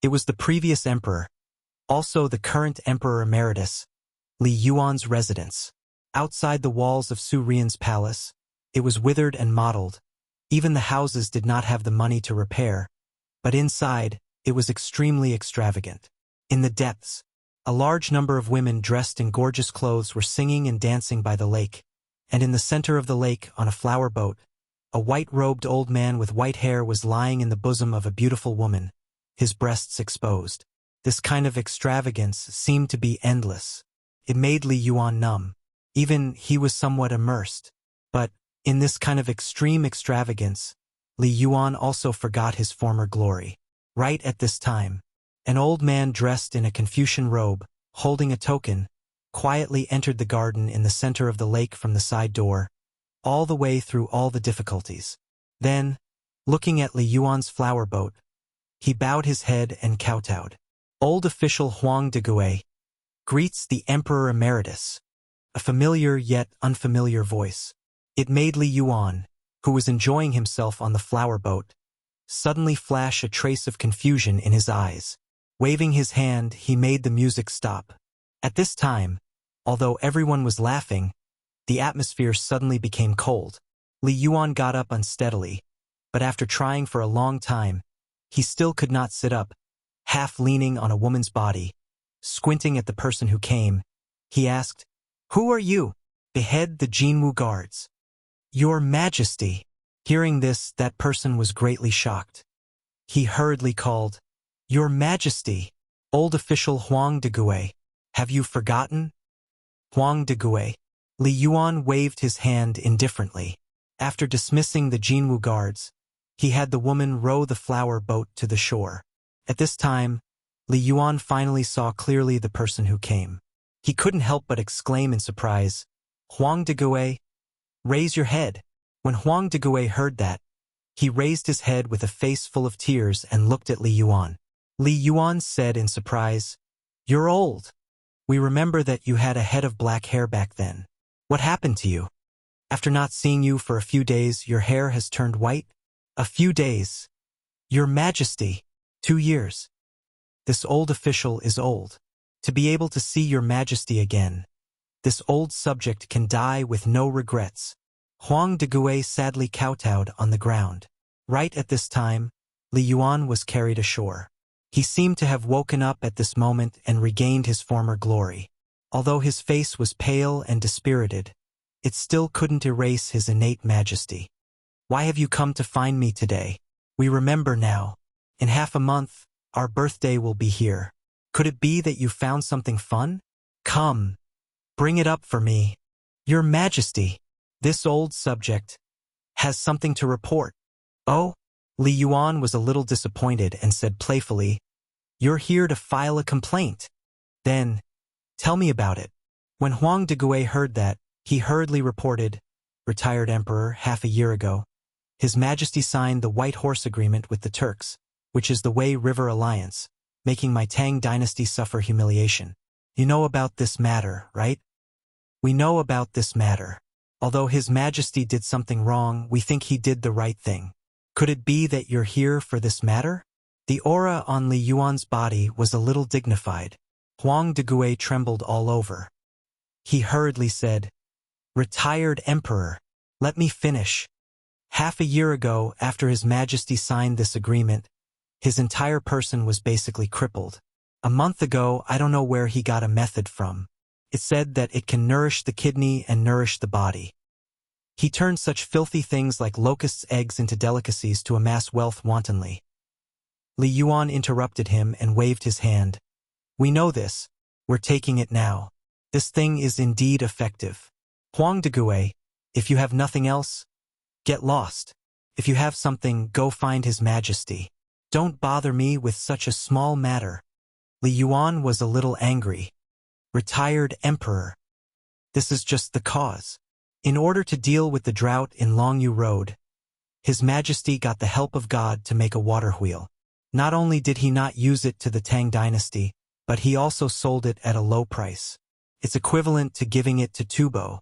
It was the previous emperor, also the current emperor emeritus, Li Yuan's residence. Outside the walls of Su Rian's palace, it was withered and mottled. Even the houses did not have the money to repair, but inside, it was extremely extravagant. In the depths, a large number of women dressed in gorgeous clothes were singing and dancing by the lake, and in the center of the lake, on a flower boat, a white-robed old man with white hair was lying in the bosom of a beautiful woman, his breasts exposed. This kind of extravagance seemed to be endless. It made Li Yuan numb. Even he was somewhat immersed. But, in this kind of extreme extravagance, Li Yuan also forgot his former glory. Right at this time, an old man dressed in a Confucian robe, holding a token, quietly entered the garden in the center of the lake from the side door, all the way through all the difficulties. Then, looking at Li Yuan's flower boat, he bowed his head and kowtowed. Old official Huang Degui greets the Emperor Emeritus. A familiar yet unfamiliar voice. It made Li Yuan, who was enjoying himself on the flower boat, suddenly flash a trace of confusion in his eyes. Waving his hand, he made the music stop. At this time, although everyone was laughing, the atmosphere suddenly became cold. Li Yuan got up unsteadily, but after trying for a long time, he still could not sit up. Half leaning on a woman's body, squinting at the person who came, he asked, "Who are you?" "Behead the Jinwu guards." "Your Majesty." Hearing this, that person was greatly shocked. He hurriedly called, "Your Majesty, old official Huang Degui, have you forgotten?" Huang Degui. Li Yuan waved his hand indifferently. After dismissing the Jinwu guards, he had the woman row the flower boat to the shore. At this time, Li Yuan finally saw clearly the person who came. He couldn't help but exclaim in surprise, "Huang Degui, raise your head." When Huang Degui heard that, he raised his head with a face full of tears and looked at Li Yuan. Li Yuan said in surprise, "You're old. We remember that you had a head of black hair back then. What happened to you? After not seeing you for a few days, your hair has turned white?" "A few days. Your Majesty, 2 years. This old official is old. To be able to see your Majesty again. This old subject can die with no regrets." Huang Degui sadly kowtowed on the ground. Right at this time, Li Yuan was carried ashore. He seemed to have woken up at this moment and regained his former glory. Although his face was pale and dispirited, it still couldn't erase his innate majesty. "Why have you come to find me today? We remember now. In half a month, our birthday will be here. Could it be that you found something fun? Come, bring it up for me. Your Majesty, this old subject has something to report." "Oh?" Li Yuan was a little disappointed and said playfully, "You're here to file a complaint. Then, tell me about it." When Huang Degui heard that, he hurriedly reported, "Retired Emperor, half a year ago, His Majesty signed the White Horse Agreement with the Turks, which is the Wei River Alliance, making my Tang dynasty suffer humiliation. You know about this matter, right?" "We know about this matter. Although His Majesty did something wrong, we think he did the right thing. Could it be that you're here for this matter?" The aura on Li Yuan's body was a little dignified. Huang Degui trembled all over. He hurriedly said, "Retired Emperor, let me finish. Half a year ago, after His Majesty signed this agreement, his entire person was basically crippled. A month ago, I don't know where he got a method from. It said that it can nourish the kidney and nourish the body. He turned such filthy things like locusts' eggs into delicacies to amass wealth wantonly." Li Yuan interrupted him and waved his hand. "We know this. We're taking it now. This thing is indeed effective. Huang Degui, if you have nothing else, get lost. If you have something, go find His Majesty. Don't bother me with such a small matter." Li Yuan was a little angry. "Retired Emperor. This is just the cause. In order to deal with the drought in Longyu Road, His Majesty got the help of God to make a water wheel. Not only did he not use it to the Tang dynasty, but he also sold it at a low price. It's equivalent to giving it to Tubo.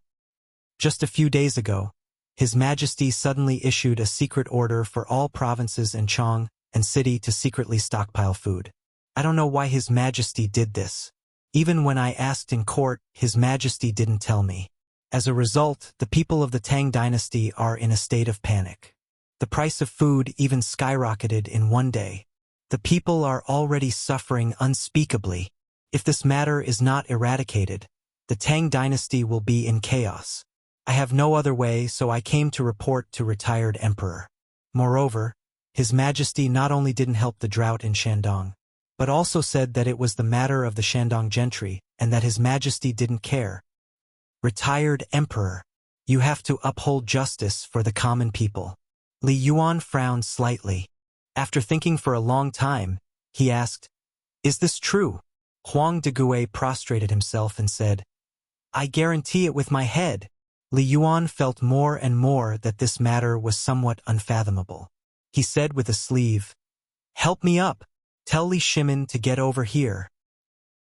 Just a few days ago, His Majesty suddenly issued a secret order for all provinces in Chong and city to secretly stockpile food. I don't know why His Majesty did this. Even when I asked in court, His Majesty didn't tell me. As a result, the people of the Tang dynasty are in a state of panic. The price of food even skyrocketed in one day. The people are already suffering unspeakably. If this matter is not eradicated, the Tang dynasty will be in chaos. I have no other way, so I came to report to retired emperor. Moreover, His Majesty not only didn't help the drought in Shandong, but also said that it was the matter of the Shandong gentry and that His Majesty didn't care. Retired emperor, you have to uphold justice for the common people. Li Yuan frowned slightly. After thinking for a long time, he asked, "Is this true?" Huang Degue prostrated himself and said, "I guarantee it with my head." Li Yuan felt more and more that this matter was somewhat unfathomable. He said with a sleeve, "Help me up. Tell Li Shimin to get over here."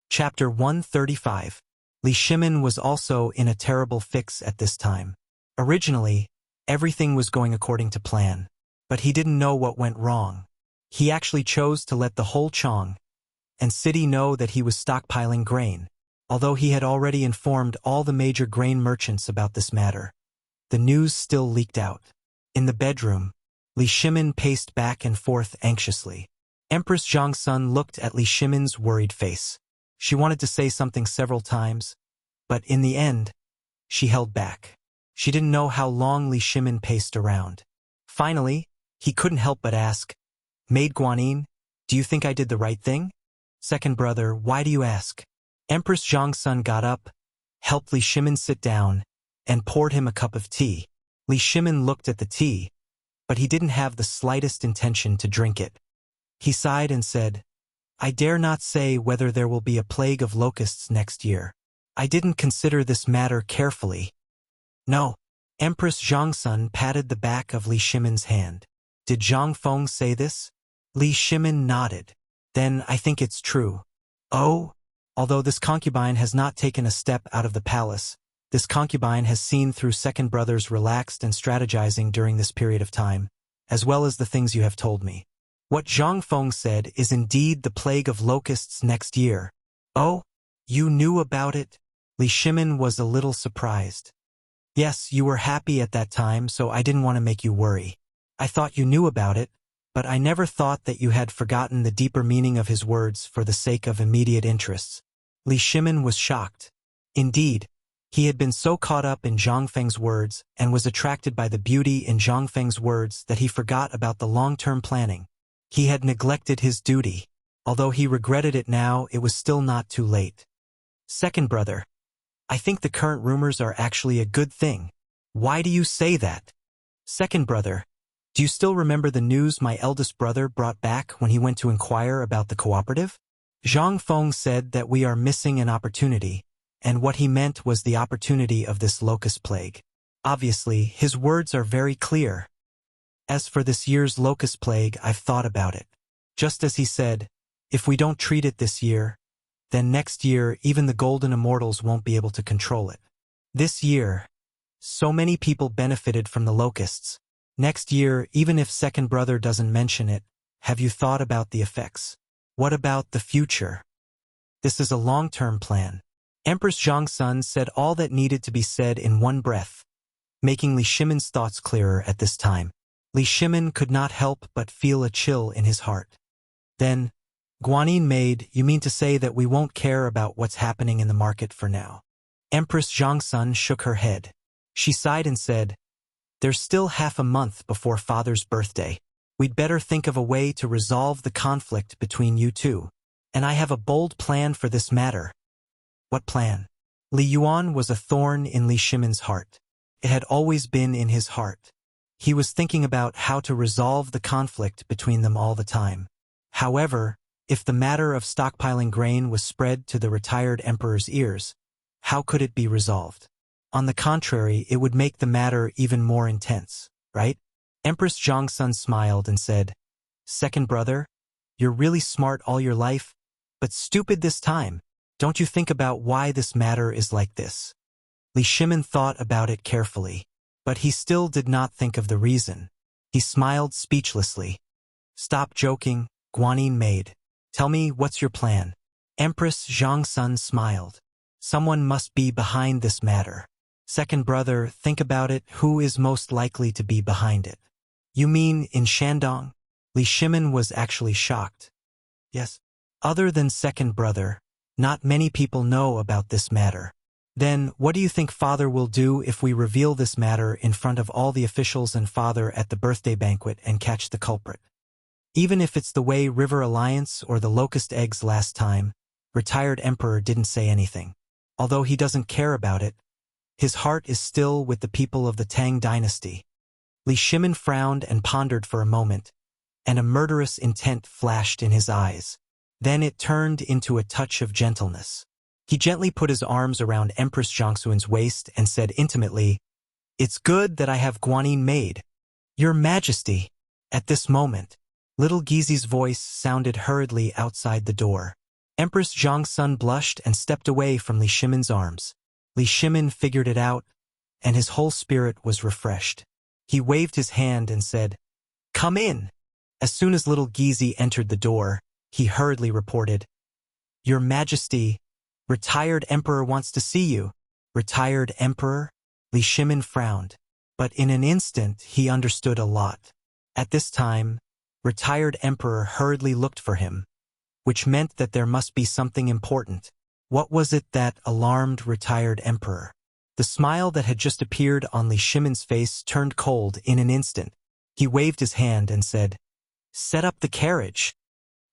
Chapter 135. Li Shimin was also in a terrible fix at this time. Originally, everything was going according to plan, but he didn't know what went wrong. He actually chose to let the whole Chong and city know that he was stockpiling grain, although he had already informed all the major grain merchants about this matter. The news still leaked out. In the bedroom, Li Shimin paced back and forth anxiously. Empress Zhongsun looked at Li Shimin's worried face. She wanted to say something several times, but in the end, she held back. She didn't know how long Li Shimin paced around. Finally, he couldn't help but ask, "Maid Guanyin, do you think I did the right thing?" "Second brother, why do you ask?" Empress Zhongsun got up, helped Li Shimin sit down, and poured him a cup of tea. Li Shimin looked at the tea, but he didn't have the slightest intention to drink it. He sighed and said, "I dare not say whether there will be a plague of locusts next year. I didn't consider this matter carefully." "No." Empress Zhongsun patted the back of Li Shimin's hand. "Did Zhang Feng say this?" Li Shimin nodded. "Then I think it's true." "Oh?" Although this concubine has not taken a step out of the palace, this concubine has seen through second brother's relaxed and strategizing during this period of time, as well as the things you have told me. What Zhang Feng said is indeed the plague of locusts next year. "Oh? You knew about it?" Li Shimin was a little surprised. "Yes, you were happy at that time, so I didn't want to make you worry. I thought you knew about it, but I never thought that you had forgotten the deeper meaning of his words for the sake of immediate interests." Li Shimin was shocked. Indeed, he had been so caught up in Zhang Feng's words and was attracted by the beauty in Zhang Feng's words that he forgot about the long-term planning. He had neglected his duty. Although he regretted it now, it was still not too late. "Second brother, I think the current rumors are actually a good thing." "Why do you say that?" "Second brother, do you still remember the news my eldest brother brought back when he went to inquire about the cooperative? Zhang Feng said that we are missing an opportunity, and what he meant was the opportunity of this locust plague. Obviously, his words are very clear. As for this year's locust plague, I've thought about it. Just as he said, if we don't treat it this year, then next year even the golden immortals won't be able to control it. This year, so many people benefited from the locusts. Next year, even if second brother doesn't mention it, have you thought about the effects? What about the future? This is a long-term plan." Empress Zhongsun said all that needed to be said in one breath, making Li Shimin's thoughts clearer at this time. Li Shimin could not help but feel a chill in his heart. Then, "Guanyin maid, you mean to say that we won't care about what's happening in the market for now?" Empress Zhongsun shook her head. She sighed and said, "There's still half a month before father's birthday. We'd better think of a way to resolve the conflict between you two. And I have a bold plan for this matter." "What plan?" Li Yuan was a thorn in Li Shimin's heart. It had always been in his heart. He was thinking about how to resolve the conflict between them all the time. However, if the matter of stockpiling grain was spread to the retired emperor's ears, how could it be resolved? On the contrary, it would make the matter even more intense, right? Empress Zhongsun smiled and said, "Second brother, you're really smart all your life, but stupid this time. Don't you think about why this matter is like this?" Li Shimin thought about it carefully, but he still did not think of the reason. He smiled speechlessly. "Stop joking, Guanyin maid. Tell me, what's your plan?" Empress Zhongsun smiled. "Someone must be behind this matter. Second brother, think about it, who is most likely to be behind it?" "You mean in Shandong?" Li Shimin was actually shocked. Yes. Other than second brother, not many people know about this matter. Then, what do you think father will do if we reveal this matter in front of all the officials and father at the birthday banquet and catch the culprit? Even if it's the way River Alliance or the Locust Eggs last time, retired emperor didn't say anything. Although he doesn't care about it, his heart is still with the people of the Tang dynasty. Li Shimin frowned and pondered for a moment, and a murderous intent flashed in his eyes. Then it turned into a touch of gentleness. He gently put his arms around Empress Jiangxuan's waist and said intimately, "It's good that I have Guanyin made. Your Majesty." At this moment, little Gizi's voice sounded hurriedly outside the door. Empress Jiangxun blushed and stepped away from Li Shimin's arms. Li Shimin figured it out, and his whole spirit was refreshed. He waved his hand and said, "Come in." As soon as little Gizi entered the door, he hurriedly reported, "Your Majesty, retired emperor wants to see you." Retired emperor? Li Shimin frowned, but in an instant he understood a lot. At this time, retired emperor hurriedly looked for him, which meant that there must be something important. What was it that alarmed retired emperor? The smile that had just appeared on Li Shimin's face turned cold in an instant. He waved his hand and said, "Set up the carriage."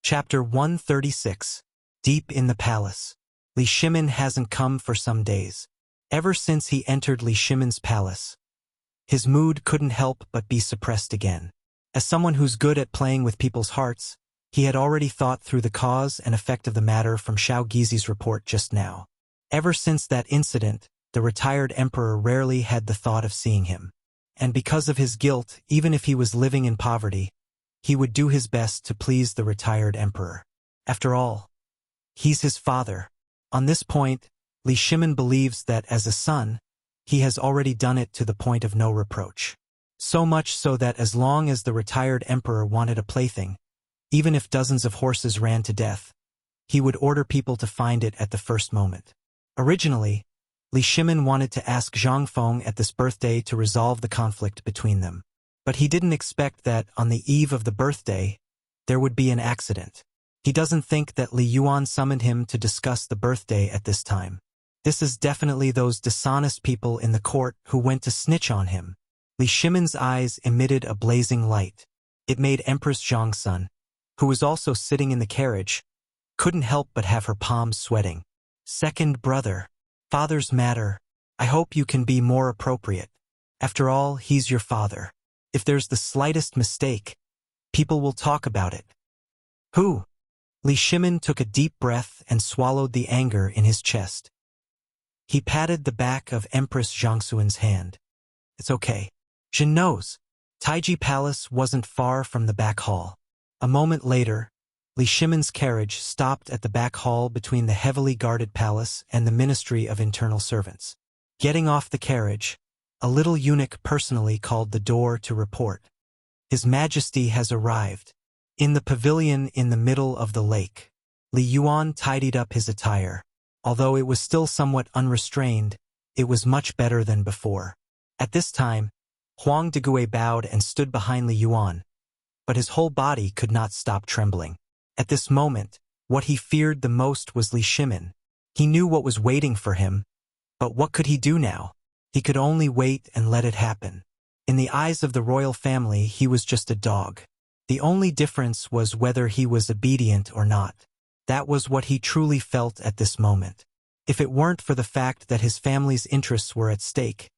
Chapter 136. Deep in the palace. Li Shimin hasn't come for some days. Ever since he entered Li Shimin's palace, his mood couldn't help but be suppressed again. As someone who's good at playing with people's hearts, he had already thought through the cause and effect of the matter from Xiao Gizi's report just now. Ever since that incident, the retired emperor rarely had the thought of seeing him. And because of his guilt, even if he was living in poverty, he would do his best to please the retired emperor. After all, he's his father. On this point, Li Shimin believes that as a son, he has already done it to the point of no reproach. So much so that as long as the retired emperor wanted a plaything, even if dozens of horses ran to death, he would order people to find it at the first moment. Originally, Li Shimin wanted to ask Zhang Feng at this birthday to resolve the conflict between them. But he didn't expect that, on the eve of the birthday, there would be an accident. He doesn't think that Li Yuan summoned him to discuss the birthday at this time. This is definitely those dishonest people in the court who went to snitch on him. Li Shimin's eyes emitted a blazing light. It made Empress Jiangxun, who was also sitting in the carriage, couldn't help but have her palms sweating. "Second brother, father's matter. I hope you can be more appropriate. After all, he's your father. If there's the slightest mistake, people will talk about it." "Who?" Li Shimin took a deep breath and swallowed the anger in his chest. He patted the back of Empress Jiangxuan's hand. "It's okay. Jin knows." Taiji Palace wasn't far from the back hall. A moment later, Li Shimin's carriage stopped at the back hall between the heavily guarded palace and the Ministry of Internal Servants. Getting off the carriage, a little eunuch personally called the door to report. "His Majesty has arrived." In the pavilion in the middle of the lake, Li Yuan tidied up his attire. Although it was still somewhat unrestrained, it was much better than before. At this time, Huang Degui bowed and stood behind Li Yuan, but his whole body could not stop trembling. At this moment, what he feared the most was Li Shimin. He knew what was waiting for him, but what could he do now? He could only wait and let it happen. In the eyes of the royal family, he was just a dog. The only difference was whether he was obedient or not. That was what he truly felt at this moment. If it weren't for the fact that his family's interests were at stake,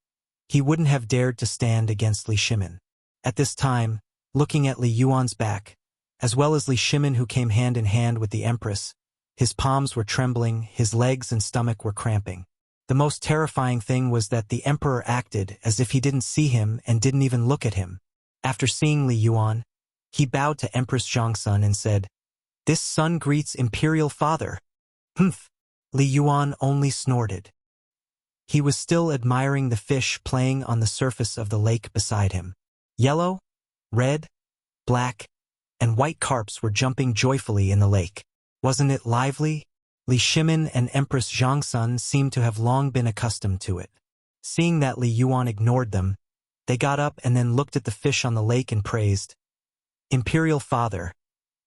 he wouldn't have dared to stand against Li Shimin. At this time, looking at Li Yuan's back, as well as Li Shimin who came hand in hand with the Empress, his palms were trembling, his legs and stomach were cramping. The most terrifying thing was that the Emperor acted as if he didn't see him and didn't even look at him. After seeing Li Yuan, he bowed to Empress Jiangxun and said, "This son greets Imperial Father." "Humph." Li Yuan only snorted. He was still admiring the fish playing on the surface of the lake beside him. Yellow, red, black, and white carps were jumping joyfully in the lake. Wasn't it lively? Li Shimin and Empress Jiangxun seemed to have long been accustomed to it. Seeing that Li Yuan ignored them, they got up and then looked at the fish on the lake and praised, "Imperial Father,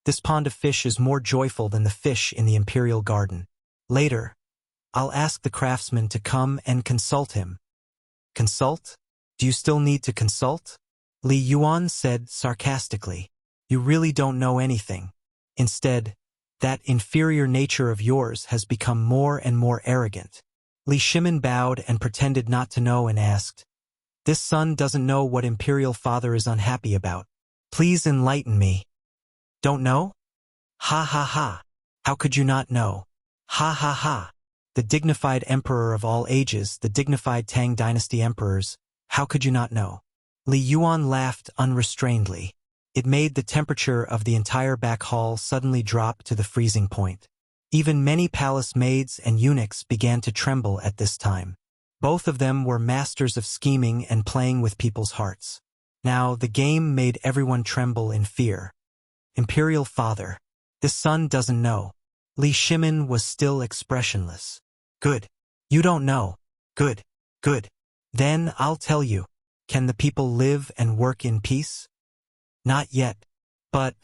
This pond of fish is more joyful than the fish in the imperial garden. Later, I'll ask the craftsman to come and consult him. Consult? Do you still need to consult? Li Yuan said sarcastically. You really don't know anything. Instead, that inferior nature of yours has become more and more arrogant. Li Shimin bowed and pretended not to know and asked, This son doesn't know what imperial father is unhappy about. Please enlighten me. Don't know? Ha ha ha. How could you not know? Ha ha ha. The dignified emperor of all ages, the dignified Tang dynasty emperors, how could you not know? Li Yuan laughed unrestrainedly. It made the temperature of the entire back hall suddenly drop to the freezing point. Even many palace maids and eunuchs began to tremble at this time. Both of them were masters of scheming and playing with people's hearts. Now the game made everyone tremble in fear. Imperial father. This son doesn't know. Li Shimin was still expressionless. Good. You don't know. Good. Good. Then I'll tell you. Can the people live and work in peace? Not yet. But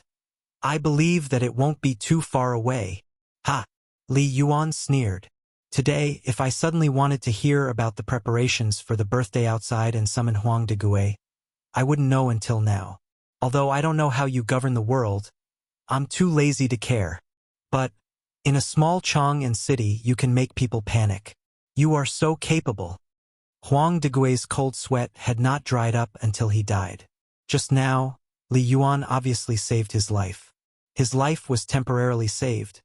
I believe that it won't be too far away. Ha! Li Yuan sneered. Today, if I suddenly wanted to hear about the preparations for the birthday outside and summon Huang de Gui, I wouldn't know until now. Although I don't know how you govern the world, I'm too lazy to care. But in a small Chang'an city, you can make people panic. You are so capable. Huang de Gui's cold sweat had not dried up until he died. Just now, Li Yuan obviously saved his life. His life was temporarily saved,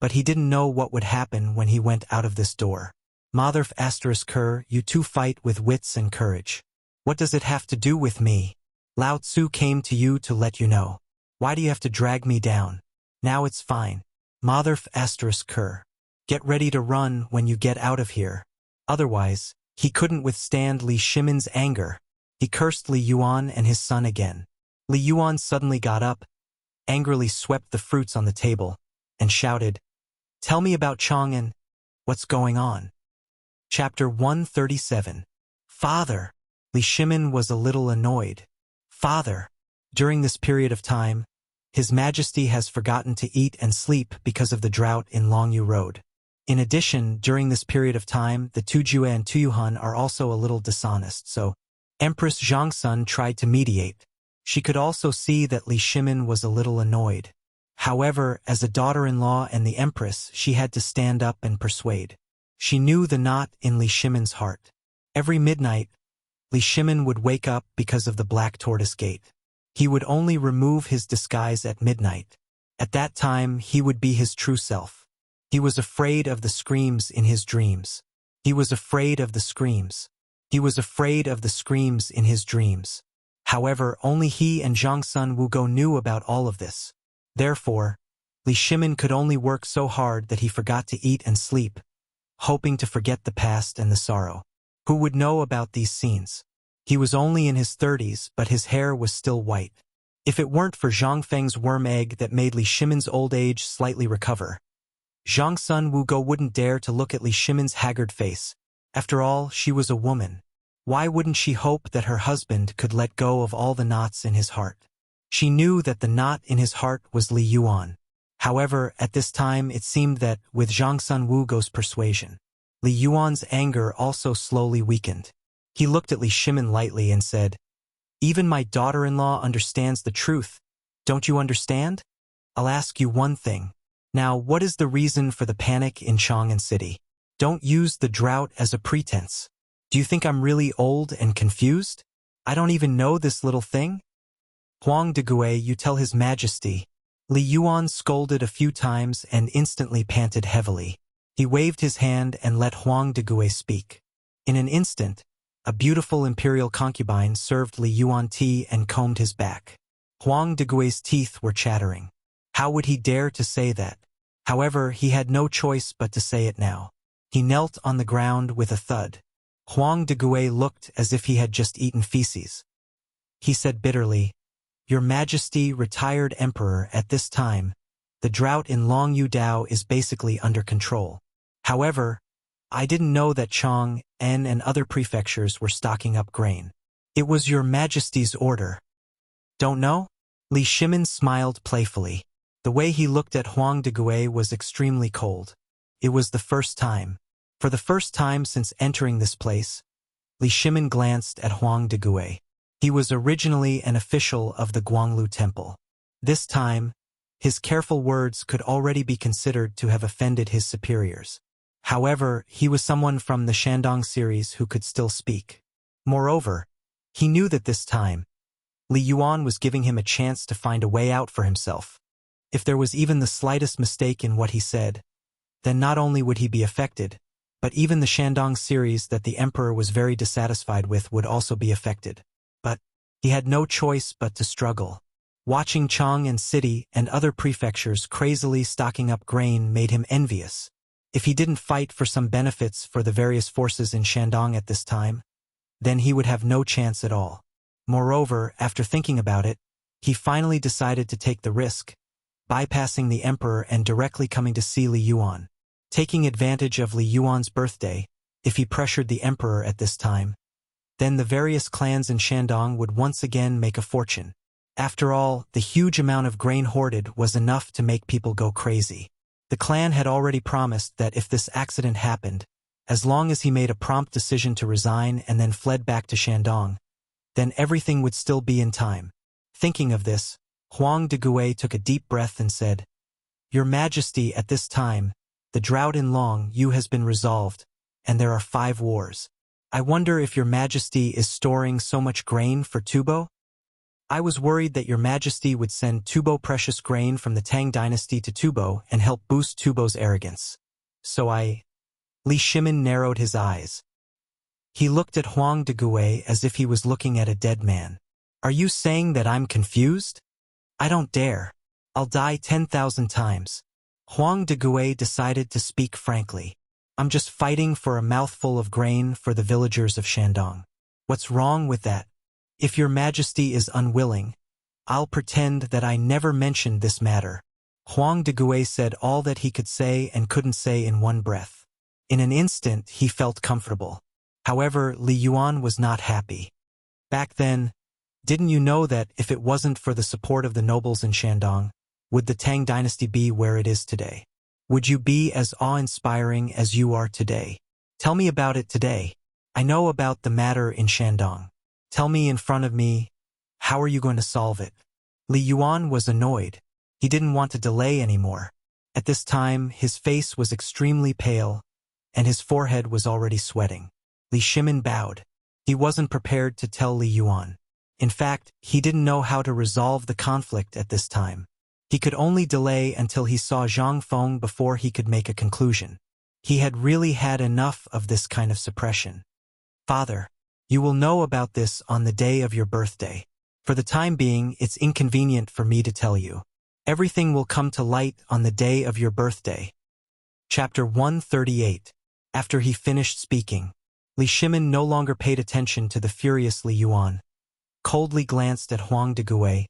but he didn't know what would happen when he went out of this door. Mother ***, you two fight with wits and courage. What does it have to do with me? Lao Tzu came to you to let you know. Why do you have to drag me down? Now it's fine. Mother ***, get ready to run when you get out of here. Otherwise, he couldn't withstand Li Shimin's anger. He cursed Li Yuan and his son again. Li Yuan suddenly got up, angrily swept the fruits on the table, and shouted, Tell me about Chang'an. What's going on? Chapter 137. Father. Li Shimin was a little annoyed. Father. During this period of time, His Majesty has forgotten to eat and sleep because of the drought in Longyu Road. In addition, during this period of time, the Tujue and Tuyuhan are also a little dishonest, so Empress Zhangsun tried to mediate. She could also see that Li Shimin was a little annoyed. However, as a daughter-in-law and the Empress, she had to stand up and persuade. She knew the knot in Li Shimin's heart. Every midnight, Li Shimin would wake up because of the Black Tortoise Gate. He would only remove his disguise at midnight. At that time, he would be his true self. He was afraid of the screams in his dreams. He was afraid of the screams. He was afraid of the screams in his dreams. However, only he and Zhangsun Wugo knew about all of this. Therefore, Li Shimin could only work so hard that he forgot to eat and sleep, hoping to forget the past and the sorrow. Who would know about these scenes? He was only in his 30s, but his hair was still white. If it weren't for Zhang Feng's worm egg that made Li Shimin's old age slightly recover, Zhangsun Wugo wouldn't dare to look at Li Shimin's haggard face. After all, she was a woman. Why wouldn't she hope that her husband could let go of all the knots in his heart? She knew that the knot in his heart was Li Yuan. However, at this time it seemed that, with Zhangsun Wugo's persuasion, Li Yuan's anger also slowly weakened. He looked at Li Shimin lightly and said, Even my daughter-in-law understands the truth. Don't you understand? I'll ask you one thing. Now, what is the reason for the panic in Chang'an City? Don't use the drought as a pretense. Do you think I'm really old and confused? I don't even know this little thing? Huang de Gui, you tell His Majesty. Li Yuan scolded a few times and instantly panted heavily. He waved his hand and let Huang de Gui speak. In an instant, a beautiful imperial concubine served Li Yuan tea and combed his back. Huang de Gui's teeth were chattering. How would he dare to say that? However, he had no choice but to say it now. He knelt on the ground with a thud. Huang de Gui looked as if he had just eaten feces. He said bitterly, Your Majesty, retired emperor, at this time, the drought in Longyu Dao is basically under control. However, I didn't know that Chang'an and other prefectures were stocking up grain. It was Your Majesty's order. Don't know? Li Shimin smiled playfully. The way he looked at Huang de was extremely cold. It was the first time. For the first time since entering this place, Li Shimin glanced at Huang de. He was originally an official of the Guanglu Temple. This time, his careful words could already be considered to have offended his superiors. However, he was someone from the Shandong series who could still speak. Moreover, he knew that this time, Li Yuan was giving him a chance to find a way out for himself. If there was even the slightest mistake in what he said, then not only would he be affected, but even the Shandong series that the emperor was very dissatisfied with would also be affected. But he had no choice but to struggle. Watching Chang and City and other prefectures crazily stocking up grain made him envious. If he didn't fight for some benefits for the various forces in Shandong at this time, then he would have no chance at all. Moreover, after thinking about it, he finally decided to take the risk, bypassing the emperor and directly coming to see Li Yuan. Taking advantage of Li Yuan's birthday, if he pressured the emperor at this time, then the various clans in Shandong would once again make a fortune. After all, the huge amount of grain hoarded was enough to make people go crazy. The clan had already promised that if this accident happened, as long as he made a prompt decision to resign and then fled back to Shandong, then everything would still be in time. Thinking of this, Huang de took a deep breath and said, "Your Majesty, at this time, the drought in Long Yu has been resolved, and there are 5 wars. I wonder if your Majesty is storing so much grain for Tubo? I was worried that your Majesty would send Tubo precious grain from the Tang dynasty to Tubo and help boost Tubo's arrogance. So Li Shimin narrowed his eyes. He looked at Huang de as if he was looking at a dead man. Are you saying that I'm confused? I don't dare. I'll die 10,000 times. Huang de decided to speak frankly. I'm just fighting for a mouthful of grain for the villagers of Shandong. What's wrong with that? If your Majesty is unwilling, I'll pretend that I never mentioned this matter. Huang de said all that he could say and couldn't say in one breath. In an instant, he felt comfortable. However, Li Yuan was not happy. Back then, didn't you know that if it wasn't for the support of the nobles in Shandong, would the Tang dynasty be where it is today? Would you be as awe-inspiring as you are today? Tell me about it today. I know about the matter in Shandong. Tell me in front of me, how are you going to solve it? Li Yuan was annoyed. He didn't want to delay anymore. At this time, his face was extremely pale, and his forehead was already sweating. Li Shimin bowed. He wasn't prepared to tell Li Yuan. In fact, he didn't know how to resolve the conflict at this time. He could only delay until he saw Zhang Feng before he could make a conclusion. He had really had enough of this kind of suppression. Father, you will know about this on the day of your birthday. For the time being, it's inconvenient for me to tell you. Everything will come to light on the day of your birthday. Chapter 138. After he finished speaking, Li Shimin no longer paid attention to the furious Li Yuan, coldly glanced at Huang de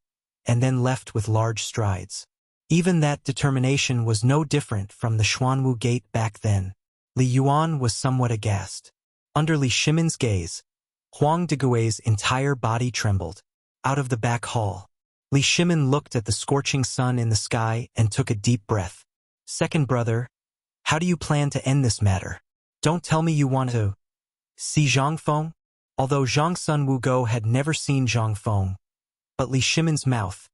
and then left with large strides. Even that determination was no different from the Xuanwu Gate back then. Li Yuan was somewhat aghast. Under Li Shimin's gaze, Huang de entire body trembled. Out of the back hall, Li Shimin looked at the scorching sun in the sky and took a deep breath. Second brother, how do you plan to end this matter? Don't tell me you want to see Zhang Feng? Although Zhang Sun Wugo had never seen Zhang Feng, but Li Shimin's mouth,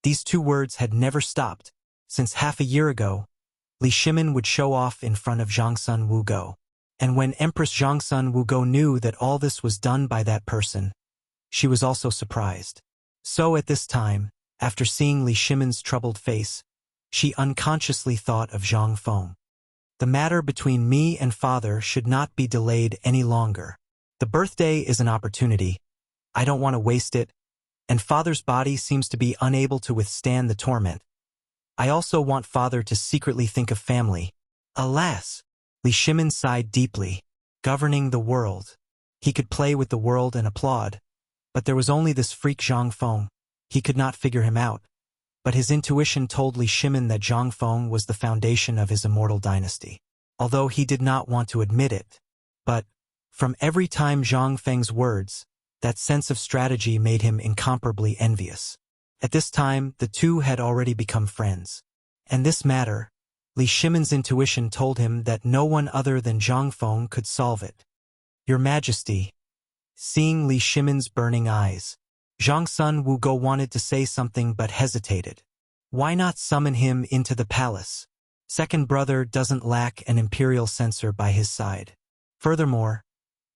these 2 words had never stopped. Since half a year ago, Li Shimin would show off in front of Zhang Sun Wugo. And when Empress Zhang Sun Wugo knew that all this was done by that person, she was also surprised. So at this time, after seeing Li Shimin's troubled face, she unconsciously thought of Zhang Feng. The matter between me and father should not be delayed any longer. The birthday is an opportunity. I don't want to waste it, and father's body seems to be unable to withstand the torment. I also want father to secretly think of family. Alas! Li Shimin sighed deeply. Governing the world. He could play with the world and applaud, but there was only this freak Zhang Feng. He could not figure him out, but his intuition told Li Shimin that Zhang Feng was the foundation of his immortal dynasty. Although he did not want to admit it, but from every time Zhang Feng's words, that sense of strategy made him incomparably envious. At this time, the 2 had already become friends. And this matter, Li Shimon's intuition told him that no one other than Zhang Feng could solve it. Your Majesty. Seeing Li Shimon's burning eyes, Zhang Sun Wugo wanted to say something but hesitated. Why not summon him into the palace? Second brother doesn't lack an imperial censor by his side. Furthermore,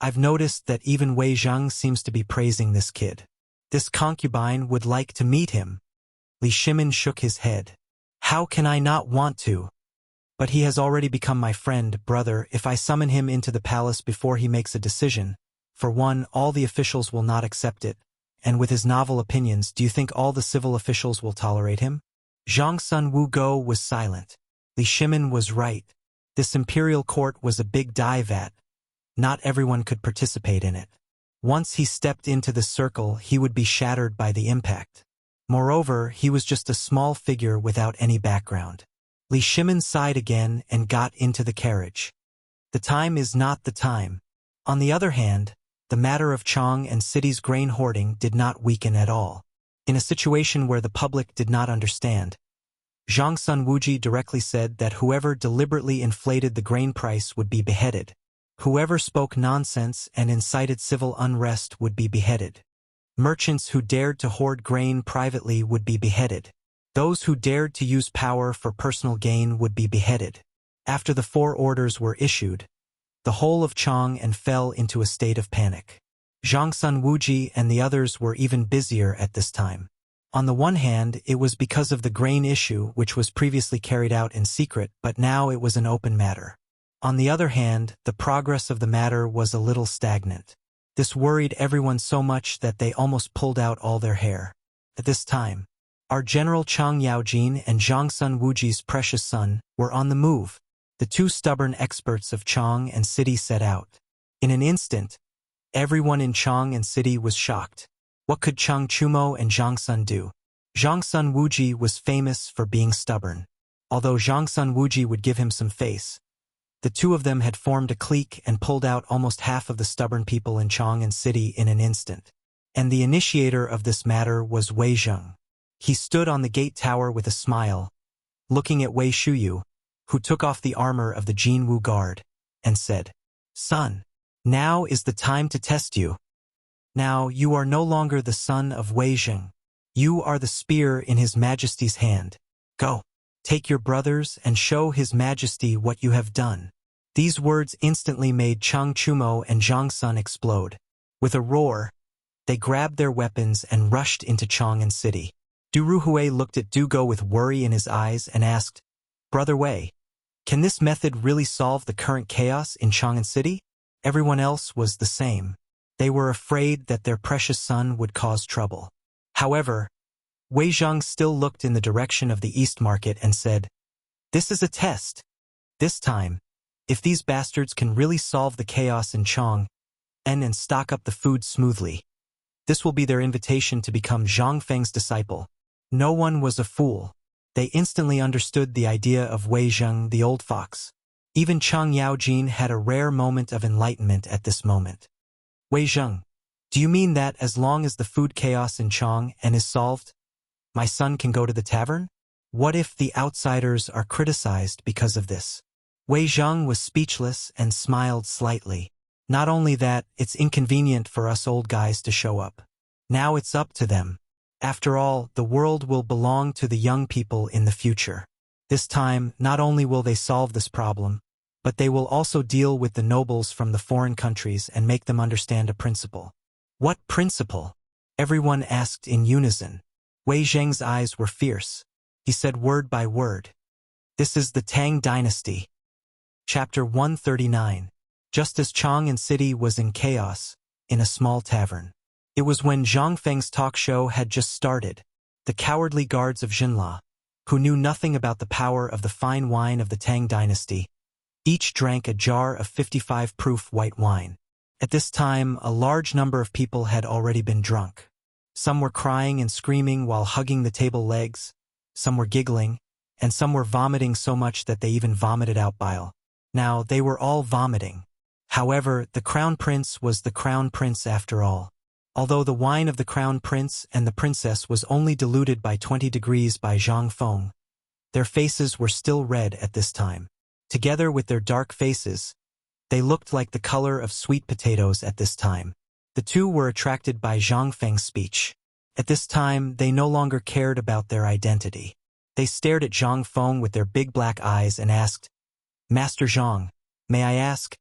I've noticed that even Wei Zheng seems to be praising this kid. This concubine would like to meet him. Li Shimon shook his head. How can I not want to? But he has already become my friend, brother. If I summon him into the palace before he makes a decision, for one, all the officials will not accept it, and with his novel opinions, do you think all the civil officials will tolerate him? Zhang Sun Wugo was silent. Li Shimon was right. This imperial court was a big dive at. Not everyone could participate in it. Once he stepped into the circle, he would be shattered by the impact. Moreover, he was just a small figure without any background. Li Shimon sighed again and got into the carriage. The time is not the time. On the other hand, the matter of Chang and city's grain hoarding did not weaken at all. In a situation where the public did not understand, Zhang Sun Wuji directly said that whoever deliberately inflated the grain price would be beheaded. Whoever spoke nonsense and incited civil unrest would be beheaded. Merchants who dared to hoard grain privately would be beheaded. Those who dared to use power for personal gain would be beheaded. After the 4 orders were issued, the whole of Chang fell into a state of panic. Zhang Sun Wuji and the others were even busier at this time. On the one hand, it was because of the grain issue which was previously carried out in secret, but now it was an open matter. On the other hand, the progress of the matter was a little stagnant. This worried everyone so much that they almost pulled out all their hair. At this time, our General Chang Yaojin and Zhang Sun Wuji's precious son were on the move. The 2 stubborn experts of Chang and city set out. In an instant, everyone in Chang and city was shocked. What could Chang Chumo and Zhang Sun do? Zhang Sun Wuji was famous for being stubborn. Although Zhang Sun Wuji would give him some face, the 2 of them had formed a clique and pulled out almost half of the stubborn people in Chang and city in an instant. And the initiator of this matter was Wei Zheng. He stood on the gate tower with a smile, looking at Wei Shuyu, who took off the armor of the Jinwu guard, and said, Son, now is the time to test you. Now you are no longer the son of Wei Zheng. You are the spear in His Majesty's hand. Go, take your brothers and show His Majesty what you have done. These words instantly made Chang Chumo and Zhang Sun explode. With a roar, they grabbed their weapons and rushed into Chang'an city. Du Ruhui looked at Du Go with worry in his eyes and asked, Brother Wei, can this method really solve the current chaos in Chang'an city? Everyone else was the same. They were afraid that their precious son would cause trouble. However, Wei Zheng still looked in the direction of the East Market and said, This is a test. This time, if these bastards can really solve the chaos in Chang'an and stock up the food smoothly, this will be their invitation to become Zhang Feng's disciple. No one was a fool. They instantly understood the idea of Wei Zheng, the old fox. Even Chang Yaojin had a rare moment of enlightenment at this moment. Wei Zheng, do you mean that as long as the food chaos in Chang'an is solved, my son can go to the tavern? What if the outsiders are criticized because of this? Wei Zheng was speechless and smiled slightly. Not only that, it's inconvenient for us old guys to show up. Now it's up to them. After all, the world will belong to the young people in the future. This time, not only will they solve this problem, but they will also deal with the nobles from the foreign countries and make them understand a principle. What principle? Everyone asked in unison. Wei Zheng's eyes were fierce. He said word by word. This is the Tang dynasty. Chapter 139. Just as Chang'an city was in chaos, in a small tavern. It was when Zhang Feng's talk show had just started. The cowardly guards of Jinla, who knew nothing about the power of the fine wine of the Tang dynasty, each drank a jar of 55-proof white wine. At this time, a large number of people had already been drunk. Some were crying and screaming while hugging the table legs, some were giggling, and some were vomiting so much that they even vomited out bile. Now, they were all vomiting. However, the Crown Prince was the Crown Prince after all. Although the wine of the Crown Prince and the Princess was only diluted by 20 degrees by Zhang Feng, Their faces were still red at this time. Together with their dark faces, they looked like the color of sweet potatoes at this time. The two were attracted by Zhang Feng's speech. At this time, they no longer cared about their identity. They stared at Zhang Feng with their big black eyes and asked, "Master Zhang, may I ask,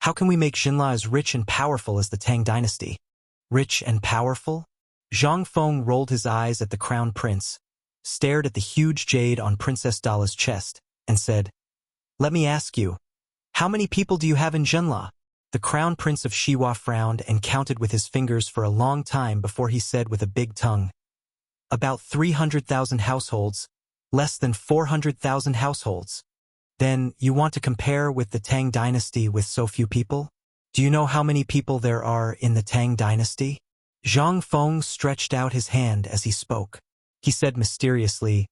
how can we make Xinla as rich and powerful as the Tang dynasty?" Rich and powerful? Zhang Feng rolled his eyes at the crown prince, stared at the huge jade on Princess Dala's chest, and said, "Let me ask you, how many people do you have in Xinla?" The crown prince of Shiwa frowned and counted with his fingers for a long time before he said with a big tongue, "About 300,000 households, less than 400,000 households. Then, you want to compare with the Tang dynasty with so few people? Do you know how many people there are in the Tang dynasty?" Zhang Feng stretched out his hand as he spoke. He said mysteriously,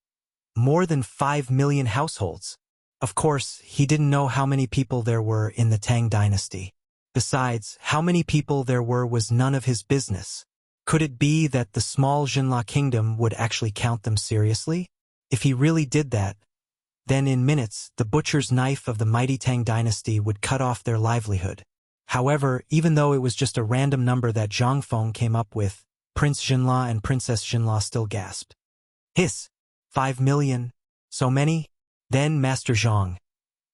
"More than 5 million households." Of course, he didn't know how many people there were in the Tang dynasty. Besides, how many people there were was none of his business. Could it be that the small Xinla kingdom would actually count them seriously? If he really did that, then in minutes the butcher's knife of the mighty Tang dynasty would cut off their livelihood. However, even though it was just a random number that Zhang Feng came up with, Prince Xinla and Princess Xinla still gasped. "Hiss! 5 million? So many? Then, Master Zhang,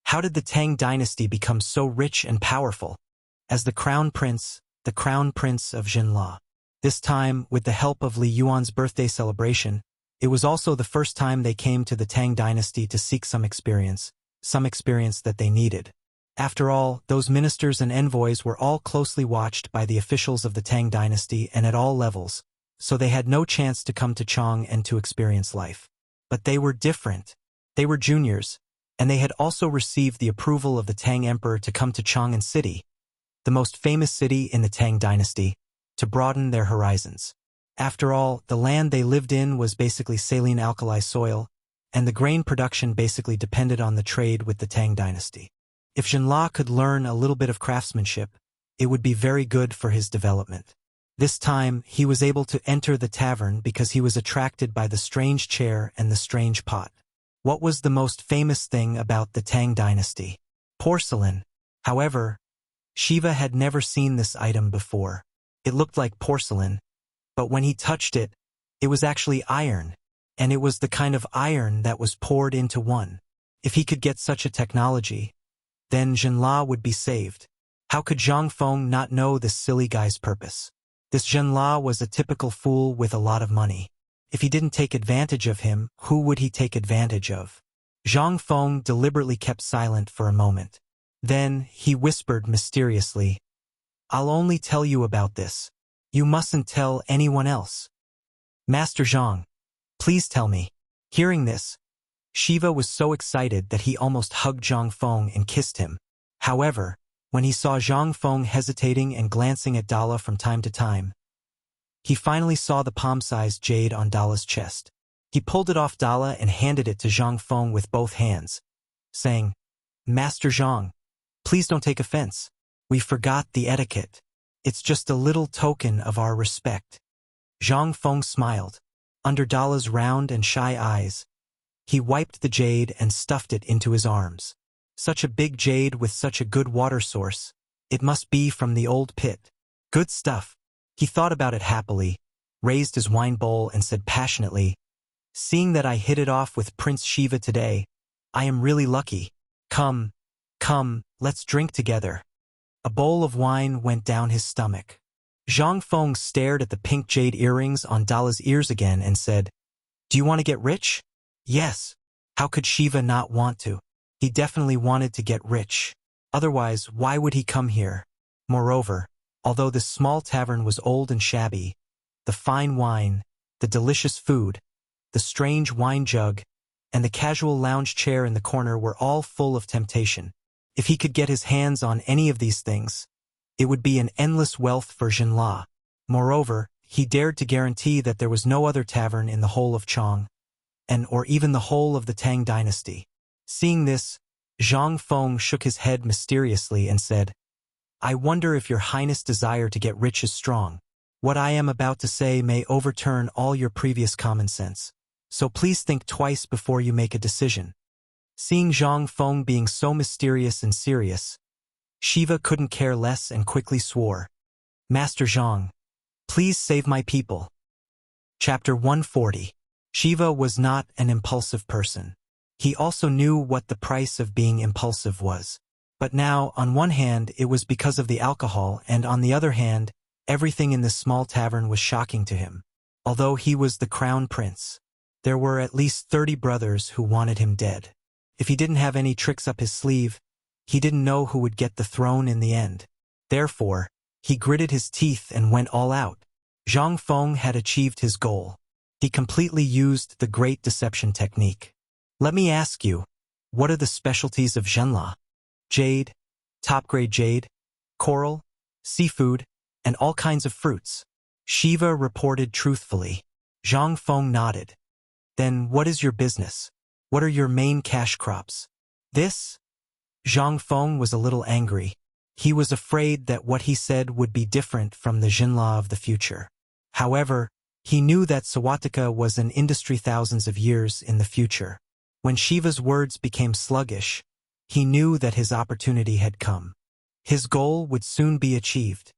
how did the Tang dynasty become so rich and powerful?" As the crown prince of Xinla. This time, with the help of Li Yuan's birthday celebration, it was also the first time they came to the Tang dynasty to seek some experience that they needed. After all, those ministers and envoys were all closely watched by the officials of the Tang dynasty and at all levels, so they had no chance to come to Chang and to experience life. But they were different. They were juniors, and they had also received the approval of the Tang Emperor to come to Chang'an City, the most famous city in the Tang dynasty, to broaden their horizons. After all, the land they lived in was basically saline alkali soil, and the grain production basically depended on the trade with the Tang dynasty. If Xinla could learn a little bit of craftsmanship, it would be very good for his development. This time, he was able to enter the tavern because he was attracted by the strange chair and the strange pot. What was the most famous thing about the Tang dynasty? Porcelain. However, Shiva had never seen this item before. It looked like porcelain, but when he touched it, it was actually iron, and it was the kind of iron that was poured into one. If he could get such a technology, then Xinla would be saved. How could Zhang Feng not know this silly guy's purpose? This Xinla was a typical fool with a lot of money. If he didn't take advantage of him, who would he take advantage of? Zhang Feng deliberately kept silent for a moment. Then, he whispered mysteriously, "I'll only tell you about this. You mustn't tell anyone else." "Master Zhang, please tell me." Hearing this, Shiva was so excited that he almost hugged Zhang Feng and kissed him. However, when he saw Zhang Feng hesitating and glancing at Dala from time to time, he finally saw the palm-sized jade on Dala's chest. He pulled it off Dala and handed it to Zhang Feng with both hands, saying, "Master Zhang, please don't take offense. We forgot the etiquette. It's just a little token of our respect." Zhang Feng smiled. Under Dala's round and shy eyes, he wiped the jade and stuffed it into his arms. Such a big jade with such a good water source. It must be from the old pit. Good stuff. He thought about it happily, raised his wine bowl and said passionately, "Seeing that I hit it off with Prince Shiva today, I am really lucky. Come, let's drink together." A bowl of wine went down his stomach. Zhang Feng stared at the pink jade earrings on Dala's ears again and said, "Do you want to get rich?" "Yes." How could Shiva not want to? He definitely wanted to get rich. Otherwise, why would he come here? Moreover, although this small tavern was old and shabby, the fine wine, the delicious food, the strange wine jug, and the casual lounge chair in the corner were all full of temptation. If he could get his hands on any of these things, it would be an endless wealth for Xinla. Moreover, he dared to guarantee that there was no other tavern in the whole of Chang, or even the whole of the Tang dynasty. Seeing this, Zhang Feng shook his head mysteriously and said, "I wonder if your highness' desire to get rich is strong. What I am about to say may overturn all your previous common sense. so please think twice before you make a decision. Seeing Zhang Feng being so mysterious and serious, Shiva couldn't care less and quickly swore, Master Zhang, please save my people. Chapter 140. Shiva was not an impulsive person. He also knew what the price of being impulsive was. But now, on one hand, it was because of the alcohol, and on the other hand, everything in this small tavern was shocking to him. Although he was the crown prince, there were at least 30 brothers who wanted him dead. If he didn't have any tricks up his sleeve, he didn't know who would get the throne in the end. Therefore, he gritted his teeth and went all out. Zhang Feng had achieved his goal. He completely used the great deception technique. Let me ask you, what are the specialties of Zhenla? Jade, top-grade jade, coral, seafood, and all kinds of fruits. Shiva reported truthfully. Zhang Feng nodded. Then what is your business? What are your main cash crops? This? Zhang Feng was a little angry. He was afraid that what he said would be different from the Jinla of the future. However, he knew that Sawatika was an industry thousands of years in the future. When Shiva's words became sluggish, he knew that his opportunity had come. His goal would soon be achieved.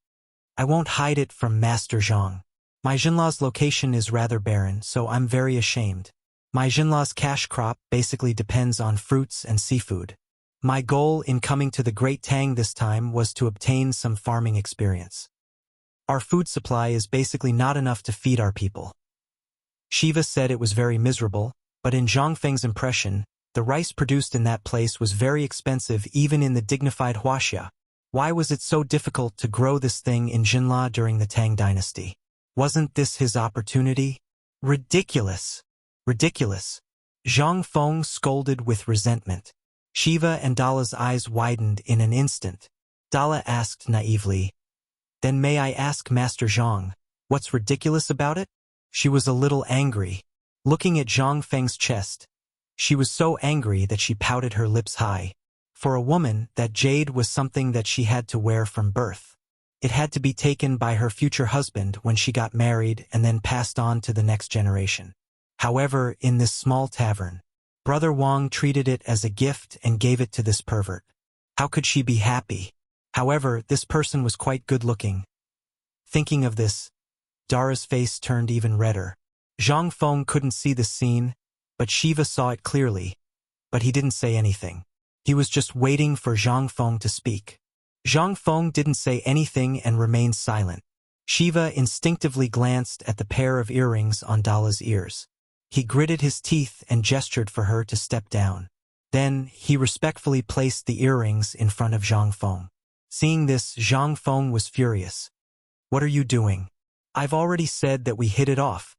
I won't hide it from Master Zhang. My Jinla's location is rather barren, so I'm very ashamed. My Jinla's cash crop basically depends on fruits and seafood. My goal in coming to the Great Tang this time was to obtain some farming experience. Our food supply is basically not enough to feed our people. Shiva said it was very miserable, but in Zhang Feng's impression, the rice produced in that place was very expensive even in the dignified Wuxia. Why was it so difficult to grow this thing in Jinla during the Tang dynasty? Wasn't this his opportunity? Ridiculous! Ridiculous! Zhang Feng scolded with resentment. Shiva and Dala's eyes widened in an instant. Dala asked naively, Then may I ask Master Zhang, what's ridiculous about it? She was a little angry. Looking at Zhang Feng's chest, she was so angry that she pouted her lips high. For a woman, that jade was something that she had to wear from birth. It had to be taken by her future husband when she got married and then passed on to the next generation. However, in this small tavern, Brother Wang treated it as a gift and gave it to this pervert. How could she be happy? However, this person was quite good-looking. Thinking of this, Dara's face turned even redder. Zhang Feng couldn't see the scene, but Shiva saw it clearly. But he didn't say anything. He was just waiting for Zhang Feng to speak. Zhang Feng didn't say anything and remained silent. Shiva instinctively glanced at the pair of earrings on Dala's ears. He gritted his teeth and gestured for her to step down. Then, he respectfully placed the earrings in front of Zhang Feng. Seeing this, Zhang Feng was furious. What are you doing? I've already said that we hit it off.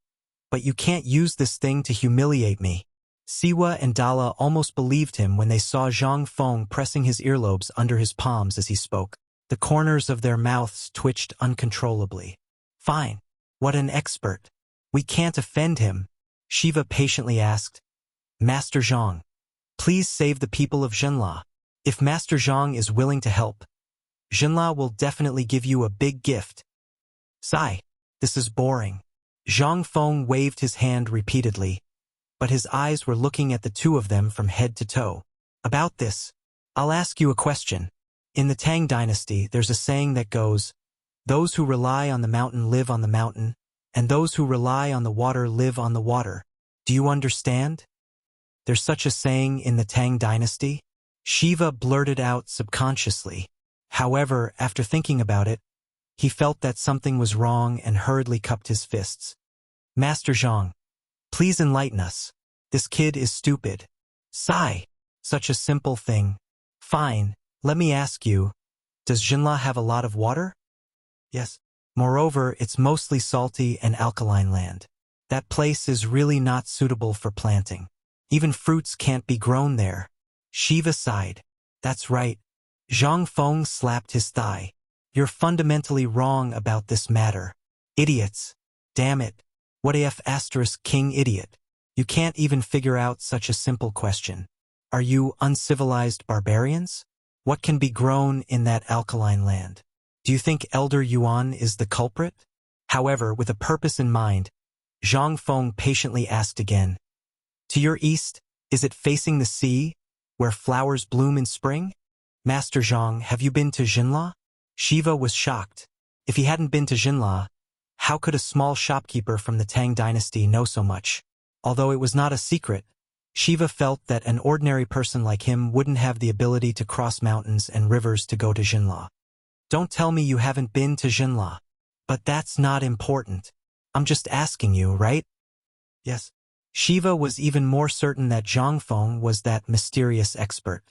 But you can't use this thing to humiliate me. Siwa and Dala almost believed him when they saw Zhang Feng pressing his earlobes under his palms as he spoke. The corners of their mouths twitched uncontrollably. Fine. What an expert. We can't offend him. Shiva patiently asked, Master Zhang, please save the people of Zhenla. If Master Zhang is willing to help, Zhenla will definitely give you a big gift. Sigh, this is boring. Zhang Feng waved his hand repeatedly, but his eyes were looking at the two of them from head to toe. About this, I'll ask you a question. In the Tang dynasty, there's a saying that goes, those who rely on the mountain live on the mountain, and those who rely on the water live on the water. Do you understand? There's such a saying in the Tang dynasty? Shiva blurted out subconsciously. However, after thinking about it, he felt that something was wrong and hurriedly cupped his fists. Master Zhang, please enlighten us. This kid is stupid. Sigh. Such a simple thing. Fine, let me ask you, does Jinla have a lot of water? Yes. Moreover, it's mostly salty and alkaline land. That place is really not suitable for planting. Even fruits can't be grown there. Shiva sighed. That's right. Zhang Feng slapped his thigh. You're fundamentally wrong about this matter. Idiots. Damn it. What if * king idiot? You can't even figure out such a simple question. Are you uncivilized barbarians? What can be grown in that alkaline land? Do you think Elder Yuan is the culprit? However, with a purpose in mind, Zhang Feng patiently asked again, To your east, is it facing the sea, where flowers bloom in spring? Master Zhang, have you been to Jinla? Shiva was shocked. If he hadn't been to Jinla, how could a small shopkeeper from the Tang dynasty know so much? Although it was not a secret, Shiva felt that an ordinary person like him wouldn't have the ability to cross mountains and rivers to go to Jinla. Don't tell me you haven't been to Jinla. But that's not important. I'm just asking you, right? Yes. Shiva was even more certain that Zhang Feng was that mysterious expert.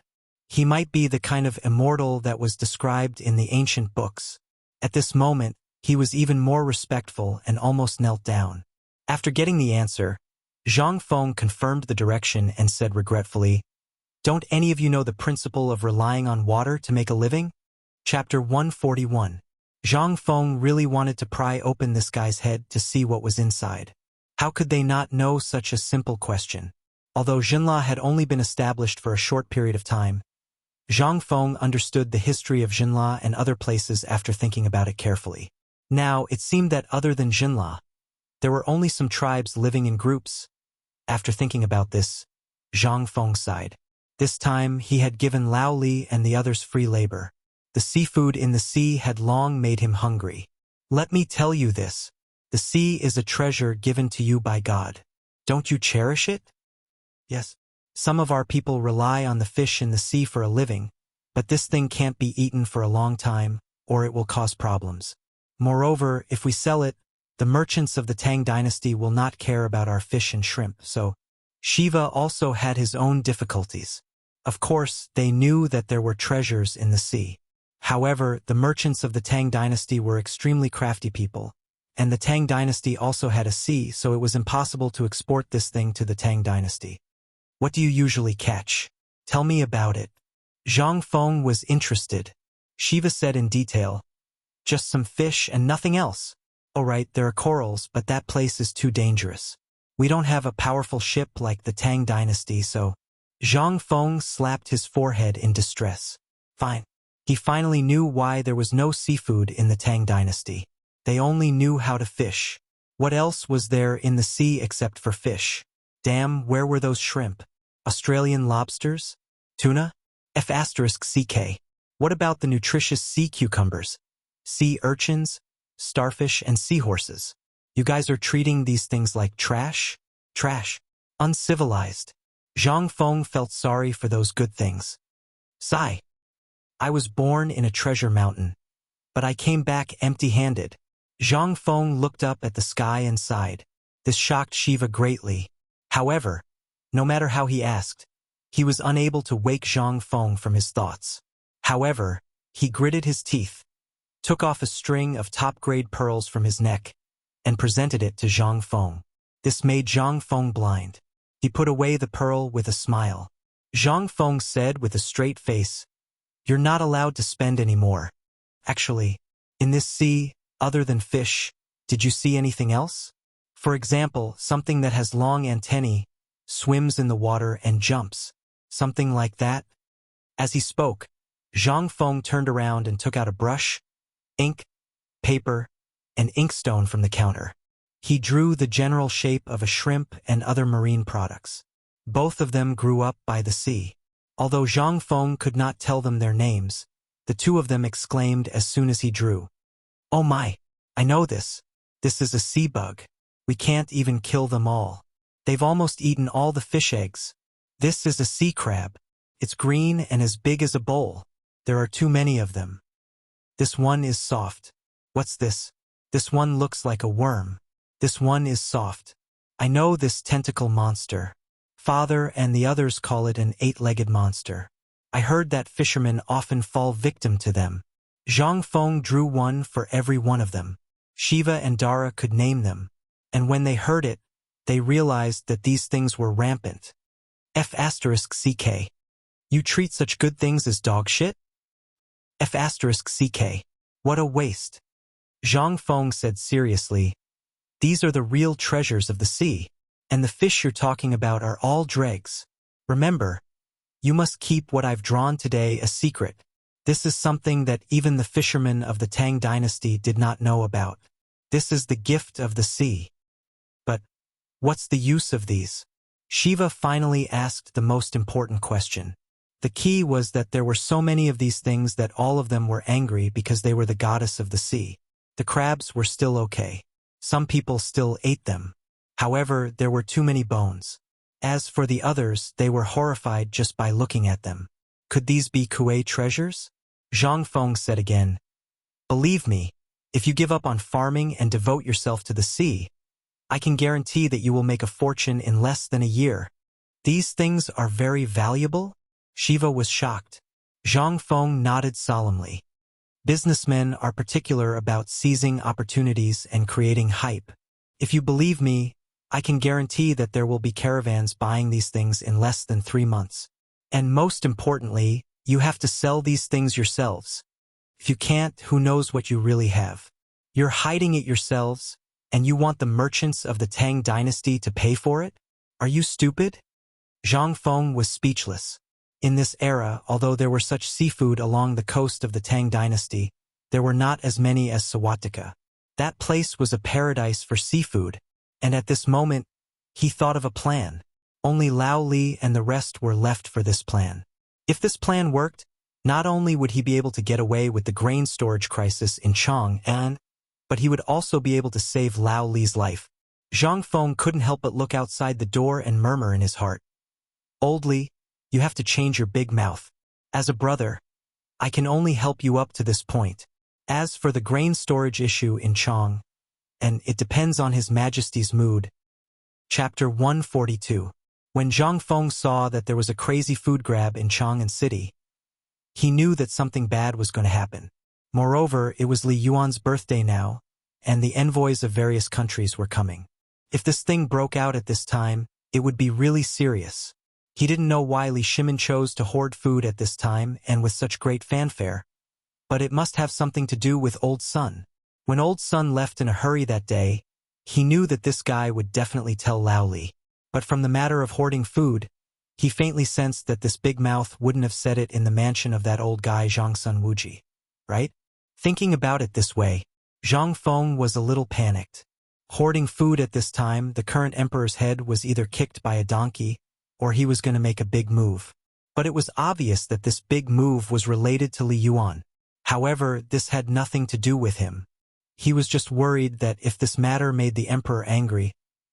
He might be the kind of immortal that was described in the ancient books. At this moment, he was even more respectful and almost knelt down. After getting the answer, Zhang Feng confirmed the direction and said regretfully, "Don't any of you know the principle of relying on water to make a living?" Chapter 141. Zhang Feng really wanted to pry open this guy's head to see what was inside. How could they not know such a simple question? Although Jinla had only been established for a short period of time, Zhang Feng understood the history of Jinla and other places after thinking about it carefully. Now, it seemed that other than Jinla, there were only some tribes living in groups. After thinking about this, Zhang Feng sighed. This time, he had given Lao Li and the others free labor. The seafood in the sea had long made him hungry. Let me tell you this. The sea is a treasure given to you by God. Don't you cherish it? Yes. Some of our people rely on the fish in the sea for a living, but this thing can't be eaten for a long time, or it will cause problems. Moreover, if we sell it, the merchants of the Tang dynasty will not care about our fish and shrimp, so Shiva also had his own difficulties. Of course, they knew that there were treasures in the sea. However, the merchants of the Tang dynasty were extremely crafty people, and the Tang dynasty also had a sea, so it was impossible to export this thing to the Tang dynasty. What do you usually catch? Tell me about it. Zhang Feng was interested. Shiva said in detail, "Just some fish and nothing else. All right, there are corals, but that place is too dangerous. We don't have a powerful ship like the Tang dynasty, so..." Zhang Feng slapped his forehead in distress. Fine. He finally knew why there was no seafood in the Tang dynasty. They only knew how to fish. What else was there in the sea except for fish? Damn, where were those shrimp? Australian lobsters? Tuna? F***CK. What about the nutritious sea cucumbers? Sea urchins? Starfish and seahorses? You guys are treating these things like trash? Trash. Uncivilized. Zhang Feng felt sorry for those good things. Sigh. I was born in a treasure mountain, but I came back empty-handed. Zhang Feng looked up at the sky and sighed. This shocked Shiva greatly. However, no matter how he asked, he was unable to wake Zhang Feng from his thoughts. However, he gritted his teeth, took off a string of top-grade pearls from his neck, and presented it to Zhang Feng. This made Zhang Feng blind. He put away the pearl with a smile. Zhang Feng said with a straight face, "You're not allowed to spend any more. Actually, in this sea, other than fish, did you see anything else? For example, something that has long antennae, swims in the water and jumps. Something like that?" As he spoke, Zhang Feng turned around and took out a brush, ink, paper, and inkstone from the counter. He drew the general shape of a shrimp and other marine products. Both of them grew up by the sea. Although Zhang Feng could not tell them their names, the two of them exclaimed as soon as he drew, "Oh my, I know this. This is a sea bug. We can't even kill them all. They've almost eaten all the fish eggs. This is a sea crab. It's green and as big as a bowl. There are too many of them. This one is soft. What's this? This one looks like a worm. This one is soft. I know this tentacle monster. Father and the others call it an 8-legged monster. I heard that fishermen often fall victim to them." Zhang Feng drew one for every one of them. Shiva and Dara could name them, and when they heard it, they realized that these things were rampant. F***CK. You treat such good things as dog shit? F***CK. What a waste. Zhang Feng said seriously, "These are the real treasures of the sea. And the fish you're talking about are all dregs. Remember, you must keep what I've drawn today a secret. This is something that even the fishermen of the Tang dynasty did not know about. This is the gift of the sea. But what's the use of these? Shiva finally asked the most important question. The key was that there were so many of these things that all of them were angry because they were the goddess of the sea. The crabs were still okay. Some people still ate them. However, there were too many bones. As for the others, they were horrified just by looking at them. Could these be Kuei treasures? Zhang Feng said again. Believe me, if you give up on farming and devote yourself to the sea, I can guarantee that you will make a fortune in less than a year. These things are very valuable? Shiva was shocked. Zhang Feng nodded solemnly. Businessmen are particular about seizing opportunities and creating hype. If you believe me, I can guarantee that there will be caravans buying these things in less than 3 months. And most importantly, you have to sell these things yourselves. If you can't, who knows what you really have? You're hiding it yourselves, and you want the merchants of the Tang dynasty to pay for it? Are you stupid? Zhang Feng was speechless. In this era, although there were such seafood along the coast of the Tang dynasty, there were not as many as Sawatika. That place was a paradise for seafood, and at this moment, he thought of a plan. Only Lao Li and the rest were left for this plan. If this plan worked, not only would he be able to get away with the grain storage crisis in Chang'an, but he would also be able to save Lao Li's life. Zhang Feng couldn't help but look outside the door and murmur in his heart. Old Li, you have to change your big mouth. As a brother, I can only help you up to this point. As for the grain storage issue in Chang, and it depends on His Majesty's mood. Chapter 142. When Zhang Feng saw that there was a crazy food grab in Chang'an City, he knew that something bad was going to happen. Moreover, it was Li Yuan's birthday now, and the envoys of various countries were coming. If this thing broke out at this time, it would be really serious. He didn't know why Li Shimin chose to hoard food at this time and with such great fanfare, but it must have something to do with Old Sun. When Old Sun left in a hurry that day, he knew that this guy would definitely tell Lao Li. But from the matter of hoarding food, he faintly sensed that this big mouth wouldn't have said it in the mansion of that old guy Zhang Sun Wuji. Right? Thinking about it this way, Zhang Feng was a little panicked. Hoarding food at this time, the current emperor's head was either kicked by a donkey, or he was going to make a big move. But it was obvious that this big move was related to Li Yuan. However, this had nothing to do with him. He was just worried that if this matter made the emperor angry,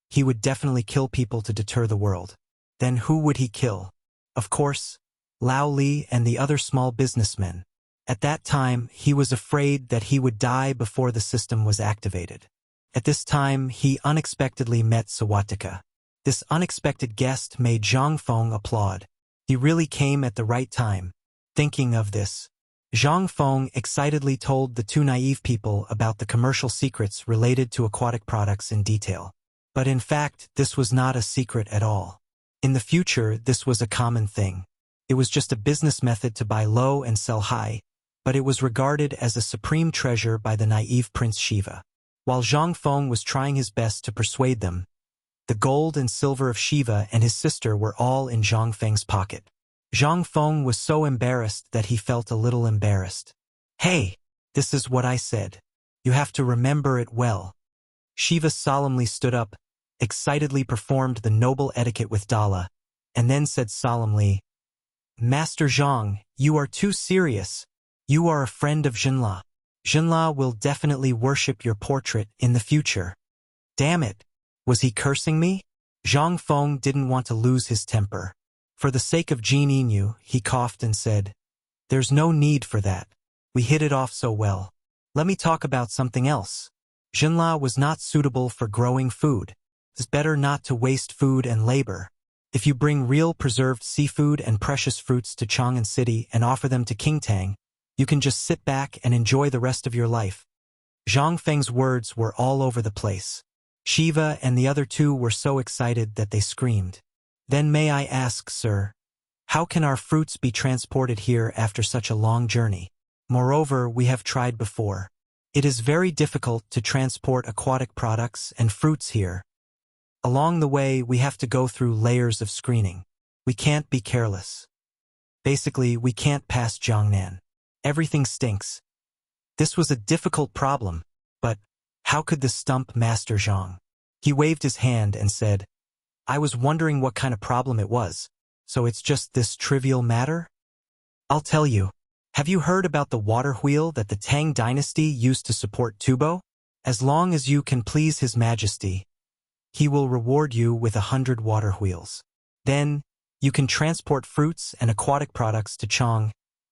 he would definitely kill people to deter the world. Then who would he kill? Of course, Lao Li and the other small businessmen. At that time, he was afraid that he would die before the system was activated. At this time, he unexpectedly met Sawatika. This unexpected guest made Zhang Feng applaud. He really came at the right time. Thinking of this, Zhang Feng excitedly told the two naive people about the commercial secrets related to aquatic products in detail. But in fact, this was not a secret at all. In the future, this was a common thing. It was just a business method to buy low and sell high, but it was regarded as a supreme treasure by the naive Prince Shiva. While Zhang Feng was trying his best to persuade them, the gold and silver of Shiva and his sister were all in Zhang Feng's pocket. Zhang Feng was so embarrassed that he felt a little embarrassed. Hey, this is what I said. You have to remember it well. Shiva solemnly stood up, excitedly performed the noble etiquette with Dala, and then said solemnly, Master Zhang, you are too serious. You are a friend of Jinla. Jinla will definitely worship your portrait in the future. Damn it. Was he cursing me? Zhang Feng didn't want to lose his temper. For the sake of Jin Yinyu, he coughed and said, There's no need for that. We hit it off so well. Let me talk about something else. Jinla was not suitable for growing food. It's better not to waste food and labor. If you bring real preserved seafood and precious fruits to Chang'an City and offer them to King Tang, you can just sit back and enjoy the rest of your life. Zhang Feng's words were all over the place. Shiva and the other two were so excited that they screamed. Then may I ask, sir, how can our fruits be transported here after such a long journey? Moreover, we have tried before. It is very difficult to transport aquatic products and fruits here. Along the way, we have to go through layers of screening. We can't be careless. Basically, we can't pass Jiangnan. Everything stinks. This was a difficult problem, but how could this stump Master Zhang? He waved his hand and said, I was wondering what kind of problem it was. So it's just this trivial matter? I'll tell you. Have you heard about the water wheel that the Tang dynasty used to support Tubo? As long as you can please His Majesty, he will reward you with 100 water wheels. Then, you can transport fruits and aquatic products to Chang,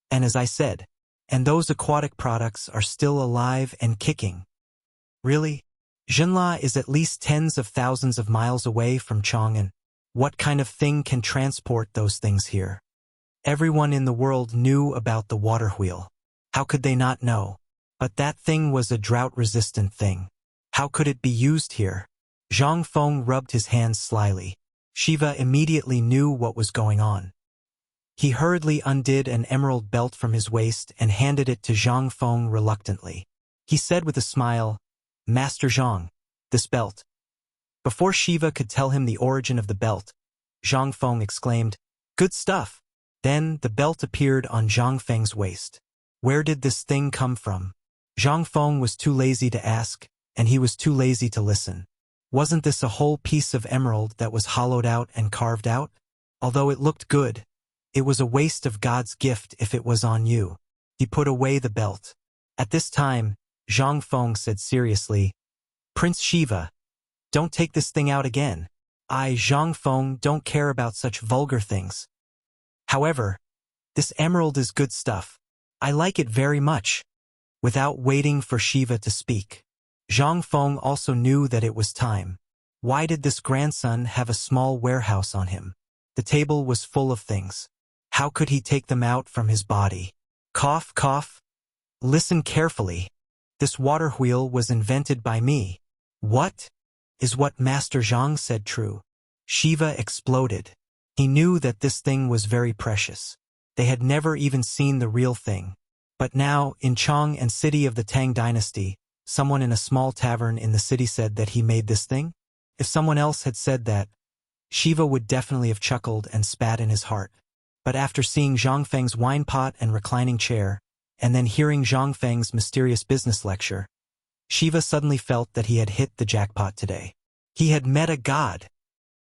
and as I said, and those aquatic products are still alive and kicking. Really? Jinla is at least tens of thousands of miles away from Chang'an. What kind of thing can transport those things here? Everyone in the world knew about the water wheel. How could they not know? But that thing was a drought-resistant thing. How could it be used here? Zhang Feng rubbed his hands slyly. Shiva immediately knew what was going on. He hurriedly undid an emerald belt from his waist and handed it to Zhang Feng reluctantly. He said with a smile, "Master Zhang, this belt." Before Shiva could tell him the origin of the belt, Zhang Feng exclaimed, "Good stuff." Then the belt appeared on Zhang Feng's waist. Where did this thing come from? Zhang Feng was too lazy to ask, and he was too lazy to listen. Wasn't this a whole piece of emerald that was hollowed out and carved out? Although it looked good, it was a waste of God's gift if it was on you. He put away the belt. At this time, Zhang Feng said seriously, "Prince Shiva, don't take this thing out again. I, Zhang Feng, don't care about such vulgar things. However, this emerald is good stuff. I like it very much." Without waiting for Shiva to speak, Zhang Feng also knew that it was time. Why did this grandson have a small warehouse on him? The table was full of things. How could he take them out from his body? Cough, cough. Listen carefully. This water wheel was invented by me. What? Is what Master Zhang said true? Shiva exploded. He knew that this thing was very precious. They had never even seen the real thing. But now, in Chang and city of the Tang dynasty, someone in a small tavern in the city said that he made this thing? If someone else had said that, Shiva would definitely have chuckled and spat in his heart. But after seeing Zhang Feng's wine pot and reclining chair, and then hearing Zhang Feng's mysterious business lecture, Shiva suddenly felt that he had hit the jackpot today. He had met a god.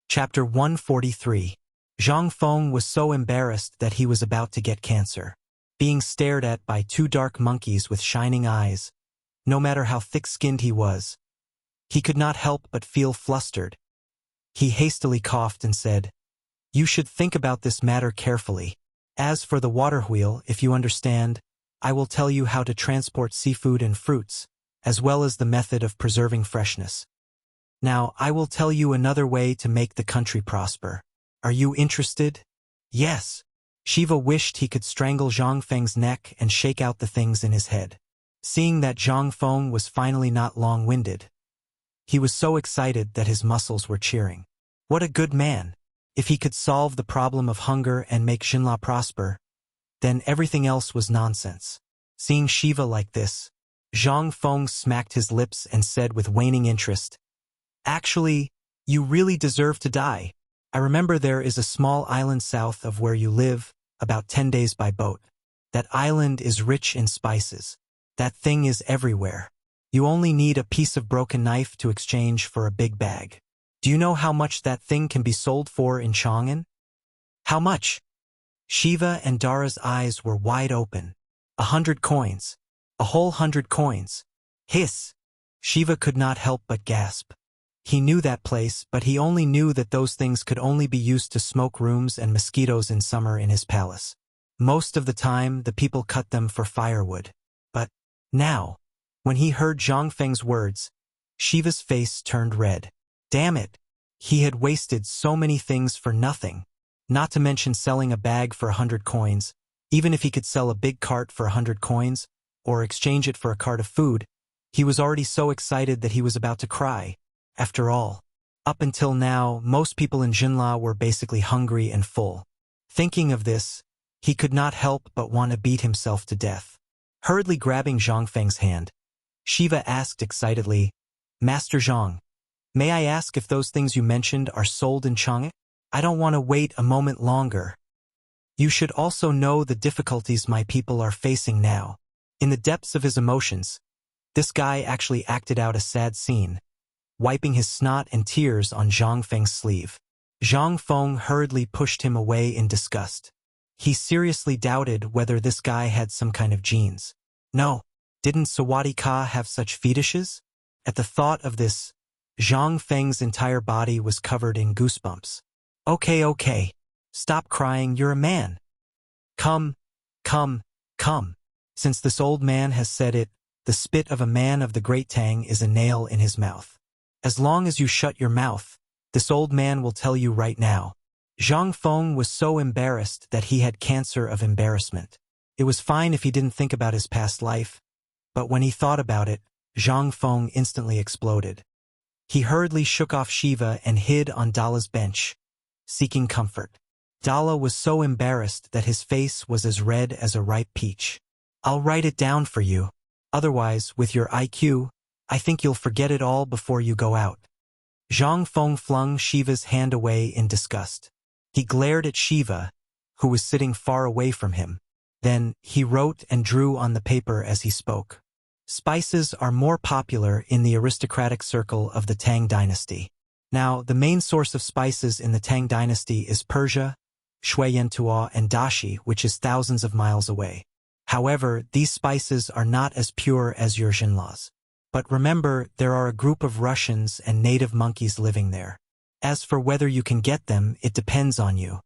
Chapter 143. Zhang Feng was so embarrassed that he was about to get cancer. Being stared at by two dark monkeys with shining eyes, no matter how thick-skinned he was, he could not help but feel flustered. He hastily coughed and said, "You should think about this matter carefully. As for the water wheel, if you understand, I will tell you how to transport seafood and fruits, as well as the method of preserving freshness. Now, I will tell you another way to make the country prosper. Are you interested?" Yes. Shiva wished he could strangle Zhang Feng's neck and shake out the things in his head. Seeing that Zhang Feng was finally not long-winded, he was so excited that his muscles were cheering. What a good man! If he could solve the problem of hunger and make Xinla prosper, then everything else was nonsense. Seeing Shiva like this, Zhang Feng smacked his lips and said with waning interest, "Actually, you really deserve to die. I remember there is a small island south of where you live, about 10 days by boat. That island is rich in spices. That thing is everywhere. You only need a piece of broken knife to exchange for a big bag. Do you know how much that thing can be sold for in Chang'an?" "How much?" Shiva and Dara's eyes were wide open. 100 coins. A whole 100 coins. Hiss! Shiva could not help but gasp. He knew that place, but he only knew that those things could only be used to smoke rooms and mosquitoes in summer in his palace. Most of the time, the people cut them for firewood. But now, when he heard Zhang Feng's words, Shiva's face turned red. Damn it! He had wasted so many things for nothing. Not to mention selling a bag for 100 coins. Even if he could sell a big cart for 100 coins, or exchange it for a cart of food, he was already so excited that he was about to cry. After all, up until now, most people in Jinla were basically hungry and full. Thinking of this, he could not help but want to beat himself to death. Hurriedly grabbing Zhang Feng's hand, Shiva asked excitedly, "Master Zhang, may I ask if those things you mentioned are sold in Chang'an? I don't want to wait a moment longer. You should also know the difficulties my people are facing now." In the depths of his emotions, this guy actually acted out a sad scene, wiping his snot and tears on Zhang Feng's sleeve. Zhang Feng hurriedly pushed him away in disgust. He seriously doubted whether this guy had some kind of genes. No, didn't Sawati Ka have such fetishes? At the thought of this, Zhang Feng's entire body was covered in goosebumps. Okay. Stop crying, you're a man. Come. Since this old man has said it, the spit of a man of the great Tang is a nail in his mouth. As long as you shut your mouth, this old man will tell you right now. Zhang Feng was so embarrassed that he had cancer of embarrassment. It was fine if he didn't think about his past life, but when he thought about it, Zhang Feng instantly exploded. He hurriedly shook off Shiva and hid on Dala's bench, seeking comfort. Dala was so embarrassed that his face was as red as a ripe peach. I'll write it down for you. Otherwise, with your IQ, I think you'll forget it all before you go out. Zhang Feng flung Shiva's hand away in disgust. He glared at Shiva, who was sitting far away from him. Then, he wrote and drew on the paper as he spoke. Spices are more popular in the aristocratic circle of the Tang dynasty. Now, the main source of spices in the Tang dynasty is Persia, Shuiyantua, and Dashi, which is thousands of miles away. However, these spices are not as pure as your Jinlas. But remember, there are a group of Russians and native monkeys living there. As for whether you can get them, it depends on you.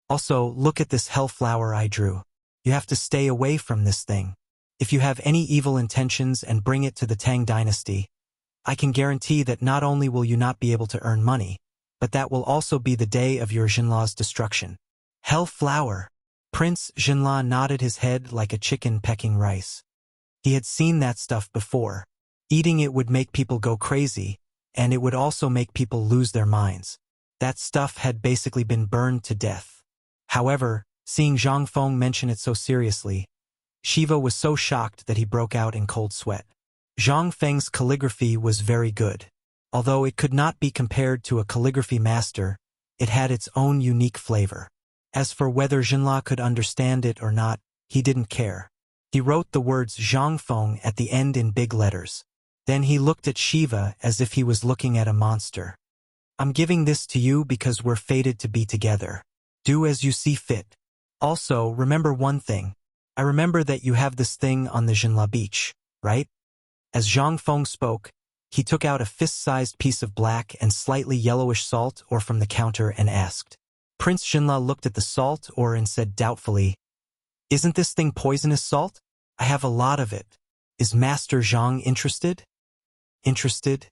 Also, look at this hell flower I drew. You have to stay away from this thing. If you have any evil intentions and bring it to the Tang dynasty, I can guarantee that not only will you not be able to earn money, but that will also be the day of your Jinla's destruction. Hell flower. Prince Jinla nodded his head like a chicken pecking rice. He had seen that stuff before. Eating it would make people go crazy, and it would also make people lose their minds. That stuff had basically been burned to death. However, seeing Zhang Feng mention it so seriously, Shiva was so shocked that he broke out in cold sweat. Zhang Feng's calligraphy was very good. Although it could not be compared to a calligraphy master, it had its own unique flavor. As for whether Jinla could understand it or not, he didn't care. He wrote the words Zhang Feng at the end in big letters. Then he looked at Shiva as if he was looking at a monster. I'm giving this to you because we're fated to be together. Do as you see fit. Also, remember one thing. I remember that you have this thing on the Jinla beach, right? As Zhang Feng spoke, he took out a fist-sized piece of black and slightly yellowish salt ore from the counter and asked. Prince Jinla looked at the salt ore and said doubtfully, Isn't this thing poisonous salt? I have a lot of it. Is Master Zhang interested? Interested?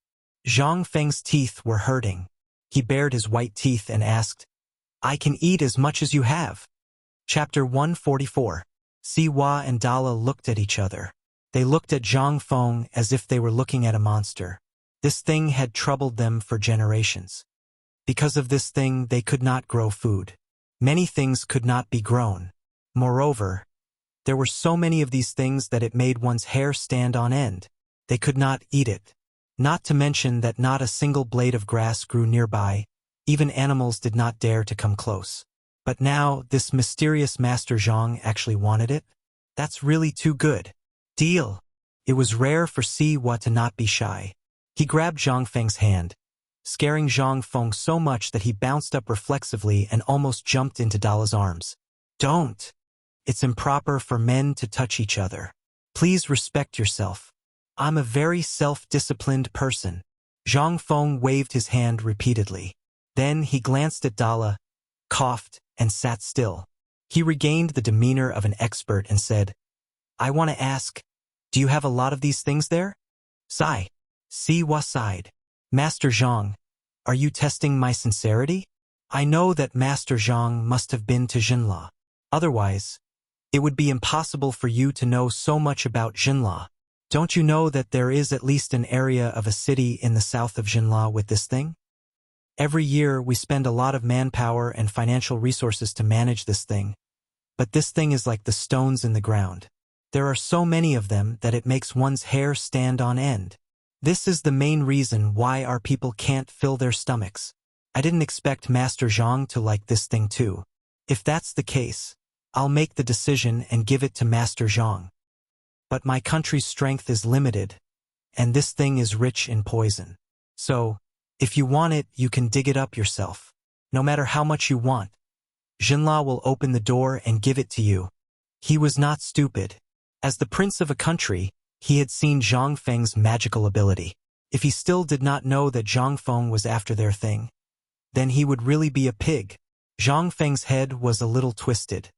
Zhang Feng's teeth were hurting. He bared his white teeth and asked, I can eat as much as you have. Chapter 144. Siwa and Dala looked at each other. They looked at Zhang Feng as if they were looking at a monster. This thing had troubled them for generations. Because of this thing, they could not grow food. Many things could not be grown. Moreover, there were so many of these things that it made one's hair stand on end. They could not eat it. Not to mention that not a single blade of grass grew nearby. Even animals did not dare to come close. But now, this mysterious Master Zhang actually wanted it? That's really too good. Deal. It was rare for Siwa to not be shy. He grabbed Zhang Feng's hand, scaring Zhang Feng so much that he bounced up reflexively and almost jumped into Dala's arms. Don't. It's improper for men to touch each other. Please respect yourself. I'm a very self-disciplined person. Zhang Feng waved his hand repeatedly. Then he glanced at Dala, coughed, and sat still. He regained the demeanor of an expert and said, I want to ask, do you have a lot of these things there? Sigh. Siwa sighed. Master Zhang, are you testing my sincerity? I know that Master Zhang must have been to Jinla. Otherwise, it would be impossible for you to know so much about Jinla. Don't you know that there is at least an area of a city in the south of Jinla with this thing? Every year, we spend a lot of manpower and financial resources to manage this thing. But this thing is like the stones in the ground. There are so many of them that it makes one's hair stand on end. This is the main reason why our people can't fill their stomachs. I didn't expect Master Zhang to like this thing too. If that's the case, I'll make the decision and give it to Master Zhang. But my country's strength is limited, and this thing is rich in poison. So, if you want it, you can dig it up yourself. No matter how much you want, Jinla will open the door and give it to you. He was not stupid. As the prince of a country, he had seen Zhang Feng's magical ability. If he still did not know that Zhang Feng was after their thing, then he would really be a pig. Zhang Feng's head was a little twisted.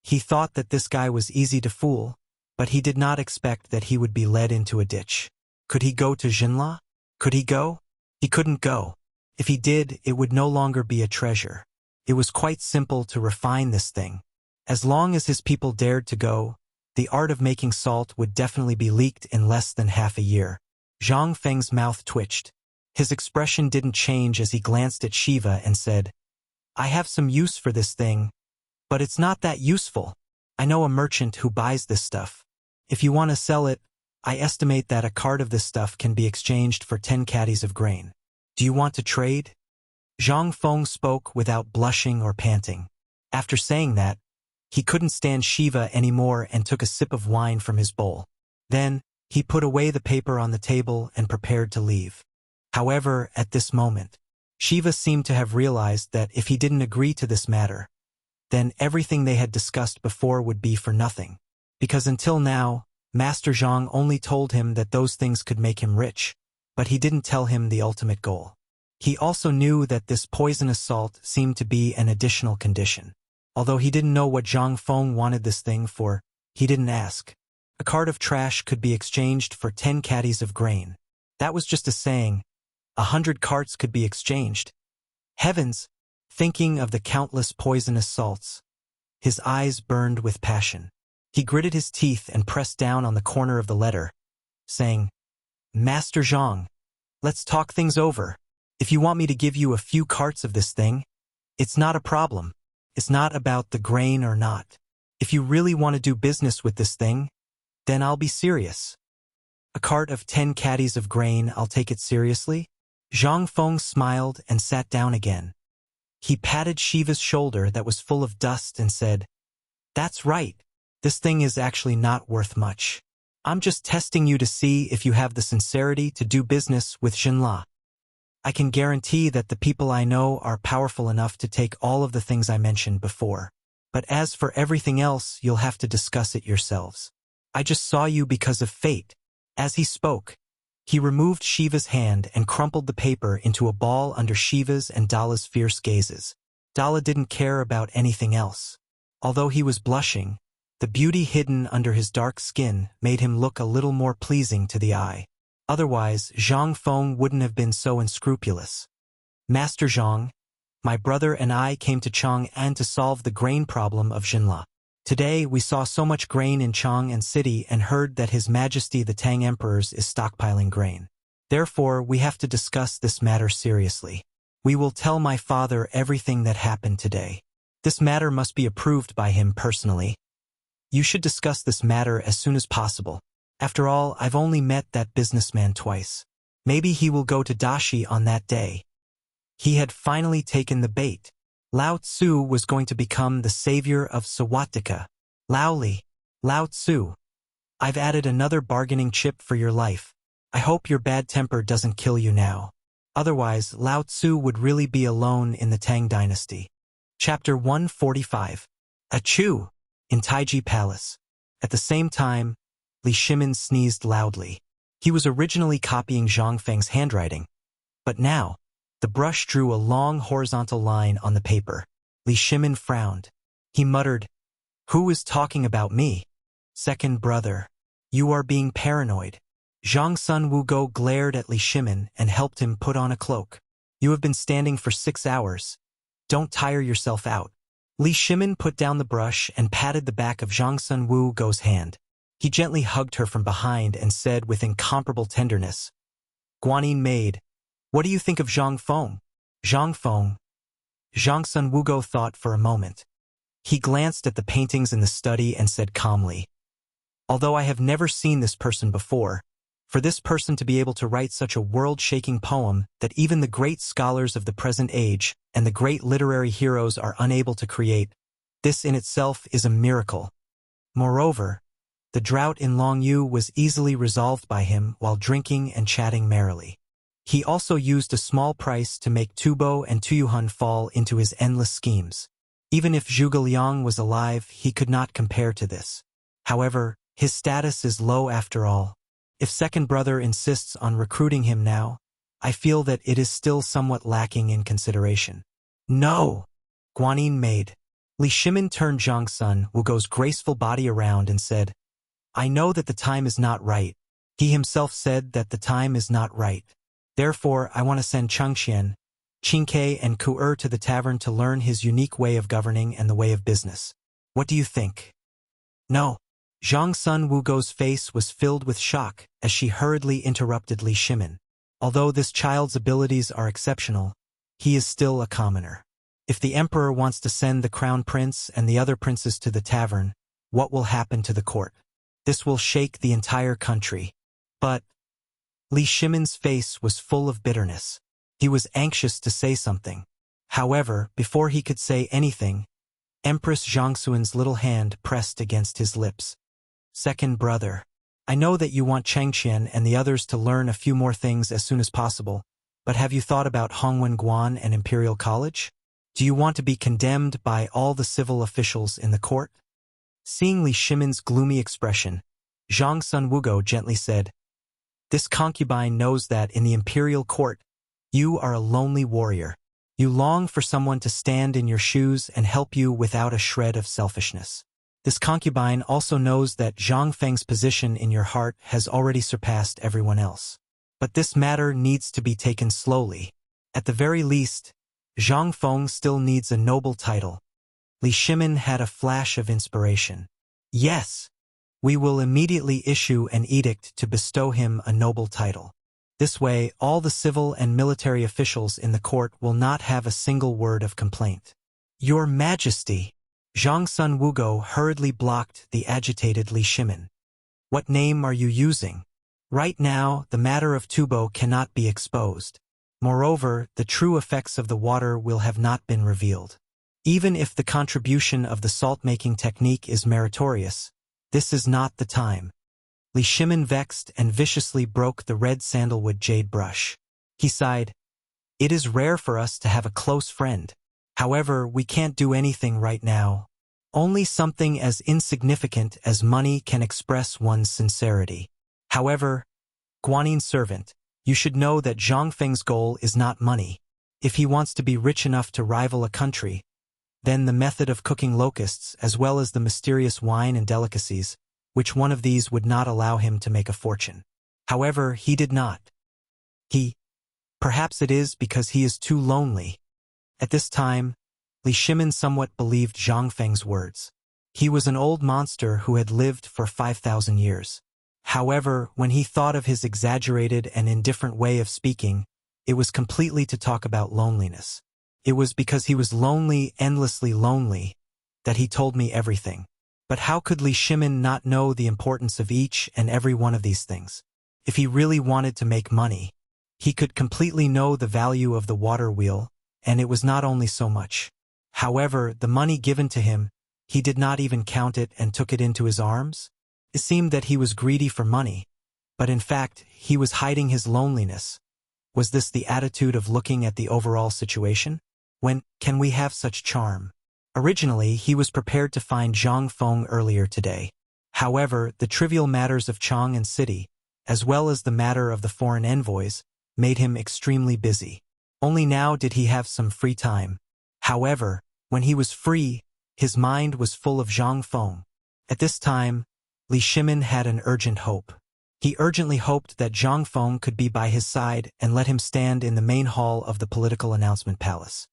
He thought that this guy was easy to fool, but he did not expect that he would be led into a ditch. Could he go to Jinla? Could he go? He couldn't go. If he did, it would no longer be a treasure. It was quite simple to refine this thing. As long as his people dared to go, the art of making salt would definitely be leaked in less than half a year. Zhang Feng's mouth twitched. His expression didn't change as he glanced at Shiva and said, I have some use for this thing, but it's not that useful. I know a merchant who buys this stuff. If you want to sell it, I estimate that a cart of this stuff can be exchanged for 10 caddies of grain. Do you want to trade? Zhang Feng spoke without blushing or panting. After saying that, he couldn't stand Shiva anymore and took a sip of wine from his bowl. Then, he put away the paper on the table and prepared to leave. However, at this moment, Shiva seemed to have realized that if he didn't agree to this matter, then everything they had discussed before would be for nothing. Because until now, Master Zhang only told him that those things could make him rich, but he didn't tell him the ultimate goal. He also knew that this poisonous salt seemed to be an additional condition. Although he didn't know what Zhang Feng wanted this thing for, he didn't ask. A cart of trash could be exchanged for 10 caddies of grain. That was just a saying. 100 carts could be exchanged. Heavens! Thinking of the countless poisonous salts, his eyes burned with passion. He gritted his teeth and pressed down on the corner of the letter, saying, Master Zhang, let's talk things over. If you want me to give you a few carts of this thing, it's not a problem. It's not about the grain or not. If you really want to do business with this thing, then I'll be serious. A cart of 10 caddies of grain, I'll take it seriously? Zhang Feng smiled and sat down again. He patted Shiva's shoulder that was full of dust and said, That's right. This thing is actually not worth much. I'm just testing you to see if you have the sincerity to do business with Jinla. I can guarantee that the people I know are powerful enough to take all of the things I mentioned before. But as for everything else, you'll have to discuss it yourselves. I just saw you because of fate. As he spoke, he removed Shiva's hand and crumpled the paper into a ball under Shiva's and Dala's fierce gazes. Dala didn't care about anything else. Although he was blushing, the beauty hidden under his dark skin made him look a little more pleasing to the eye. Otherwise, Zhang Feng wouldn't have been so unscrupulous. Master Zhang, my brother and I came to Chang'an to solve the grain problem of Jinla. Today, we saw so much grain in Chang'an City and heard that His Majesty the Tang Emperors is stockpiling grain. Therefore, we have to discuss this matter seriously. We will tell my father everything that happened today. This matter must be approved by him personally. You should discuss this matter as soon as possible. After all, I've only met that businessman twice. Maybe he will go to Dashi on that day. He had finally taken the bait. Lao Tzu was going to become the savior of Sawatika. Lao Tzu. I've added another bargaining chip for your life. I hope your bad temper doesn't kill you now. Otherwise, Lao Tzu would really be alone in the Tang dynasty. Chapter 145. Achoo! In Taiji Palace. At the same time, Li Shimin sneezed loudly. He was originally copying Zhang Feng's handwriting, but now, the brush drew a long horizontal line on the paper. Li Shimin frowned. He muttered, Who is talking about me? Second brother. You are being paranoid. Zhang Sun Wugo glared at Li Shimin and helped him put on a cloak. You have been standing for 6 hours. Don't tire yourself out. Li Shimin put down the brush and patted the back of Zhang Sun Wugo's hand. He gently hugged her from behind and said with incomparable tenderness, Guanyin maid, what do you think of Zhang Feng? Zhang Feng. Zhang Sun Wugo thought for a moment. He glanced at the paintings in the study and said calmly, Although I have never seen this person before, for this person to be able to write such a world-shaking poem that even the great scholars of the present age and the great literary heroes are unable to create, this in itself is a miracle. Moreover, the drought in Longyu was easily resolved by him while drinking and chatting merrily. He also used a small price to make Tubo and Tuyuhun fall into his endless schemes. Even if Zhuge Liang was alive, he could not compare to this. However, his status is low after all. If second brother insists on recruiting him now, I feel that it is still somewhat lacking in consideration. No! Guanyin made. Li Shimin turned Zhang Wugo's graceful body around and said, I know that the time is not right. He himself said that the time is not right. Therefore, I want to send Changqian, Qingke and Ku'er to the tavern to learn his unique way of governing and the way of business. What do you think? No. Zhang Wugo's face was filled with shock as she hurriedly interrupted Li Shimin. Although this child's abilities are exceptional, he is still a commoner. If the emperor wants to send the crown prince and the other princes to the tavern, what will happen to the court? This will shake the entire country. But Li Shimin's face was full of bitterness. He was anxious to say something. However, before he could say anything, Empress Zhangxuan's little hand pressed against his lips. Second brother, I know that you want Changqian and the others to learn a few more things as soon as possible, but have you thought about Hongwen Guan and Imperial College? Do you want to be condemned by all the civil officials in the court? Seeing Li Shimin's gloomy expression, Zhang Wugo gently said, This concubine knows that in the imperial court, you are a lonely warrior. You long for someone to stand in your shoes and help you without a shred of selfishness. This concubine also knows that Zhang Feng's position in your heart has already surpassed everyone else. But this matter needs to be taken slowly. At the very least, Zhang Feng still needs a noble title. Li Shimin had a flash of inspiration. Yes, we will immediately issue an edict to bestow him a noble title. This way, all the civil and military officials in the court will not have a single word of complaint. Your Majesty! Zhang Wugo hurriedly blocked the agitated Li Shimin. What name are you using? Right now, the matter of Tubo cannot be exposed. Moreover, the true effects of the water will have not been revealed. Even if the contribution of the salt-making technique is meritorious, this is not the time. Li Shimin vexed and viciously broke the red sandalwood jade brush. He sighed, It is rare for us to have a close friend. However, we can't do anything right now. Only something as insignificant as money can express one's sincerity. However, Guanyin servant, you should know that Zhang Feng's goal is not money. If he wants to be rich enough to rival a country, then the method of cooking locusts as well as the mysterious wine and delicacies, which one of these would not allow him to make a fortune? However, he did not. Perhaps it is because he is too lonely. At this time, Li Shimin somewhat believed Zhang Feng's words. He was an old monster who had lived for 5,000 years. However, when he thought of his exaggerated and indifferent way of speaking, it was completely to talk about loneliness. It was because he was lonely, endlessly lonely, that he told me everything. But how could Li Shimin not know the importance of each and every one of these things? If he really wanted to make money, he could completely know the value of the water wheel, and it was not only so much. However, the money given to him, he did not even count it and took it into his arms? It seemed that he was greedy for money, but in fact, he was hiding his loneliness. Was this the attitude of looking at the overall situation? When can we have such charm? Originally, he was prepared to find Zhang Feng earlier today. However, the trivial matters of Chang and city, as well as the matter of the foreign envoys, made him extremely busy. Only now did he have some free time. However, when he was free, his mind was full of Zhang Feng. At this time, Li Shimin had an urgent hope. He urgently hoped that Zhang Feng could be by his side and let him stand in the main hall of the political announcement palace.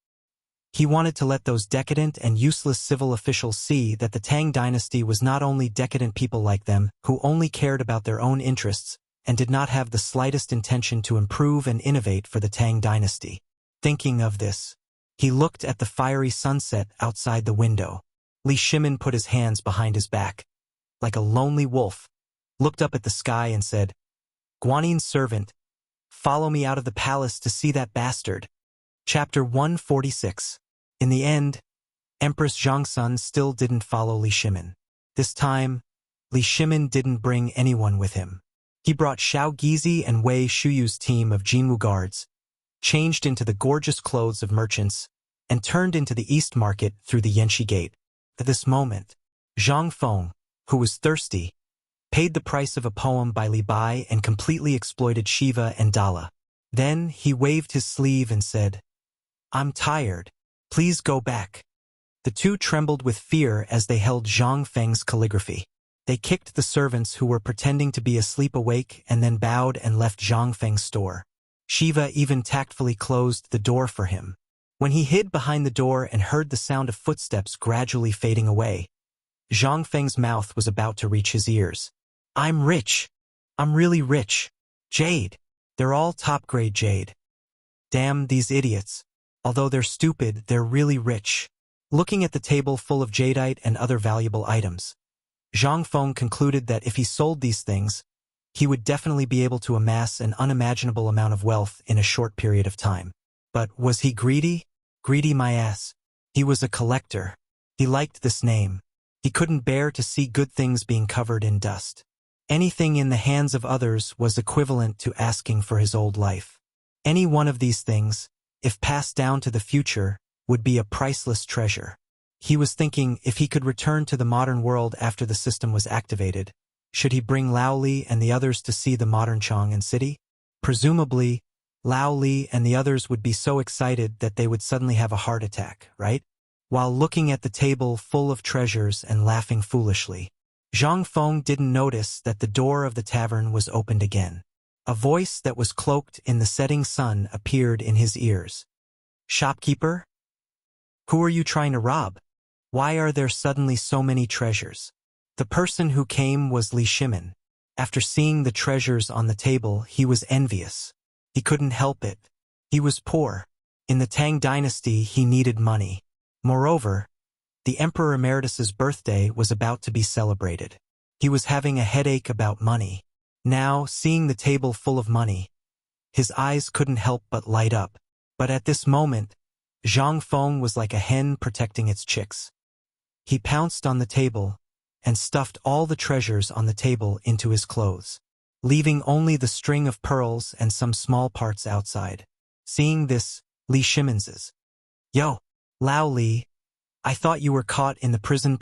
He wanted to let those decadent and useless civil officials see that the Tang dynasty was not only decadent people like them who only cared about their own interests and did not have the slightest intention to improve and innovate for the Tang dynasty. Thinking of this, he looked at the fiery sunset outside the window. Li Shimin put his hands behind his back, like a lonely wolf, looked up at the sky and said, Guanin's servant, follow me out of the palace to see that bastard. Chapter 146. In the end, Empress Zhangsun still didn't follow Li Shimin. This time, Li Shimin didn't bring anyone with him. He brought Xiao Gizi and Wei Shuyu's team of Jinwu guards, changed into the gorgeous clothes of merchants, and turned into the East Market through the Yanxi Gate. At this moment, Zhang Feng, who was thirsty, paid the price of a poem by Li Bai and completely exploited Shiva and Dala. Then he waved his sleeve and said, "I'm tired. Please go back." The two trembled with fear as they held Zhang Feng's calligraphy. They kicked the servants who were pretending to be asleep awake and then bowed and left Zhang Feng's store. Shiva even tactfully closed the door for him. When he hid behind the door and heard the sound of footsteps gradually fading away, Zhang Feng's mouth was about to reach his ears. "I'm rich. I'm really rich. Jade. They're all top-grade jade. Damn these idiots. Although they're stupid, they're really rich." Looking at the table full of jadeite and other valuable items, Zhang Feng concluded that if he sold these things, he would definitely be able to amass an unimaginable amount of wealth in a short period of time. But was he greedy? Greedy my ass. He was a collector. He liked this name. He couldn't bear to see good things being covered in dust. Anything in the hands of others was equivalent to asking for his old life. Any one of these things, if passed down to the future, would be a priceless treasure. He was thinking if he could return to the modern world after the system was activated, should he bring Lao Li and the others to see the modern Chang'an city? Presumably, Lao Li and the others would be so excited that they would suddenly have a heart attack, right? While looking at the table full of treasures and laughing foolishly, Zhang Feng didn't notice that the door of the tavern was opened again. A voice that was cloaked in the setting sun appeared in his ears. "Shopkeeper? Who are you trying to rob? Why are there suddenly so many treasures?" The person who came was Li Shimin. After seeing the treasures on the table, he was envious. He couldn't help it. He was poor. In the Tang dynasty, he needed money. Moreover, the Emperor Emeritus's birthday was about to be celebrated. He was having a headache about money. Now, seeing the table full of money, his eyes couldn't help but light up. But at this moment, Zhang Feng was like a hen protecting its chicks. He pounced on the table and stuffed all the treasures on the table into his clothes, leaving only the string of pearls and some small parts outside. Seeing this, Li Shimin says, "Yo, Lao Li, I thought you were caught in the prison.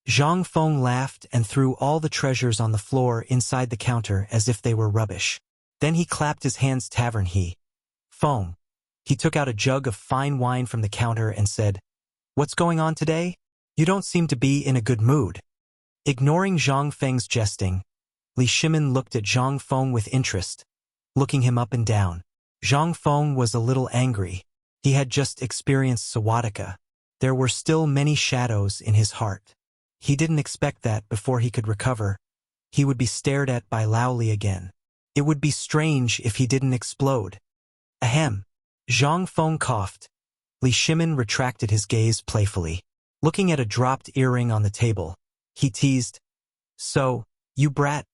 Zhang Feng laughed and threw all the treasures on the floor inside the counter as if they were rubbish. Then he clapped his hands tavern Feng. He took out a jug of fine wine from the counter and said, "What's going on today? You don't seem to be in a good mood." Ignoring Zhang Feng's jesting, Li Shimin looked at Zhang Feng with interest, looking him up and down. Zhang Feng was a little angry. He had just experienced Sawadika. There were still many shadows in his heart. He didn't expect that before he could recover, he would be stared at by Lao Li again. It would be strange if he didn't explode. Ahem. Zhang Feng coughed. Li Shimin retracted his gaze playfully. Looking at a dropped earring on the table, he teased, "So, you brat,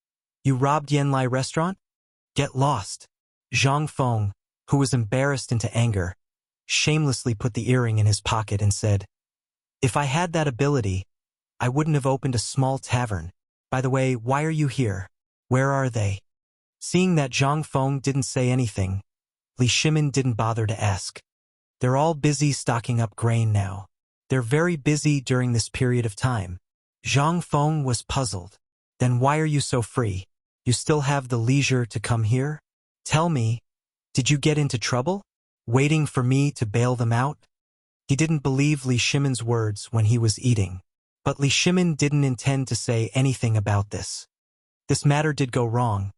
you robbed Yanlai restaurant? Get lost." Zhang Feng, who was embarrassed into anger, shamelessly put the earring in his pocket and said, "If I had that ability, I wouldn't have opened a small tavern. By the way, why are you here? Where are they?" Seeing that Zhang Feng didn't say anything, Li Shimin didn't bother to ask. "They're all busy stocking up grain now. They're very busy during this period of time." Zhang Feng was puzzled. "Then why are you so free? You still have the leisure to come here? Tell me, did you get into trouble? Waiting for me to bail them out?" He didn't believe Li Shimin's words when he was eating. But Li Shimin didn't intend to say anything about this. This matter did go wrong.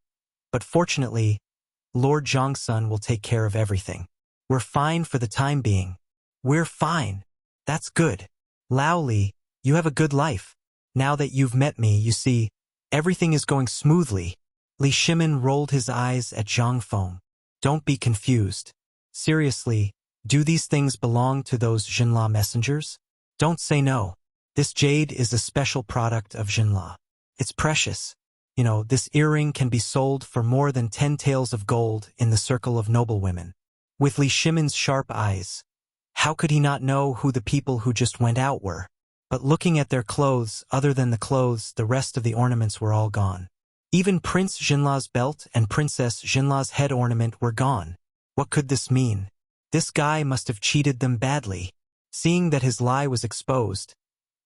But fortunately, Lord Zhangsun will take care of everything. We're fine for the time being. We're fine. That's good. Lao Li, you have a good life. Now that you've met me, you see, everything is going smoothly. Li Shimin rolled his eyes at Zhang Feng. "Don't be confused. Seriously, do these things belong to those Jinla messengers? Don't say no. This jade is a special product of Jinla. It's precious. You know, this earring can be sold for more than 10 taels of gold in the circle of noblewomen." With Li Shimin's sharp eyes, how could he not know who the people who just went out were? But looking at their clothes, other than the clothes, the rest of the ornaments were all gone. Even Prince Jinla's belt and Princess Jinla's head ornament were gone. What could this mean? This guy must have cheated them badly. Seeing that his lie was exposed,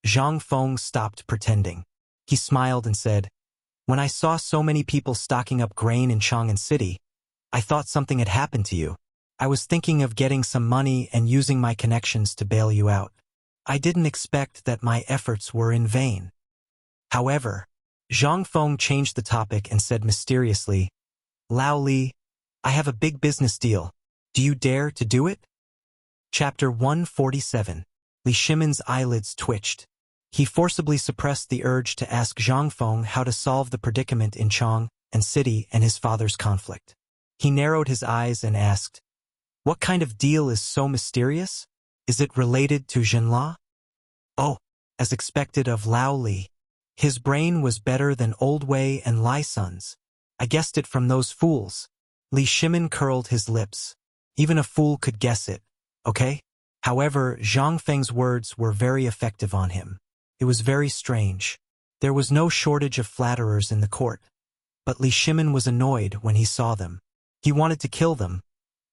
Zhang Feng stopped pretending. He smiled and said, "When I saw so many people stocking up grain in Chang'an City, I thought something had happened to you. I was thinking of getting some money and using my connections to bail you out. I didn't expect that my efforts were in vain." However, Zhang Feng changed the topic and said mysteriously, "Lao Li, I have a big business deal. Do you dare to do it?" Chapter 147. Li Shimon's eyelids twitched. He forcibly suppressed the urge to ask Zhang Feng how to solve the predicament in Chang'an City and his father's conflict. He narrowed his eyes and asked, "What kind of deal is so mysterious? Is it related to Jinla?" Oh, as expected of Lao Li. His brain was better than Old Wei and Lai Sun's. "I guessed it from those fools." Li Shimon curled his lips. "Even a fool could guess it, okay?" However, Zhang Feng's words were very effective on him. It was very strange. There was no shortage of flatterers in the court. But Li Shimon was annoyed when he saw them. He wanted to kill them,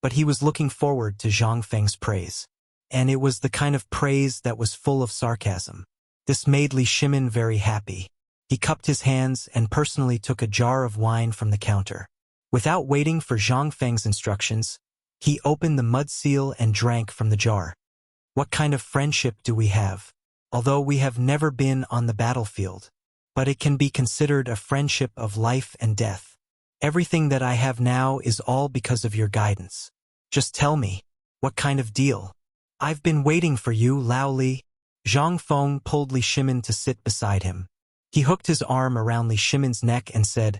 but he was looking forward to Zhang Feng's praise. And it was the kind of praise that was full of sarcasm. This made Li Shimon very happy. He cupped his hands and personally took a jar of wine from the counter. Without waiting for Zhang Feng's instructions, he opened the mud seal and drank from the jar. "What kind of friendship do we have? Although we have never been on the battlefield, but it can be considered a friendship of life and death. Everything that I have now is all because of your guidance. Just tell me, what kind of deal?" "I've been waiting for you, Lao Li." Zhang Feng pulled Li Shimon to sit beside him. He hooked his arm around Li Shimon's neck and said,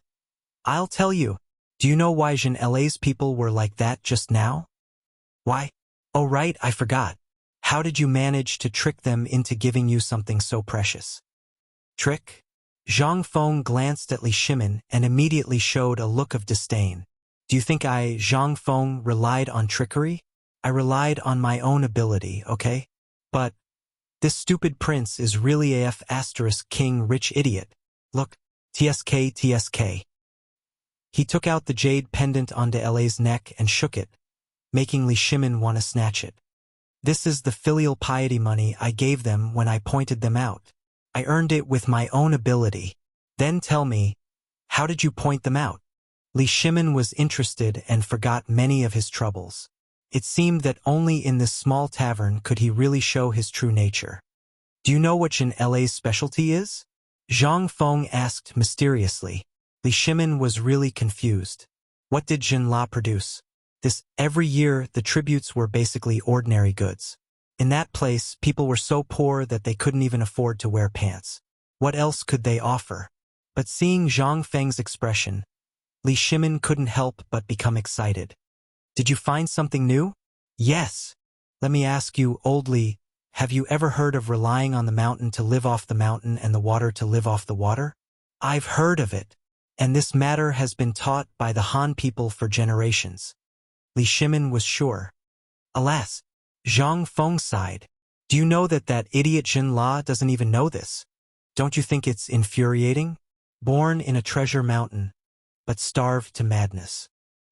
"I'll tell you. Do you know why Jin La's people were like that just now?" "Why? Oh right, I forgot. How did you manage to trick them into giving you something so precious?" "Trick?" Zhang Feng glanced at Li Shimon and immediately showed a look of disdain. "Do you think I, Zhang Feng, relied on trickery? I relied on my own ability, okay? But this stupid prince is really AF asterisk king rich idiot. Look, TSK. He took out the jade pendant onto LA's neck and shook it, making Li Shimon want to snatch it. "This is the filial piety money I gave them when I pointed them out. I earned it with my own ability. Then tell me, how did you point them out?" Li Shimon was interested and forgot many of his troubles. It seemed that only in this small tavern could he really show his true nature. "Do you know what Jin La's specialty is?" Zhang Feng asked mysteriously. Li Shimon was really confused. What did Jin La produce? Every year, the tributes were basically ordinary goods. In that place, people were so poor that they couldn't even afford to wear pants. What else could they offer? But seeing Zhang Feng's expression, Li Shimon couldn't help but become excited. "Did you find something new?" "Yes. Let me ask you, Old Li, have you ever heard of relying on the mountain to live off the mountain and the water to live off the water?" "I've heard of it, and this matter has been taught by the Han people for generations." Li Shimon was sure. Alas, Zhang Feng sighed. "Do you know that idiot Jin La doesn't even know this? Don't you think it's infuriating? Born in a treasure mountain, but starved to madness.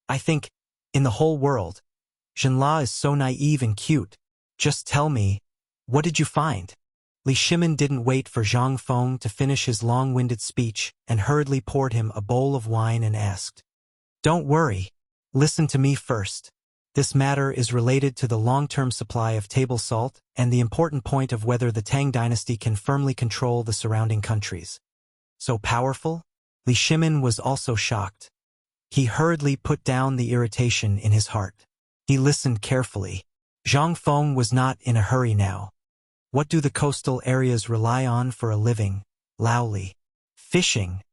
I think, in the whole world, Jin La is so naive and cute. Just tell me, what did you find?" Li Shimon didn't wait for Zhang Feng to finish his long-winded speech and hurriedly poured him a bowl of wine and asked, "Don't worry. Listen to me first. This matter is related to the long-term supply of table salt and the important point of whether the Tang dynasty can firmly control the surrounding countries." "So powerful?" Li Shimon was also shocked. He hurriedly put down the irritation in his heart. He listened carefully. Zhang Feng was not in a hurry now. "What do the coastal areas rely on for a living, Lao Li?" "Fishing.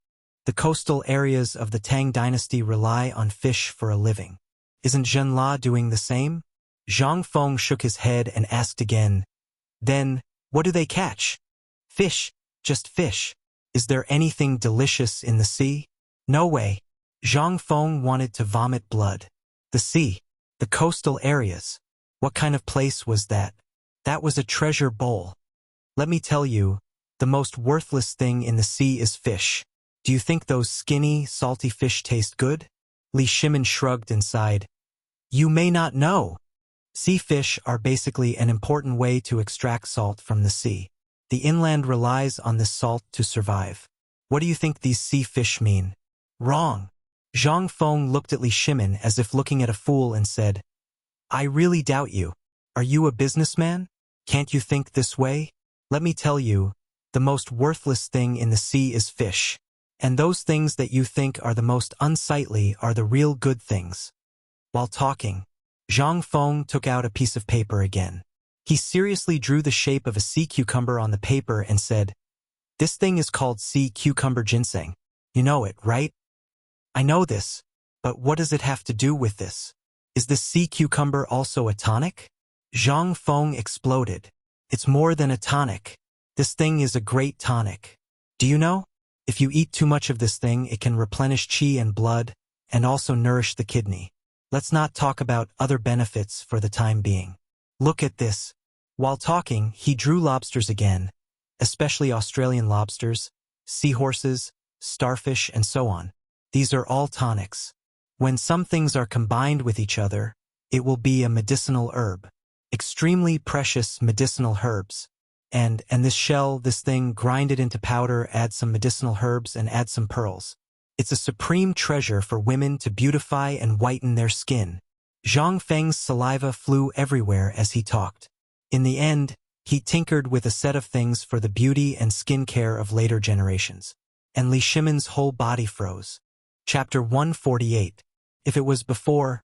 The coastal areas of the Tang dynasty rely on fish for a living. Isn't Jin La doing the same?" Zhang Feng shook his head and asked again, "Then, what do they catch?" "Fish, just fish. Is there anything delicious in the sea?" "No way." Zhang Feng wanted to vomit blood. The sea, the coastal areas. What kind of place was that? That was a treasure bowl. Let me tell you, the most worthless thing in the sea is fish. Do you think those skinny, salty fish taste good? Li Shimin shrugged and sighed. You may not know. Sea fish are basically an important way to extract salt from the sea. The inland relies on this salt to survive. What do you think these sea fish mean? Wrong. Zhang Feng looked at Li Shimin as if looking at a fool and said, I really doubt you. Are you a businessman? Can't you think this way? Let me tell you, the most worthless thing in the sea is fish. And those things that you think are the most unsightly are the real good things. While talking, Zhang Feng took out a piece of paper again. He seriously drew the shape of a sea cucumber on the paper and said, This thing is called sea cucumber ginseng. You know it, right? I know this, but what does it have to do with this? Is the sea cucumber also a tonic? Zhang Feng exploded. It's more than a tonic. This thing is a great tonic. Do you know? If you eat too much of this thing, it can replenish qi and blood, and also nourish the kidney. Let's not talk about other benefits for the time being. Look at this. While talking, he drew lobsters again, especially Australian lobsters, seahorses, starfish, and so on. These are all tonics. When some things are combined with each other, it will be a medicinal herb. Extremely precious medicinal herbs. And this shell, this thing, grind it into powder, add some medicinal herbs, and add some pearls. It's a supreme treasure for women to beautify and whiten their skin. Zhang Feng's saliva flew everywhere as he talked. In the end, he tinkered with a set of things for the beauty and skin care of later generations. And Li Shimin's whole body froze. Chapter 148. If it was before,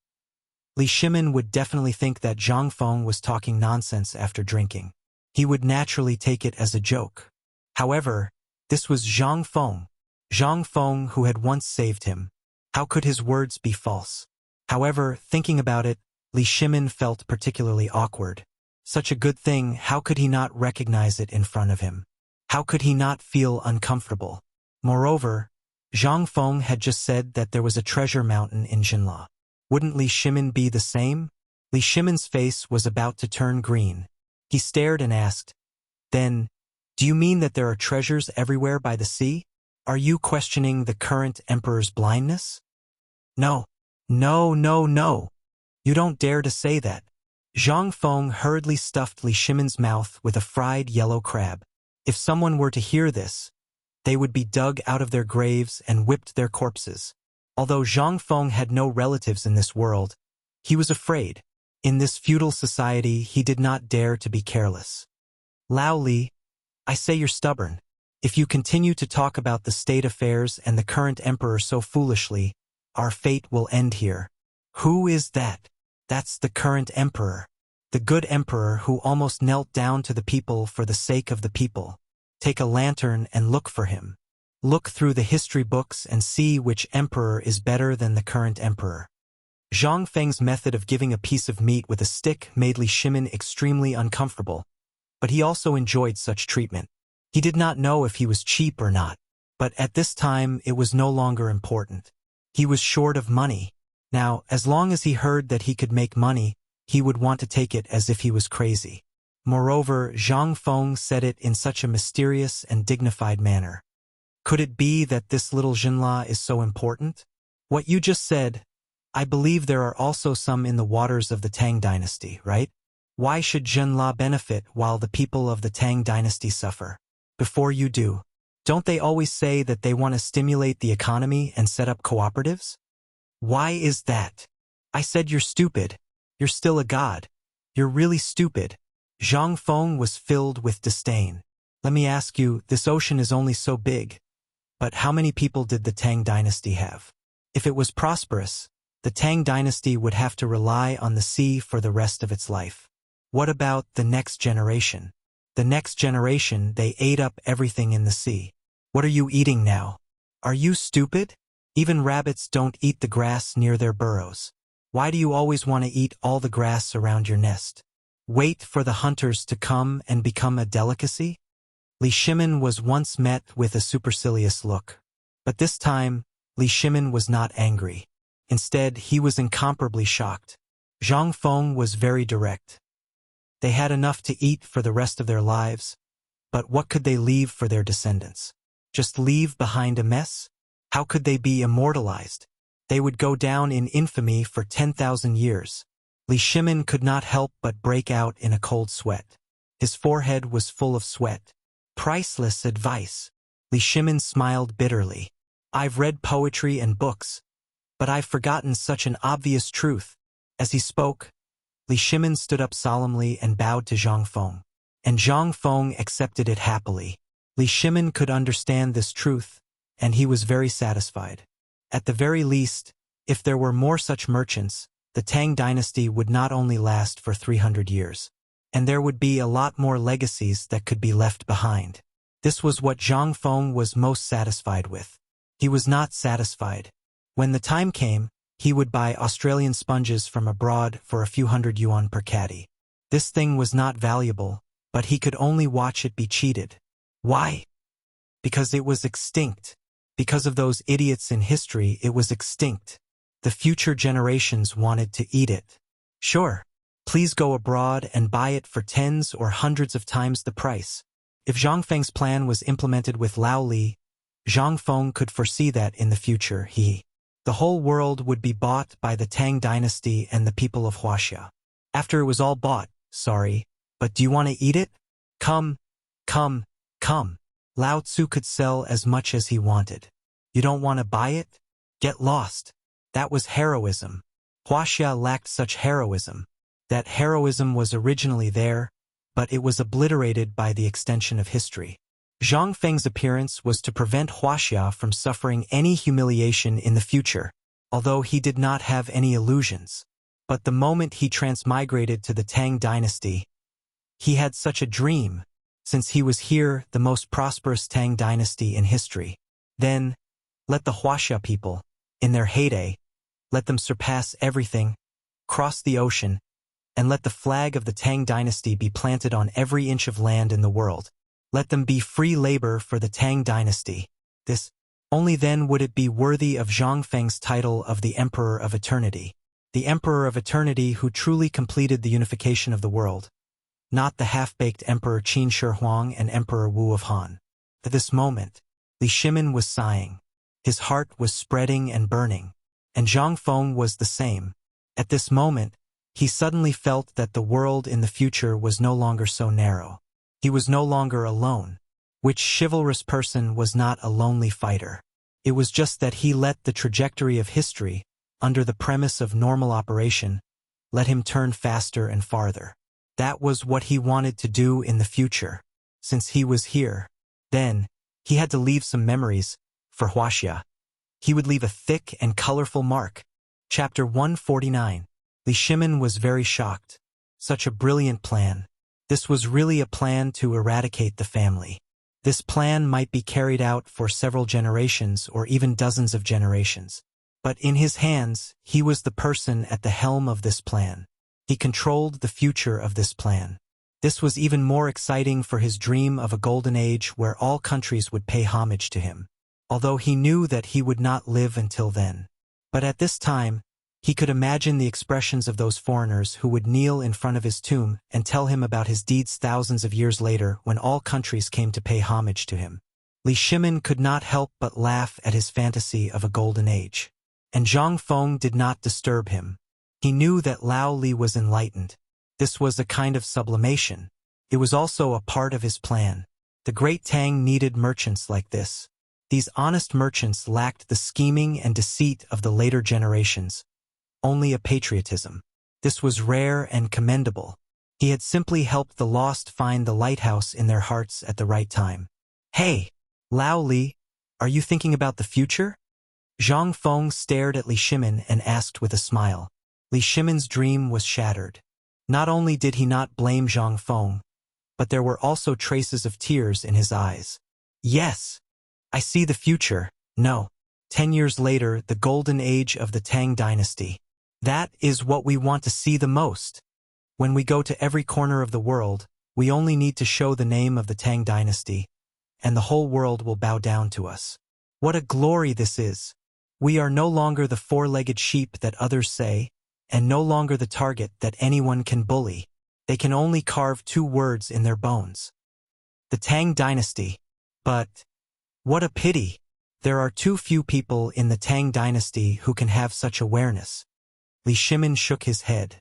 Li Shimin would definitely think that Zhang Feng was talking nonsense after drinking. He would naturally take it as a joke. However, this was Zhang Feng who had once saved him. How could his words be false? However, thinking about it, Li Shimin felt particularly awkward. Such a good thing, how could he not recognize it in front of him? How could he not feel uncomfortable? Moreover, Zhang Feng had just said that there was a treasure mountain in Jinla. Wouldn't Li Shimin be the same? Li Shimin's face was about to turn green. He stared and asked, Then, do you mean that there are treasures everywhere by the sea? Are you questioning the current emperor's blindness? No. You don't dare to say that. Zhang Feng hurriedly stuffed Li Shimin's mouth with a fried yellow crab. If someone were to hear this, they would be dug out of their graves and whipped their corpses. Although Zhang Feng had no relatives in this world, he was afraid. In this feudal society, he did not dare to be careless. Lao Li, I say you're stubborn. If you continue to talk about the state affairs and the current emperor so foolishly, our fate will end here. Who is that? That's the current emperor. The good emperor who almost knelt down to the people for the sake of the people. Take a lantern and look for him. Look through the history books and see which emperor is better than the current emperor. Zhang Feng's method of giving a piece of meat with a stick made Li Shimin extremely uncomfortable, but he also enjoyed such treatment. He did not know if he was cheap or not, but at this time it was no longer important. He was short of money. Now, as long as he heard that he could make money, he would want to take it as if he was crazy. Moreover, Zhang Feng said it in such a mysterious and dignified manner. Could it be that this little Jinla is so important? What you just said, I believe there are also some in the waters of the Tang dynasty, right? Why should Jinla benefit while the people of the Tang dynasty suffer? Before you do, don't they always say that they want to stimulate the economy and set up cooperatives? Why is that? I said you're stupid. You're still a god. You're really stupid. Zhang Feng was filled with disdain. Let me ask you, this ocean is only so big. But how many people did the Tang dynasty have? If it was prosperous, the Tang dynasty would have to rely on the sea for the rest of its life. What about the next generation? The next generation, they ate up everything in the sea. What are you eating now? Are you stupid? Even rabbits don't eat the grass near their burrows. Why do you always want to eat all the grass around your nest? Wait for the hunters to come and become a delicacy? Li Shimin was once met with a supercilious look. But this time, Li Shimin was not angry. Instead, he was incomparably shocked. Zhang Feng was very direct. They had enough to eat for the rest of their lives, but what could they leave for their descendants? Just leave behind a mess? How could they be immortalized? They would go down in infamy for 10,000 years. Li Shimin could not help but break out in a cold sweat. His forehead was full of sweat. Priceless advice. Li Shimin smiled bitterly. I've read poetry and books, but I've forgotten such an obvious truth. As he spoke, Li Shimin stood up solemnly and bowed to Zhang Feng. And Zhang Feng accepted it happily. Li Shimin could understand this truth, and he was very satisfied. At the very least, if there were more such merchants, the Tang dynasty would not only last for 300 years. And there would be a lot more legacies that could be left behind. This was what Zhang Feng was most satisfied with. He was not satisfied. When the time came, he would buy Australian sponges from abroad for a few hundred yuan per caddy. This thing was not valuable, but he could only watch it be cheated. Why? Because it was extinct. Because of those idiots in history, it was extinct. The future generations wanted to eat it. Sure, please go abroad and buy it for tens or hundreds of times the price. If Zhang Feng's plan was implemented with Lao Li, Zhang Feng could foresee that in the future the whole world would be bought by the Tang dynasty and the people of Wuxia. After it was all bought, sorry, but do you want to eat it? Come. Lao Tzu could sell as much as he wanted. You don't want to buy it? Get lost. That was heroism. Wuxia lacked such heroism. That heroism was originally there, but it was obliterated by the extension of history. Zhang Feng's appearance was to prevent Wuxia from suffering any humiliation in the future, although he did not have any illusions. But the moment he transmigrated to the Tang dynasty, he had such a dream, since he was here, the most prosperous Tang dynasty in history. Then, let the Wuxia people, in their heyday, let them surpass everything, cross the ocean, and let the flag of the Tang dynasty be planted on every inch of land in the world. Let them be free labor for the Tang dynasty. Only then would it be worthy of Zhang Feng's title of the Emperor of Eternity. The Emperor of Eternity who truly completed the unification of the world. Not the half-baked Emperor Qin Shi Huang and Emperor Wu of Han. At this moment, Li Shimin was sighing. His heart was spreading and burning. And Zhang Feng was the same. At this moment, he suddenly felt that the world in the future was no longer so narrow. He was no longer alone. Which chivalrous person was not a lonely fighter? It was just that he let the trajectory of history, under the premise of normal operation, let him turn faster and farther. That was what he wanted to do in the future. Since he was here, then, he had to leave some memories, for Wuxia. He would leave a thick and colorful mark. Chapter 149. Li Shimin was very shocked. Such a brilliant plan. This was really a plan to eradicate the family. This plan might be carried out for several generations or even dozens of generations. But in his hands, he was the person at the helm of this plan. He controlled the future of this plan. This was even more exciting for his dream of a golden age where all countries would pay homage to him. Although he knew that he would not live until then. But at this time, he could imagine the expressions of those foreigners who would kneel in front of his tomb and tell him about his deeds thousands of years later when all countries came to pay homage to him. Li Shimin could not help but laugh at his fantasy of a golden age. And Zhang Feng did not disturb him. He knew that Lao Li was enlightened. This was a kind of sublimation. It was also a part of his plan. The great Tang needed merchants like this. These honest merchants lacked the scheming and deceit of the later generations. Only a patriotism. This was rare and commendable. He had simply helped the lost find the lighthouse in their hearts at the right time. Hey, Lao Li, are you thinking about the future? Zhang Feng stared at Li Shimin and asked with a smile. Li Shimin's dream was shattered. Not only did he not blame Zhang Feng, but there were also traces of tears in his eyes. Yes, I see the future. No. 10 years later, the golden age of the Tang dynasty. That is what we want to see the most. When we go to every corner of the world, we only need to show the name of the Tang dynasty, and the whole world will bow down to us. What a glory this is! We are no longer the four-legged sheep that others say, and no longer the target that anyone can bully. They can only carve 2 words in their bones. The Tang dynasty. But, what a pity! There are too few people in the Tang dynasty who can have such awareness. Li Shimin shook his head.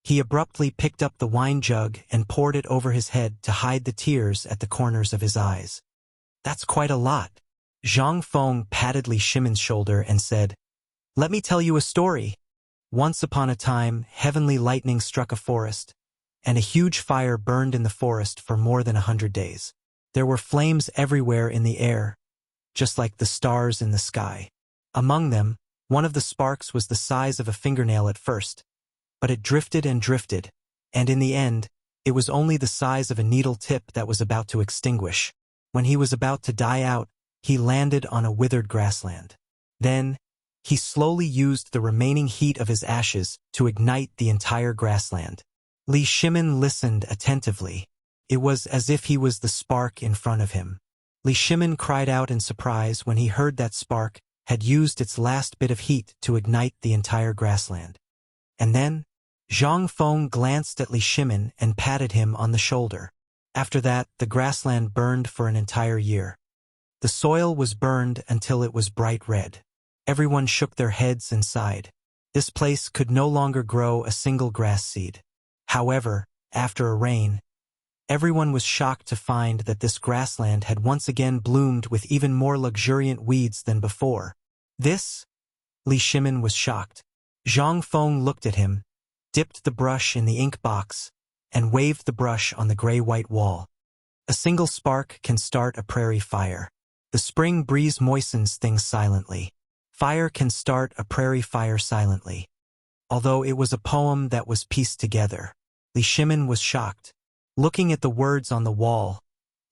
He abruptly picked up the wine jug and poured it over his head to hide the tears at the corners of his eyes. That's quite a lot. Zhang Feng patted Li Shimin's shoulder and said, "Let me tell you a story. Once upon a time, heavenly lightning struck a forest, and a huge fire burned in the forest for more than 100 days. There were flames everywhere in the air, just like the stars in the sky. Among them, one of the sparks was the size of a fingernail at first, but it drifted and drifted, and in the end, it was only the size of a needle tip that was about to extinguish. When he was about to die out, he landed on a withered grassland. Then, he slowly used the remaining heat of his ashes to ignite the entire grassland." Li Shimin listened attentively. It was as if he was the spark in front of him. Li Shimin cried out in surprise when he heard that spark had used its last bit of heat to ignite the entire grassland. And then, Zhang Feng glanced at Li Shimin and patted him on the shoulder. After that, the grassland burned for an entire year. The soil was burned until it was bright red. Everyone shook their heads and sighed. This place could no longer grow a single grass seed. However, after a rain, everyone was shocked to find that this grassland had once again bloomed with even more luxuriant weeds than before. This? Li Shimin was shocked. Zhang Feng looked at him, dipped the brush in the ink box, and waved the brush on the gray-white wall. A single spark can start a prairie fire. The spring breeze moistens things silently. Fire can start a prairie fire silently. Although it was a poem that was pieced together, Li Shimin was shocked. Looking at the words on the wall,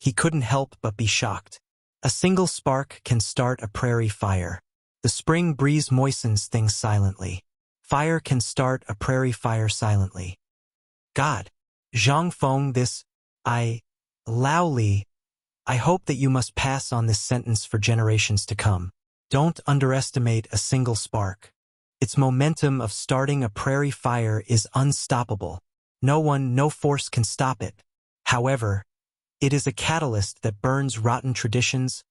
he couldn't help but be shocked. A single spark can start a prairie fire. The spring breeze moistens things silently. Fire can start a prairie fire silently. God, Zhang Feng, Lao Li, I hope that you must pass on this sentence for generations to come. Don't underestimate a single spark. Its momentum of starting a prairie fire is unstoppable. No force can stop it. However, it is a catalyst that burns rotten traditions,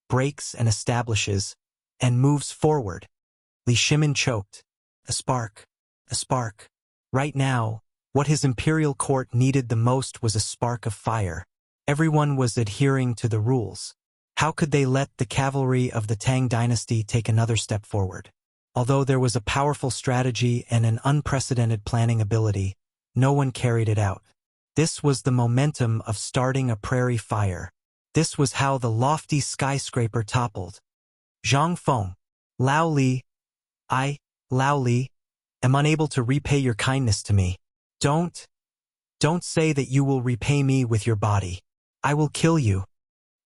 breaks and establishes, and moves forward. Li Shimin choked. A spark. A spark. Right now, what his imperial court needed the most was a spark of fire. Everyone was adhering to the rules. How could they let the cavalry of the Tang dynasty take another step forward? Although there was a powerful strategy and an unprecedented planning ability, no one carried it out. This was the momentum of starting a prairie fire. This was how the lofty skyscraper toppled. Zhang Feng, Lao Li, am unable to repay your kindness to me. Don't say that you will repay me with your body. I will kill you.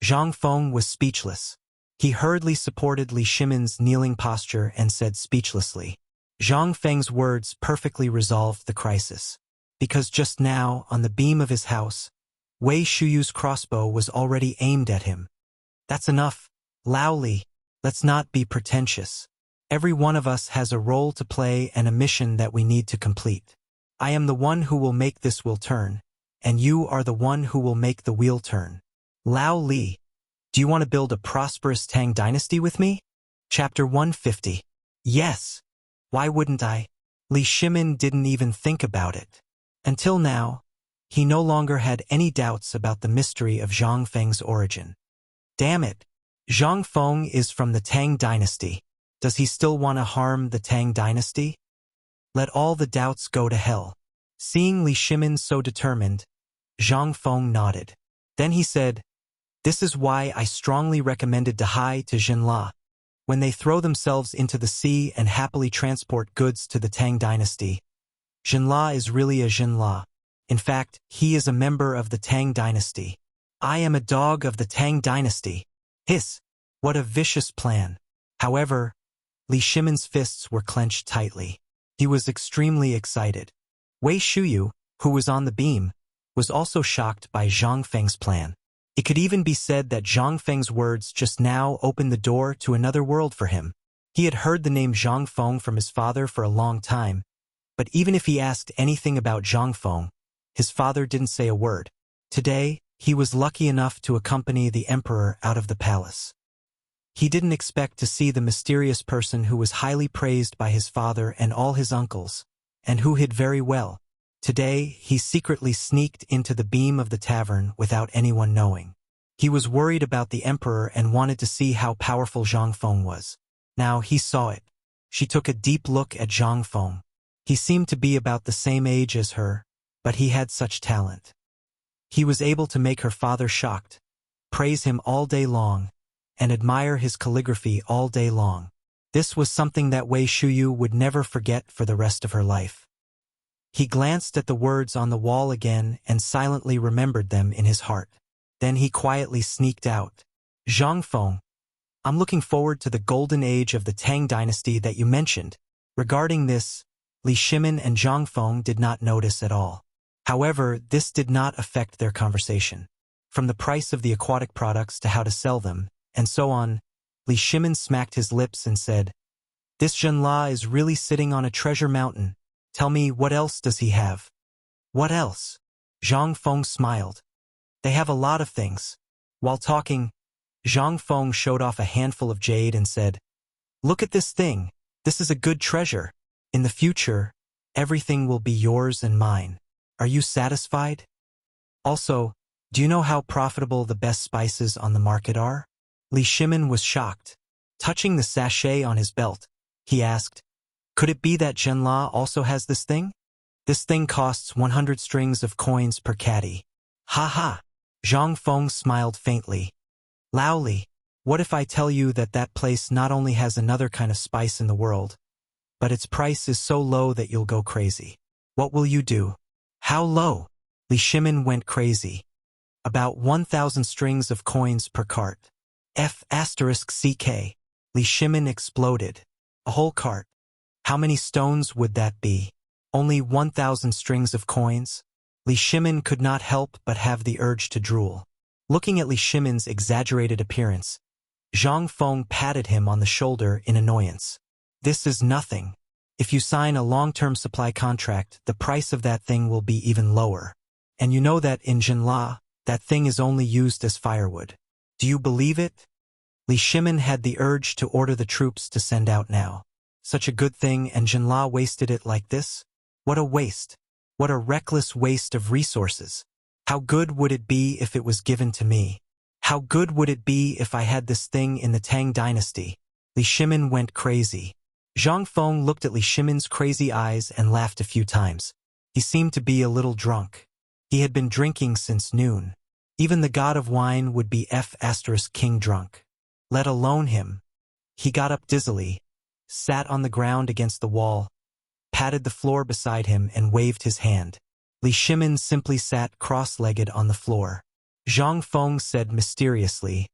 Zhang Feng was speechless. He hurriedly supported Li Shimin's kneeling posture and said speechlessly. Zhang Feng's words perfectly resolved the crisis. Because just now, on the beam of his house, Wei Shuyu's crossbow was already aimed at him. That's enough, Lao Li. Let's not be pretentious. Every one of us has a role to play and a mission that we need to complete. I am the one who will make this wheel turn, and you are the one who will make the wheel turn. Lao Li, do you want to build a prosperous Tang dynasty with me? Chapter 150. Yes. Why wouldn't I? Li Shimin didn't even think about it. Until now, he no longer had any doubts about the mystery of Zhang Feng's origin. Damn it! Zhang Feng is from the Tang dynasty. Does he still want to harm the Tang dynasty? Let all the doubts go to hell. Seeing Li Shimin so determined, Zhang Feng nodded. Then he said, "This is why I strongly recommended Dahai to Jinla. When they throw themselves into the sea and happily transport goods to the Tang dynasty, Jinla is really a Jinla. In fact, he is a member of the Tang dynasty. I am a dog of the Tang dynasty. Hiss! What a vicious plan." However, Li Shimin's fists were clenched tightly. He was extremely excited. Wei Shuyu, who was on the beam, was also shocked by Zhang Feng's plan. It could even be said that Zhang Feng's words just now opened the door to another world for him. He had heard the name Zhang Feng from his father for a long time, but even if he asked anything about Zhang Feng, his father didn't say a word. Today, he was lucky enough to accompany the emperor out of the palace. He didn't expect to see the mysterious person who was highly praised by his father and all his uncles, and who hid very well. Today, he secretly sneaked into the beam of the tavern without anyone knowing. He was worried about the emperor and wanted to see how powerful Zhang Feng was. Now he saw it. She took a deep look at Zhang Feng. He seemed to be about the same age as her, but he had such talent. He was able to make her father shocked, praise him all day long, and admire his calligraphy all day long. This was something that Wei Shuyu would never forget for the rest of her life. He glanced at the words on the wall again and silently remembered them in his heart. Then he quietly sneaked out. Zhang Feng, I'm looking forward to the golden age of the Tang dynasty that you mentioned. Regarding this, Li Shimin and Zhang Feng did not notice at all. However, this did not affect their conversation. From the price of the aquatic products to how to sell them, and so on, Li Shimin smacked his lips and said, "This Zhenla is really sitting on a treasure mountain. Tell me, what else does he have?" "What else?" Zhang Feng smiled. "They have a lot of things." While talking, Zhang Feng showed off a handful of jade and said, "Look at this thing. This is a good treasure. In the future, everything will be yours and mine. Are you satisfied? Also, do you know how profitable the best spices on the market are?" Li Shimin was shocked. Touching the sachet on his belt, he asked, "Could it be that Zhenla also has this thing?" "This thing costs 100 strings of coins per caddy." "Ha ha!" Zhang Feng smiled faintly. "Laoli, what if I tell you that that place not only has another kind of spice in the world, but its price is so low that you'll go crazy? What will you do?" "How low?" Li Shimin went crazy. "About 1,000 strings of coins per cart." F***CK. Li Shimin exploded. "A whole cart? How many stones would that be? Only 1,000 strings of coins?" Li Shimin could not help but have the urge to drool. Looking at Li Shimin's exaggerated appearance, Zhang Feng patted him on the shoulder in annoyance. "This is nothing. If you sign a long-term supply contract, the price of that thing will be even lower. And you know that in Zhenla, that thing is only used as firewood. Do you believe it?" Li Shimin had the urge to order the troops to send out now. Such a good thing, and Zhenla wasted it like this? What a waste. What a reckless waste of resources. How good would it be if it was given to me? How good would it be if I had this thing in the Tang dynasty? Li Shimin went crazy. Zhang Feng looked at Li Shimin's crazy eyes and laughed a few times. He seemed to be a little drunk. He had been drinking since noon. Even the god of wine would be F***king drunk. Let alone him. He got up dizzily, sat on the ground against the wall, patted the floor beside him and waved his hand. Li Shimin simply sat cross-legged on the floor. Zhang Feng said mysteriously,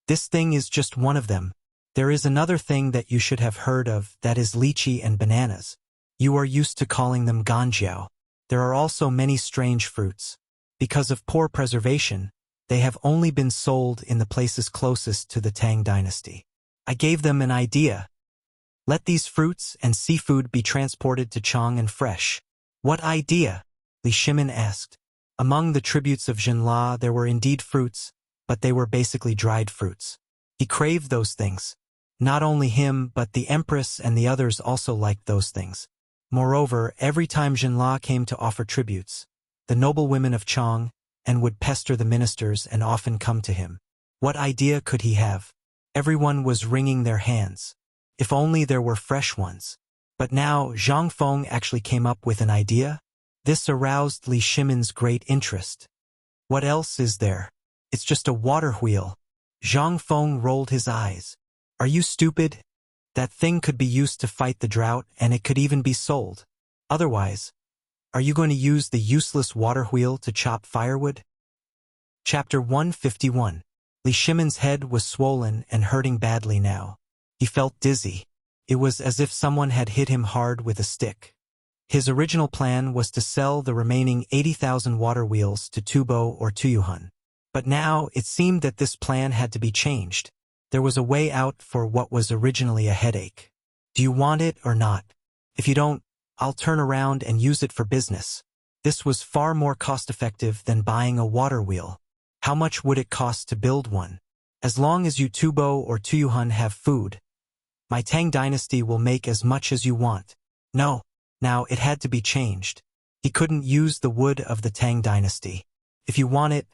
"This thing is just one of them. There is another thing that you should have heard of, that is lychee and bananas. You are used to calling them ganjiao. There are also many strange fruits. Because of poor preservation, they have only been sold in the places closest to the Tang dynasty. I gave them an idea. Let these fruits and seafood be transported to Chang and fresh." "What idea?" Li Shimin asked. Among the tributes of Zhenla there were indeed fruits, but they were basically dried fruits. He craved those things. Not only him, but the Empress and the others also liked those things. Moreover, every time Zhenla came to offer tributes, the noblewomen of Chang and would pester the ministers and often come to him. What idea could he have? Everyone was wringing their hands. If only there were fresh ones. But now Zhang Feng actually came up with an idea? This aroused Li Shimin's great interest. "What else is there? It's just a water wheel." Zhang Feng rolled his eyes. "Are you stupid? That thing could be used to fight the drought, and it could even be sold. Otherwise, are you going to use the useless water wheel to chop firewood?" Chapter 151. Li Shimin's head was swollen and hurting badly now. He felt dizzy. It was as if someone had hit him hard with a stick. His original plan was to sell the remaining 80,000 water wheels to Tubo or Tuyuhun. But now it seemed that this plan had to be changed. There was a way out for what was originally a headache. "Do you want it or not? If you don't, I'll turn around and use it for business." This was far more cost-effective than buying a water wheel. How much would it cost to build one? As long as you Tubo or Tuyuhun have food, my Tang dynasty will make as much as you want. No, now it had to be changed. He couldn't use the wood of the Tang dynasty. If you want it,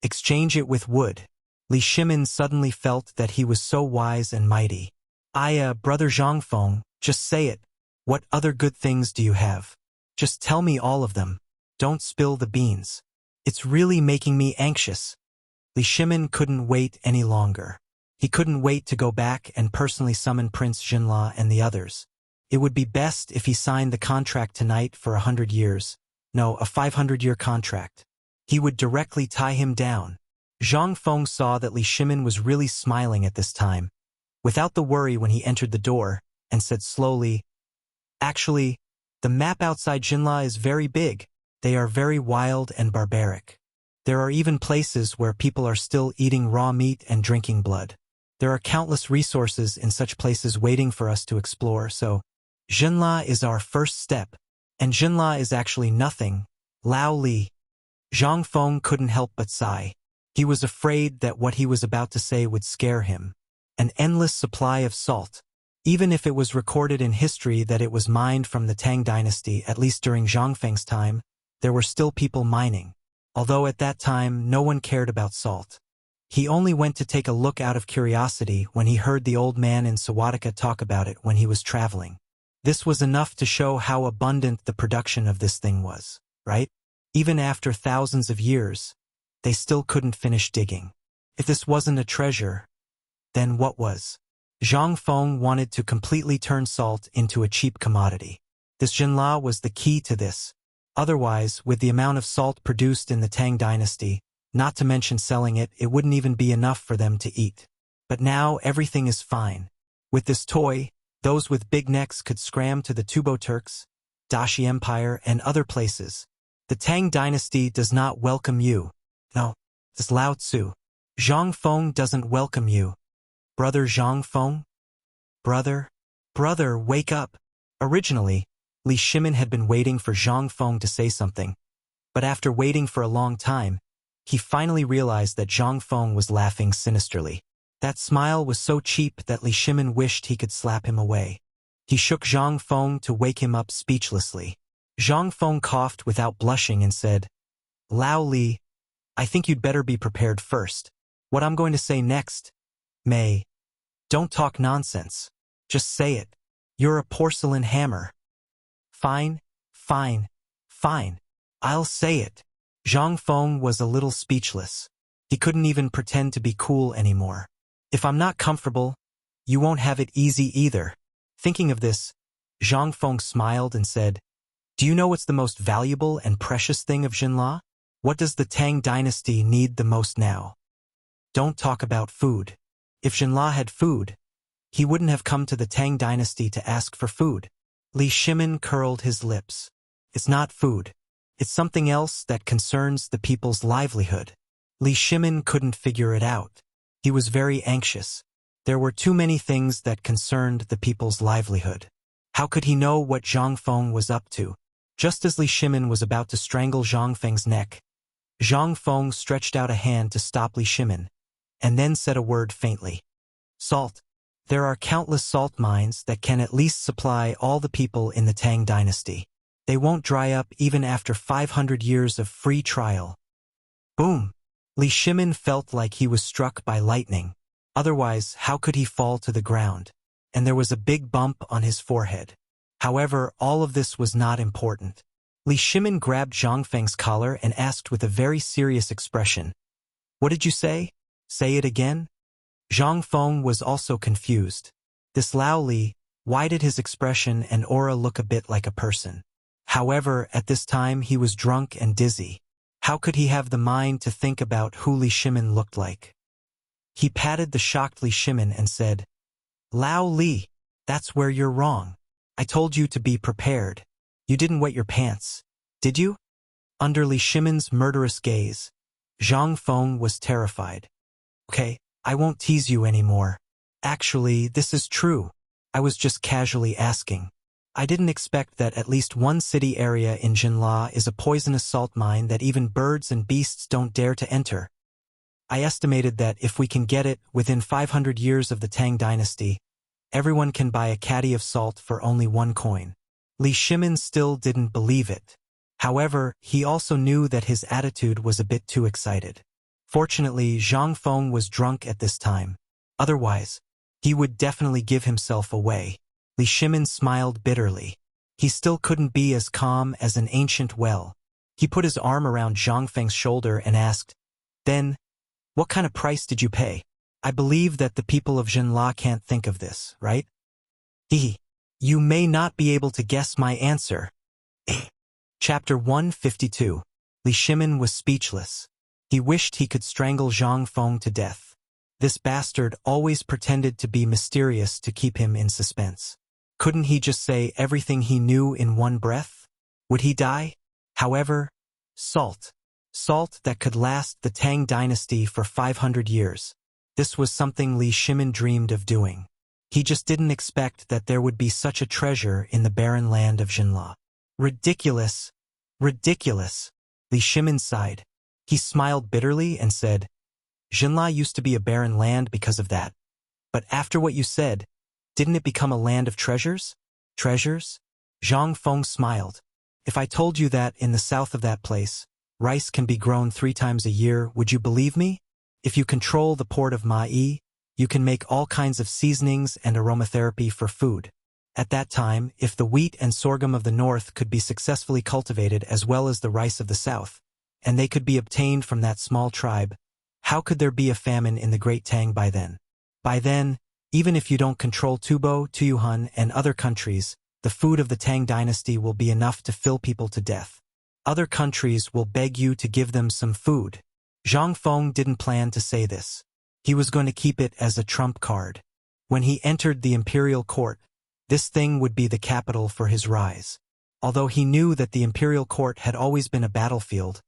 exchange it with wood. Li Shimin suddenly felt that he was so wise and mighty. Brother Zhangfeng, just say it. What other good things do you have? Just tell me all of them. Don't spill the beans. It's really making me anxious. Li Shimin couldn't wait any longer. He couldn't wait to go back and personally summon Prince Jinla and the others. It would be best if he signed the contract tonight for 100 years. No, a 500-year contract. He would directly tie him down. Zhang Feng saw that Li Shimin was really smiling at this time, without the worry when he entered the door, and said slowly, "Actually, the map outside Jinla is very big. They are very wild and barbaric. There are even places where people are still eating raw meat and drinking blood. There are countless resources in such places waiting for us to explore, so Jinla is our first step, and Jinla is actually nothing." Lao Li. Zhang Feng couldn't help but sigh. He was afraid that what he was about to say would scare him. An endless supply of salt. Even if it was recorded in history that it was mined from the Tang dynasty, at least during Zhang Feng's time, there were still people mining. Although at that time no one cared about salt. He only went to take a look out of curiosity when he heard the old man in Sawadika talk about it when he was traveling. This was enough to show how abundant the production of this thing was, right? Even after thousands of years, they still couldn't finish digging. If this wasn't a treasure, then what was? Zhang Feng wanted to completely turn salt into a cheap commodity. This Jinla was the key to this. Otherwise, with the amount of salt produced in the Tang dynasty, not to mention selling it, it wouldn't even be enough for them to eat. But now everything is fine. With this toy, those with big necks could scram to the Tubo Turks, Dashi Empire, and other places. The Tang dynasty does not welcome you. No, this Lao Tzu. Zhang Feng doesn't welcome you. Brother Zhang Feng? Brother, wake up. Originally, Li Shimin had been waiting for Zhang Feng to say something. But after waiting for a long time, he finally realized that Zhang Feng was laughing sinisterly. That smile was so cheap that Li Shimin wished he could slap him away. He shook Zhang Feng to wake him up speechlessly. Zhang Feng coughed without blushing and said, "Lao Li, I think you'd better be prepared first. What I'm going to say next, don't talk nonsense. Just say it. You're a porcelain hammer." Fine. I'll say it." Zhang Feng was a little speechless. He couldn't even pretend to be cool anymore. "If I'm not comfortable, you won't have it easy either." Thinking of this, Zhang Feng smiled and said, "Do you know what's the most valuable and precious thing of Jinla? What does the Tang dynasty need the most now? Don't talk about food. If Jinla had food, he wouldn't have come to the Tang dynasty to ask for food." Li Shimin curled his lips. "It's not food. It's something else that concerns the people's livelihood." Li Shimin couldn't figure it out. He was very anxious. There were too many things that concerned the people's livelihood. How could he know what Zhang Feng was up to? Just as Li Shimin was about to strangle Zhang Feng's neck, Zhang Feng stretched out a hand to stop Li Shimin, and then said a word faintly. "Salt. There are countless salt mines that can at least supply all the people in the Tang dynasty. They won't dry up even after 500 years of free trial." Boom! Li Shimin felt like he was struck by lightning. Otherwise, how could he fall to the ground? And there was a big bump on his forehead. However, all of this was not important. Li Shimin grabbed Zhang Feng's collar and asked with a very serious expression, "What did you say? Say it again?" Zhang Feng was also confused. This Lao Li, why did his expression and aura look a bit like a person? However, at this time he was drunk and dizzy. How could he have the mind to think about who Li Shimin looked like? He patted the shocked Li Shimin and said, "Lao Li, that's where you're wrong. I told you to be prepared. You didn't wet your pants, did you?" Under Li Shimin's murderous gaze, Zhang Feng was terrified. "Okay, I won't tease you anymore. Actually, this is true. I was just casually asking. I didn't expect that at least one city area in Jinla is a poisonous salt mine that even birds and beasts don't dare to enter." I estimated that if we can get it within 500 years of the Tang dynasty, everyone can buy a caddy of salt for only 1 coin. Li Shimin still didn't believe it. However, he also knew that his attitude was a bit too excited. Fortunately, Zhang Feng was drunk at this time. Otherwise, he would definitely give himself away. Li Shimin smiled bitterly. He still couldn't be as calm as an ancient well. He put his arm around Zhang Feng's shoulder and asked, "Then, what kind of price did you pay? I believe that the people of Jinla can't think of this, right?" You may not be able to guess my answer." Chapter 152. Li Shimin was speechless. He wished he could strangle Zhang Feng to death. This bastard always pretended to be mysterious to keep him in suspense. Couldn't he just say everything he knew in one breath? Would he die? However, salt. Salt that could last the Tang dynasty for 500 years. This was something Li Shimin dreamed of doing. He just didn't expect that there would be such a treasure in the barren land of Jinla. Ridiculous. Ridiculous. Li Shimin sighed. He smiled bitterly and said, "Jinla used to be a barren land because of that. But after what you said, didn't it become a land of treasures?" "Treasures?" Zhang Feng smiled. "If I told you that in the south of that place, rice can be grown 3 times a year, would you believe me? If you control the port of Mai, you can make all kinds of seasonings and aromatherapy for food. At that time, if the wheat and sorghum of the north could be successfully cultivated as well as the rice of the south, and they could be obtained from that small tribe, how could there be a famine in the Great Tang by then? By then, even if you don't control Tubo, Tuyuhun, and other countries, the food of the Tang dynasty will be enough to fill people to death. Other countries will beg you to give them some food." Zhang Feng didn't plan to say this. He was going to keep it as a trump card. When he entered the imperial court, this thing would be the capital for his rise. Although he knew that the imperial court had always been a battlefield,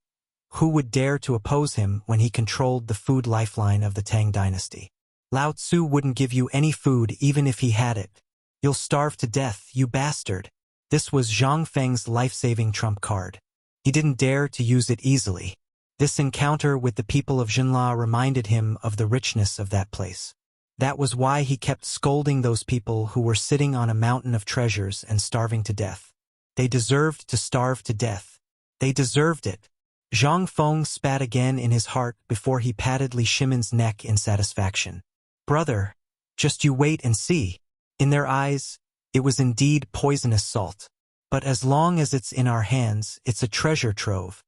who would dare to oppose him when he controlled the food lifeline of the Tang dynasty? Lao Tzu wouldn't give you any food even if he had it. "You'll starve to death, you bastard." This was Zhang Feng's life-saving trump card. He didn't dare to use it easily. This encounter with the people of Jinla reminded him of the richness of that place. That was why he kept scolding those people who were sitting on a mountain of treasures and starving to death. They deserved to starve to death. They deserved it. Zhang Feng spat again in his heart before he patted Li Shimin's neck in satisfaction. "Brother, just you wait and see." In their eyes, it was indeed poisonous salt. But as long as it's in our hands, it's a treasure trove.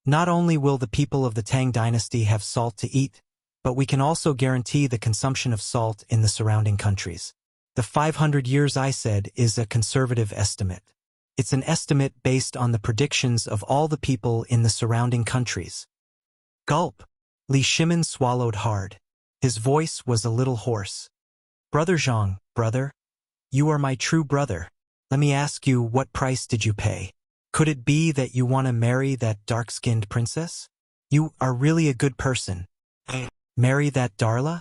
Not only will the people of the Tang dynasty have salt to eat, but we can also guarantee the consumption of salt in the surrounding countries. The 500 years I said is a conservative estimate. It's an estimate based on the predictions of all the people in the surrounding countries. Gulp. Li Shimin swallowed hard. His voice was a little hoarse. "Brother Zhang, brother. You are my true brother. Let me ask you, what price did you pay? Could it be that you want to marry that dark-skinned princess? You are really a good person. Marry that Darla?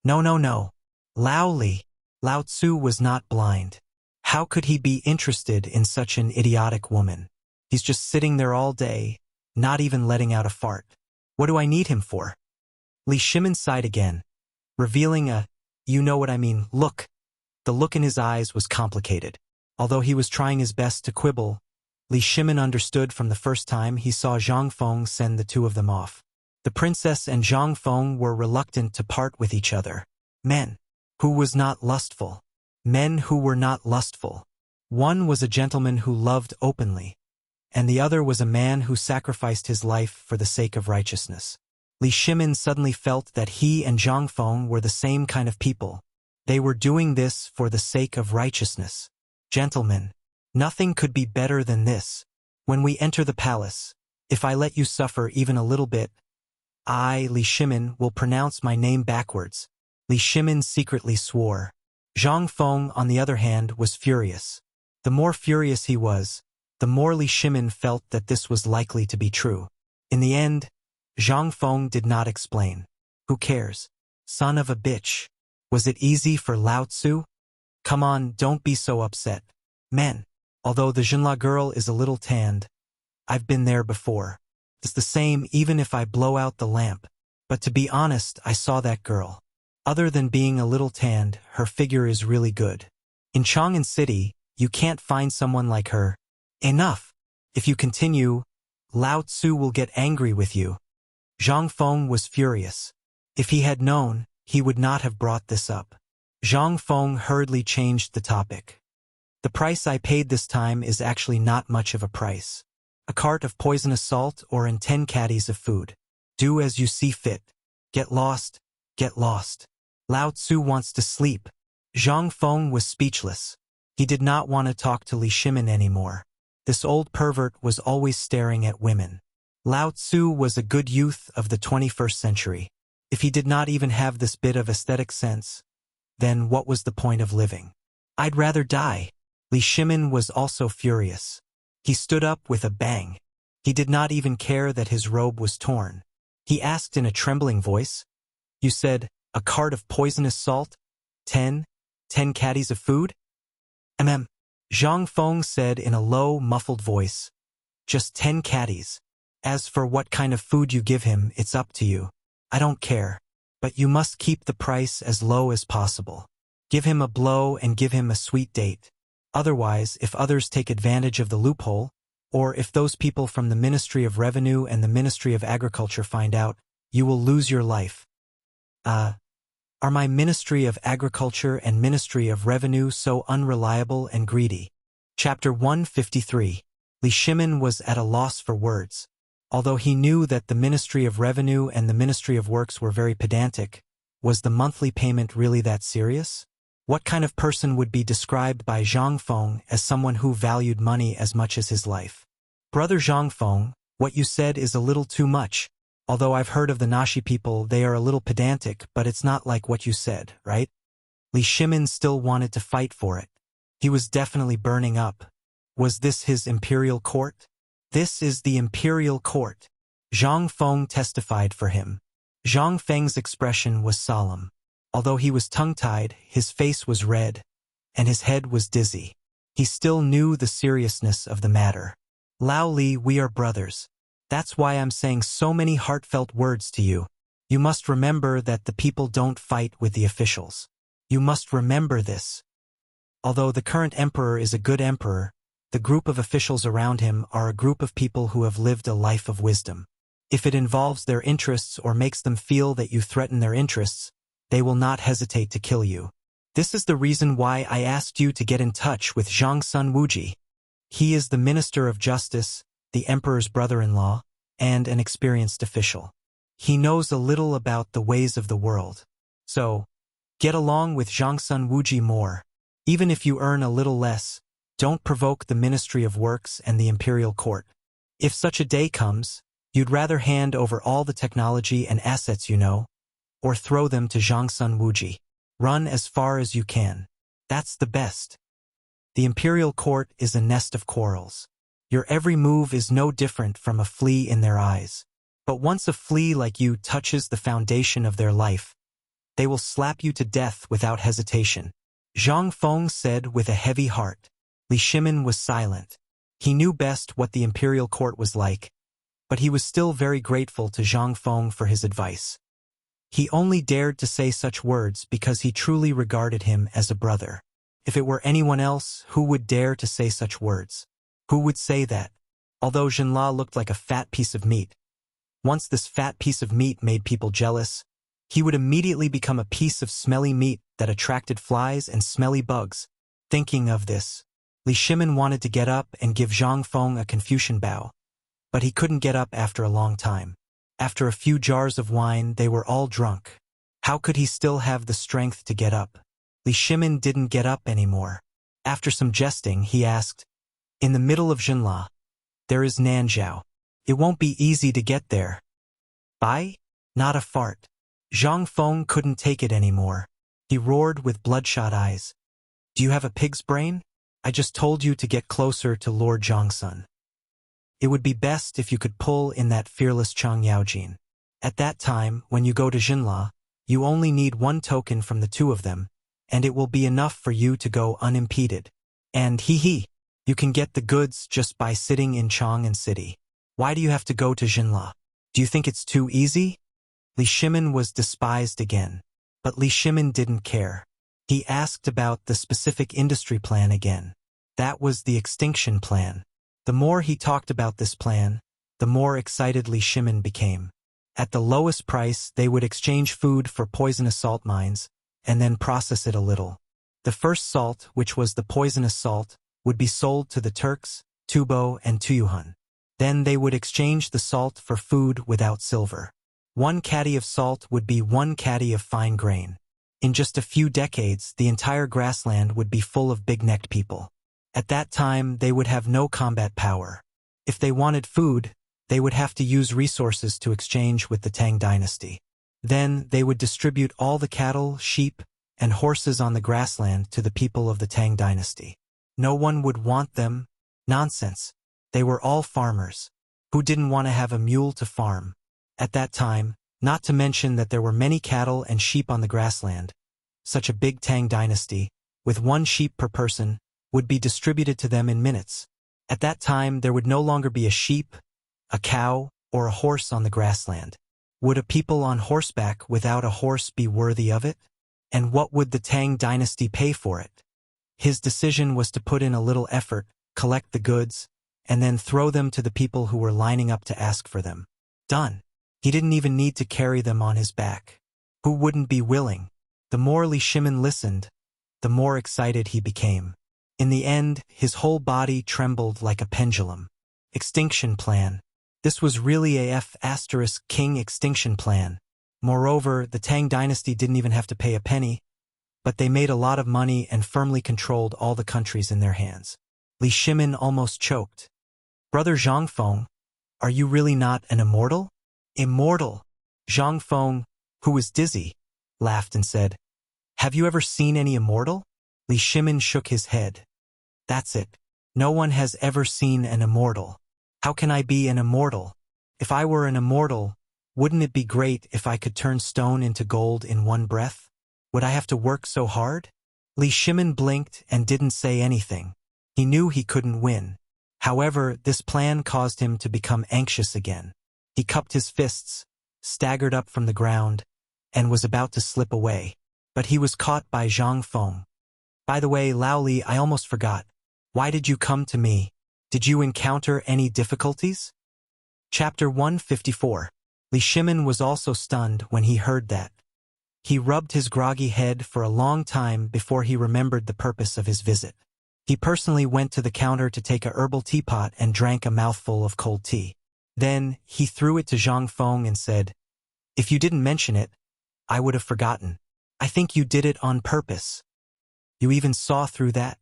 No, no, no. Lao Li." Lao Tzu was not blind. How could he be interested in such an idiotic woman? He's just sitting there all day, not even letting out a fart. What do I need him for? Li Shimin sighed again, revealing a, "You know what I mean, look." The look in his eyes was complicated. Although he was trying his best to quibble, Li Shimin understood from the first time he saw Zhang Feng send the two of them off. The princess and Zhang Feng were reluctant to part with each other. Men. Who was not lustful? Men who were not lustful. One was a gentleman who loved openly, and the other was a man who sacrificed his life for the sake of righteousness. Li Shimin suddenly felt that he and Zhang Feng were the same kind of people. They were doing this for the sake of righteousness. Gentlemen. Nothing could be better than this. When we enter the palace, if I let you suffer even a little bit, I, Li Shimin, will pronounce my name backwards. Li Shimin secretly swore. Zhang Feng, on the other hand, was furious. The more furious he was, the more Li Shimin felt that this was likely to be true. In the end, Zhang Feng did not explain. Who cares? Son of a bitch. Was it easy for Lao Tzu? Come on, don't be so upset. Men. Although the Jinla girl is a little tanned, I've been there before. It's the same even if I blow out the lamp. But to be honest, I saw that girl. Other than being a little tanned, her figure is really good. In Chang'an City, you can't find someone like her. Enough. If you continue, Lao Tzu will get angry with you. Zhang Feng was furious. If he had known, he would not have brought this up. Zhang Feng hurriedly changed the topic. The price I paid this time is actually not much of a price. A cart of poisonous salt or in 10 caddies of food. Do as you see fit. Get lost, get lost. Lao Tzu wants to sleep. Zhang Feng was speechless. He did not want to talk to Li Shimin anymore. This old pervert was always staring at women. Lao Tzu was a good youth of the 21st century. If he did not even have this bit of aesthetic sense, then what was the point of living? I'd rather die. Li Shimin was also furious. He stood up with a bang. He did not even care that his robe was torn. He asked in a trembling voice, "You said, a cart of poisonous salt? 10 caddies of food?" Zhang Feng said in a low, muffled voice, "Just 10 caddies. As for what kind of food you give him, it's up to you. I don't care. But you must keep the price as low as possible. Give him a blow and give him a sweet date. Otherwise, if others take advantage of the loophole, or if those people from the Ministry of Revenue and the Ministry of Agriculture find out, you will lose your life." Are my Ministry of Agriculture and Ministry of Revenue so unreliable and greedy? Chapter 153. Li Shimin was at a loss for words. Although he knew that the Ministry of Revenue and the Ministry of Works were very pedantic, was the monthly payment really that serious? What kind of person would be described by Zhang Feng as someone who valued money as much as his life? "Brother Zhang Feng, what you said is a little too much. Although I've heard of the Nashi people, they are a little pedantic, but it's not like what you said, right?" Li Shimin still wanted to fight for it. He was definitely burning up. Was this his imperial court? "This is the imperial court." Zhang Feng testified for him. Zhang Feng's expression was solemn. Although he was tongue-tied, his face was red, and his head was dizzy. He still knew the seriousness of the matter. "Lao Li, we are brothers. That's why I'm saying so many heartfelt words to you. You must remember that the people don't fight with the officials. You must remember this. Although the current emperor is a good emperor, the group of officials around him are a group of people who have lived a life of wisdom. If it involves their interests or makes them feel that you threaten their interests, they will not hesitate to kill you. This is the reason why I asked you to get in touch with Zhang Sun Wuji. He is the Minister of Justice, the Emperor's brother-in-law, and an experienced official. He knows a little about the ways of the world. So, get along with Zhang Sun Wuji more. Even if you earn a little less, don't provoke the Ministry of Works and the Imperial Court. If such a day comes, you'd rather hand over all the technology and assets you know, or throw them to Zhang Sun Wuji. Run as far as you can. That's the best. The Imperial Court is a nest of quarrels. Your every move is no different from a flea in their eyes. But once a flea like you touches the foundation of their life, they will slap you to death without hesitation. Zhang Feng said with a heavy heart. Li Shimin was silent. He knew best what the Imperial Court was like, but he was still very grateful to Zhang Feng for his advice. He only dared to say such words because he truly regarded him as a brother. If it were anyone else, who would dare to say such words? Who would say that? Although Jinla looked like a fat piece of meat, once this fat piece of meat made people jealous, he would immediately become a piece of smelly meat that attracted flies and smelly bugs. Thinking of this, Li Shimin wanted to get up and give Zhang Feng a Confucian bow, but he couldn't get up after a long time. After a few jars of wine, they were all drunk. How could he still have the strength to get up? Li Shimin didn't get up anymore. After some jesting, he asked, "In the middle of Jinla, there is Nanzhao. It won't be easy to get there." "Bye?" Not a fart. Zhang Feng couldn't take it anymore. He roared with bloodshot eyes. "Do you have a pig's brain? I just told you to get closer to Lord Zhangsun. It would be best if you could pull in that fearless Chang Yaojin. At that time, when you go to Jinla, you only need one token from the two of them, and it will be enough for you to go unimpeded. And you can get the goods just by sitting in Chang'an City. Why do you have to go to Jinla? Do you think it's too easy?" Li Shimin was despised again. But Li Shimin didn't care. He asked about the specific industry plan again. That was the extinction plan. The more he talked about this plan, the more excited Li Shimin became. At the lowest price, they would exchange food for poisonous salt mines, and then process it a little. The first salt, which was the poisonous salt, would be sold to the Turks, Tubo, and Tuyuhun. Then they would exchange the salt for food without silver. 1 caddy of salt would be 1 caddy of fine grain. In just a few decades, the entire grassland would be full of big-necked people. At that time, they would have no combat power. If they wanted food, they would have to use resources to exchange with the Tang dynasty. Then, they would distribute all the cattle, sheep, and horses on the grassland to the people of the Tang dynasty. No one would want them. Nonsense. They were all farmers. Who didn't want to have a mule to farm? At that time, not to mention that there were many cattle and sheep on the grassland, such a big Tang dynasty, with 1 sheep per person, would be distributed to them in minutes. At that time, there would no longer be a sheep, a cow, or a horse on the grassland. Would a people on horseback without a horse be worthy of it? And what would the Tang dynasty pay for it? His decision was to put in a little effort, collect the goods, and then throw them to the people who were lining up to ask for them. Done. He didn't even need to carry them on his back. Who wouldn't be willing? The more Li Shimin listened, the more excited he became. In the end, his whole body trembled like a pendulum. Extinction plan. This was really a F***king extinction plan. Moreover, the Tang dynasty didn't even have to pay a penny, but they made a lot of money and firmly controlled all the countries in their hands. Li Shimin almost choked. Brother Zhangfeng, are you really not an immortal? Immortal. Zhangfeng, who was dizzy, laughed and said, "Have you ever seen any immortal?" Li Shimin shook his head. "That's it. No one has ever seen an immortal. How can I be an immortal? If I were an immortal, wouldn't it be great if I could turn stone into gold in 1 breath? Would I have to work so hard?" Li Shimin blinked and didn't say anything. He knew he couldn't win. However, this plan caused him to become anxious again. He cupped his fists, staggered up from the ground, and was about to slip away. But he was caught by Zhang Feng. "By the way, Lao Li, I almost forgot. Why did you come to me? Did you encounter any difficulties?" Chapter 154. Li Shimin was also stunned when he heard that. He rubbed his groggy head for a long time before he remembered the purpose of his visit. He personally went to the counter to take a herbal teapot and drank a mouthful of cold tea. Then, he threw it to Zhang Feng and said, "If you didn't mention it, I would have forgotten. I think you did it on purpose. You even saw through that."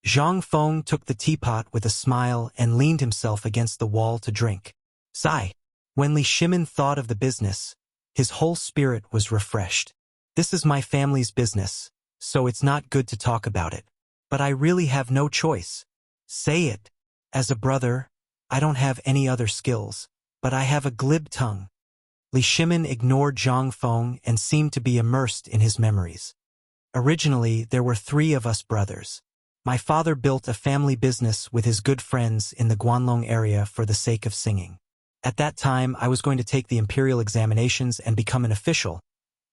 Zhang Feng took the teapot with a smile and leaned himself against the wall to drink. Sigh. When Li Shimin thought of the business, his whole spirit was refreshed. "This is my family's business, so it's not good to talk about it. But I really have no choice. Say it. As a brother, I don't have any other skills, but I have a glib tongue." Li Shimin ignored Zhang Feng and seemed to be immersed in his memories. "Originally, there were 3 of us brothers. My father built a family business with his good friends in the Guanlong area for the sake of singing. At that time, I was going to take the imperial examinations and become an official,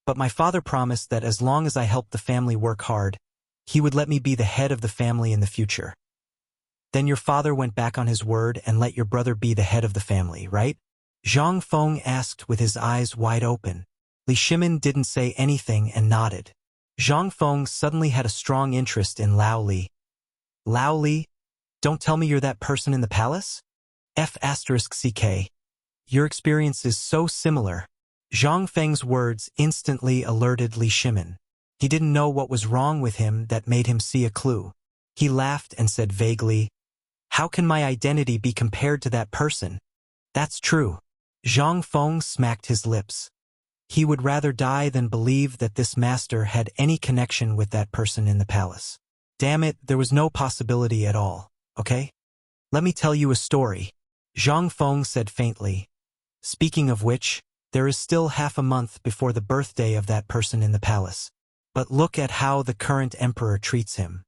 but my father promised that as long as I helped the family work hard, he would let me be the head of the family in the future. Then your father went back on his word and let your brother be the head of the family, right?" Zhang Feng asked with his eyes wide open. Li Shimin didn't say anything and nodded. Zhang Feng suddenly had a strong interest in Lao Li. "Lao Li? Don't tell me you're that person in the palace? F***ck. Your experience is so similar." Zhang Feng's words instantly alerted Li Shimin. He didn't know what was wrong with him that made him see a clue. He laughed and said vaguely, "How can my identity be compared to that person?" "That's true." Zhang Feng smacked his lips. He would rather die than believe that this master had any connection with that person in the palace. Damn it, there was no possibility at all, okay? "Let me tell you a story," Zhang Feng said faintly. "Speaking of which, there is still half a month before the birthday of that person in the palace. But look at how the current emperor treats him.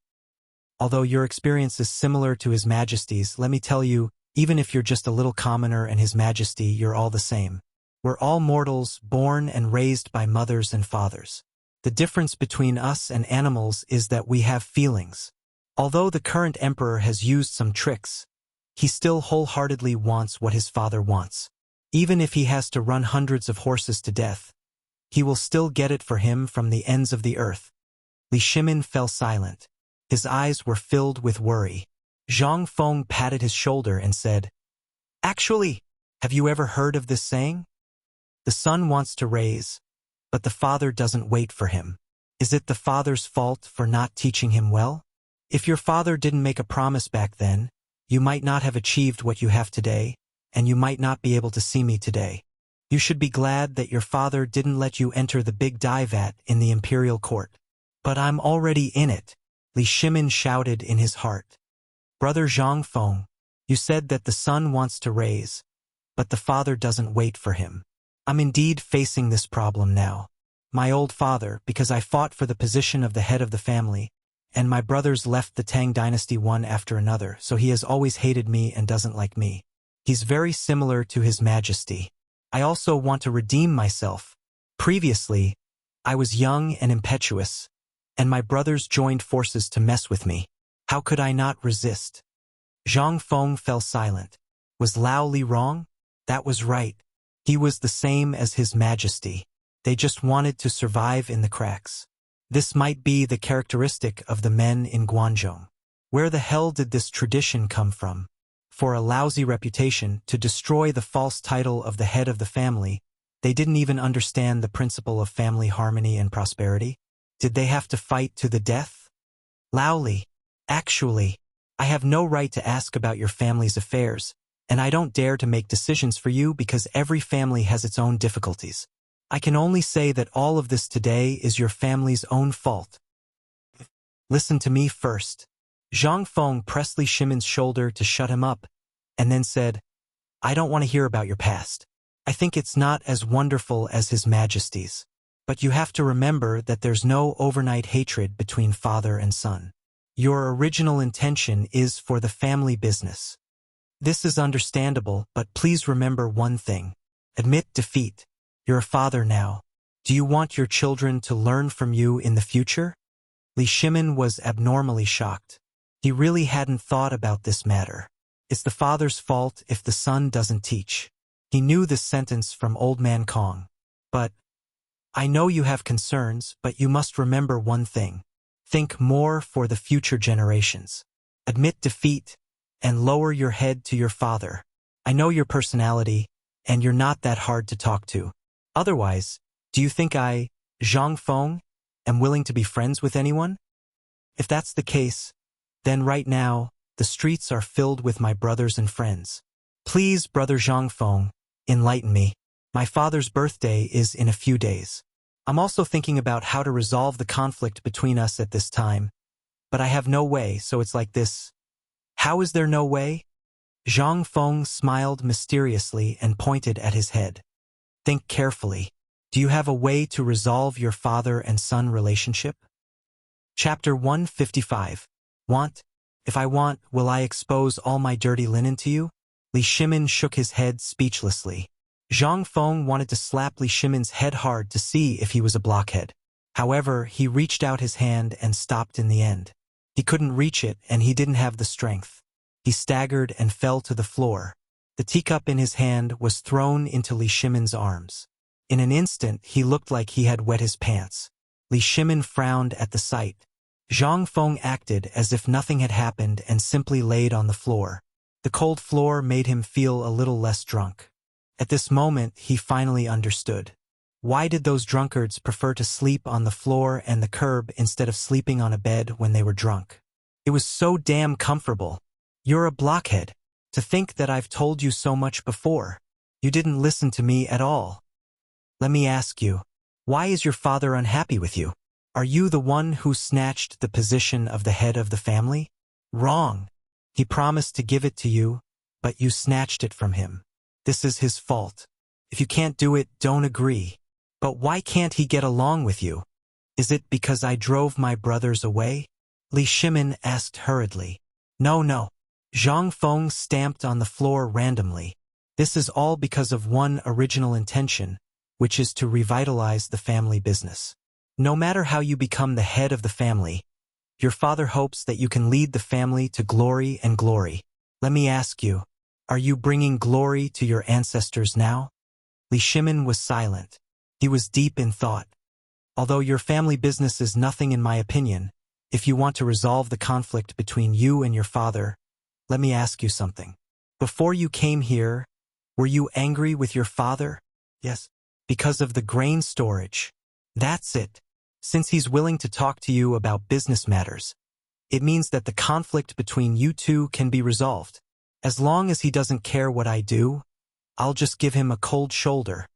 Although your experience is similar to His Majesty's, let me tell you, even if you're just a little commoner and His Majesty, you're all the same. We're all mortals, born and raised by mothers and fathers. The difference between us and animals is that we have feelings. Although the current emperor has used some tricks, he still wholeheartedly wants what his father wants. Even if he has to run hundreds of horses to death, he will still get it for him from the ends of the earth. Li Shimin fell silent. His eyes were filled with worry. Zhang Feng patted his shoulder and said, "Actually, have you ever heard of this saying? The son wants to raise, but the father doesn't wait for him. Is it the father's fault for not teaching him well? If your father didn't make a promise back then, you might not have achieved what you have today, and you might not be able to see me today. You should be glad that your father didn't let you enter the big dye vat in the imperial court." "But I'm already in it," Li Shimin shouted in his heart. "Brother Zhang Feng, you said that the son wants to raise, but the father doesn't wait for him. I'm indeed facing this problem now. My old father, because I fought for the position of the head of the family, and my brothers left the Tang dynasty one after another, so he has always hated me and doesn't like me. He's very similar to His Majesty. I also want to redeem myself. Previously, I was young and impetuous, and my brothers joined forces to mess with me. How could I not resist?" Zhang Feng fell silent. Was Lao Li wrong? That was right. He was the same as His Majesty. They just wanted to survive in the cracks. This might be the characteristic of the men in Guangzhou. Where the hell did this tradition come from? For a lousy reputation, to destroy the false title of the head of the family, they didn't even understand the principle of family harmony and prosperity? Did they have to fight to the death? "Lao Li, actually, I have no right to ask about your family's affairs, and I don't dare to make decisions for you because every family has its own difficulties. I can only say that all of this today is your family's own fault. Listen to me first." Zhang Feng pressed Li Shimin's shoulder to shut him up, and then said, "I don't want to hear about your past. I think it's not as wonderful as His Majesty's. But you have to remember that there's no overnight hatred between father and son. Your original intention is for the family business. This is understandable, but please remember one thing. Admit defeat. You're a father now. Do you want your children to learn from you in the future?" Li Shimin was abnormally shocked. He really hadn't thought about this matter. It's the father's fault if the son doesn't teach. He knew this sentence from Old Man Kong. "But I know you have concerns, but you must remember one thing. Think more for the future generations. Admit defeat and lower your head to your father. I know your personality, and you're not that hard to talk to. Otherwise, do you think I, Zhang Feng, am willing to be friends with anyone? If that's the case, then right now, the streets are filled with my brothers and friends. Please, Brother Zhang Feng, enlighten me. My father's birthday is in a few days. I'm also thinking about how to resolve the conflict between us at this time, but I have no way, so it's like this." "How is there no way?" Zhang Feng smiled mysteriously and pointed at his head. "Think carefully. Do you have a way to resolve your father and son relationship?" Chapter 155. Want? If I want, will I expose all my dirty linen to you? Li Shimin shook his head speechlessly. Zhang Feng wanted to slap Li Shimin's head hard to see if he was a blockhead. However, he reached out his hand and stopped in the end. He couldn't reach it, and he didn't have the strength. He staggered and fell to the floor. The teacup in his hand was thrown into Li Shimin's arms. In an instant, he looked like he had wet his pants. Li Shimin frowned at the sight. Zhang Feng acted as if nothing had happened and simply laid on the floor. The cold floor made him feel a little less drunk. At this moment, he finally understood. Why did those drunkards prefer to sleep on the floor and the curb instead of sleeping on a bed when they were drunk? It was so damn comfortable. You're a blockhead. To think that I've told you so much before. You didn't listen to me at all. Let me ask you, why is your father unhappy with you? Are you the one who snatched the position of the head of the family? Wrong. He promised to give it to you, but you snatched it from him. This is his fault. If you can't do it, don't agree. But why can't he get along with you? Is it because I drove my brothers away? Li Shimin asked hurriedly. No. Zhang Feng stamped on the floor randomly. This is all because of one original intention, which is to revitalize the family business. No matter how you become the head of the family, your father hopes that you can lead the family to glory and glory. Let me ask you, are you bringing glory to your ancestors now? Li Shimin was silent. He was deep in thought. Although your family business is nothing in my opinion, if you want to resolve the conflict between you and your father, let me ask you something. Before you came here, were you angry with your father? Yes. Because of the grain storage. That's it. Since he's willing to talk to you about business matters, it means that the conflict between you two can be resolved. As long as he doesn't care what I do, I'll just give him a cold shoulder.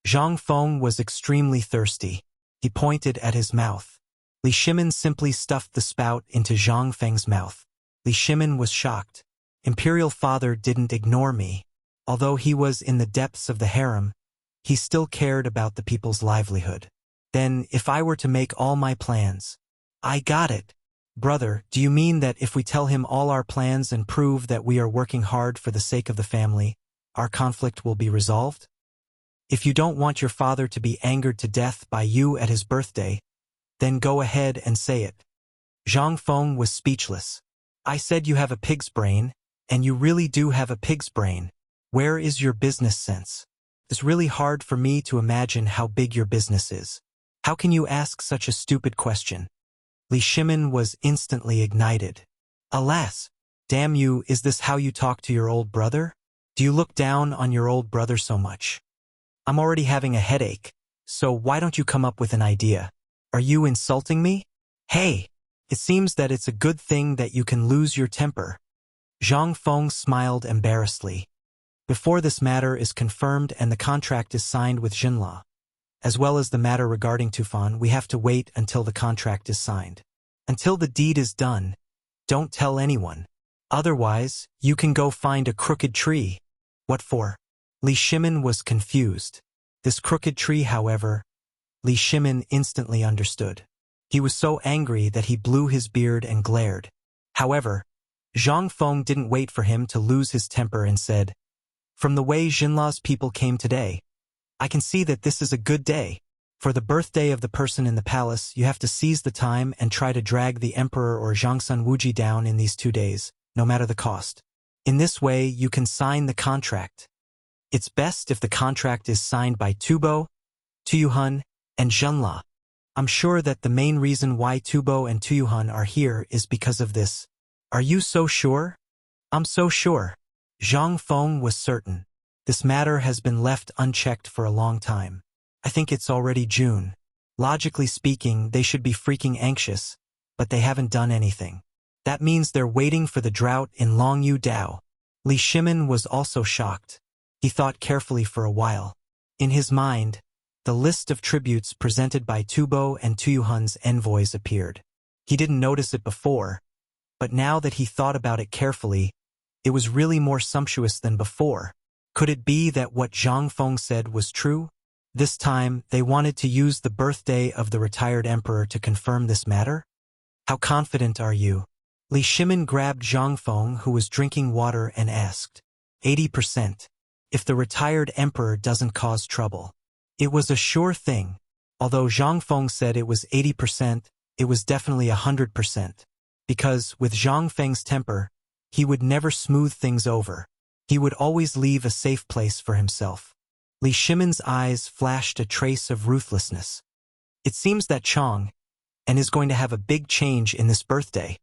Zhang Feng was extremely thirsty. He pointed at his mouth. Li Shimin simply stuffed the spout into Zhang Feng's mouth. Li Shimin was shocked. Imperial father didn't ignore me. Although he was in the depths of the harem, he still cared about the people's livelihood. Then, if I were to make all my plans, I got it. Brother, do you mean that if we tell him all our plans and prove that we are working hard for the sake of the family, our conflict will be resolved? If you don't want your father to be angered to death by you at his birthday, then go ahead and say it. Zhang Feng was speechless. I said you have a pig's brain, and you really do have a pig's brain. Where is your business sense? It's really hard for me to imagine how big your business is. How can you ask such a stupid question? Li Shimin was instantly ignited. Alas! Damn you, is this how you talk to your old brother? Do you look down on your old brother so much? I'm already having a headache, so why don't you come up with an idea? Are you insulting me? Hey! It seems that it's a good thing that you can lose your temper. Zhang Feng smiled embarrassedly. Before this matter is confirmed and the contract is signed with Jinla, as well as the matter regarding Tufan, we have to wait until the contract is signed. Until the deed is done, don't tell anyone. Otherwise, you can go find a crooked tree. What for? Li Shimin was confused. This crooked tree, however, Li Shimin instantly understood. He was so angry that he blew his beard and glared. However, Zhang Feng didn't wait for him to lose his temper and said, "From the way Jinla's people came today, I can see that this is a good day. For the birthday of the person in the palace, you have to seize the time and try to drag the emperor or Zhangsun Wuji down in these 2 days, no matter the cost. In this way, you can sign the contract. It's best if the contract is signed by Tubo, Tuyuhun, and Jinla. I'm sure that the main reason why Tubo and Tuyuhun are here is because of this. Are you so sure?" "I'm so sure." Zhang Feng was certain. This matter has been left unchecked for a long time. I think it's already June. Logically speaking, they should be freaking anxious, but they haven't done anything. That means they're waiting for the drought in Longyu Dao. Li Shimin was also shocked. He thought carefully for a while. In his mind, the list of tributes presented by Tubo and Tuyuhun's envoys appeared. He didn't notice it before, but now that he thought about it carefully, it was really more sumptuous than before. Could it be that what Zhang Feng said was true? This time, they wanted to use the birthday of the retired emperor to confirm this matter? How confident are you? Li Shimin grabbed Zhang Feng, who was drinking water, and asked. 80%. If the retired emperor doesn't cause trouble. It was a sure thing. Although Zhang Feng said it was 80%, it was definitely 100%. Because, with Zhang Feng's temper, he would never smooth things over. He would always leave a safe place for himself. Li Shimin's eyes flashed a trace of ruthlessness. It seems that Chang and is going to have a big change in this birthday.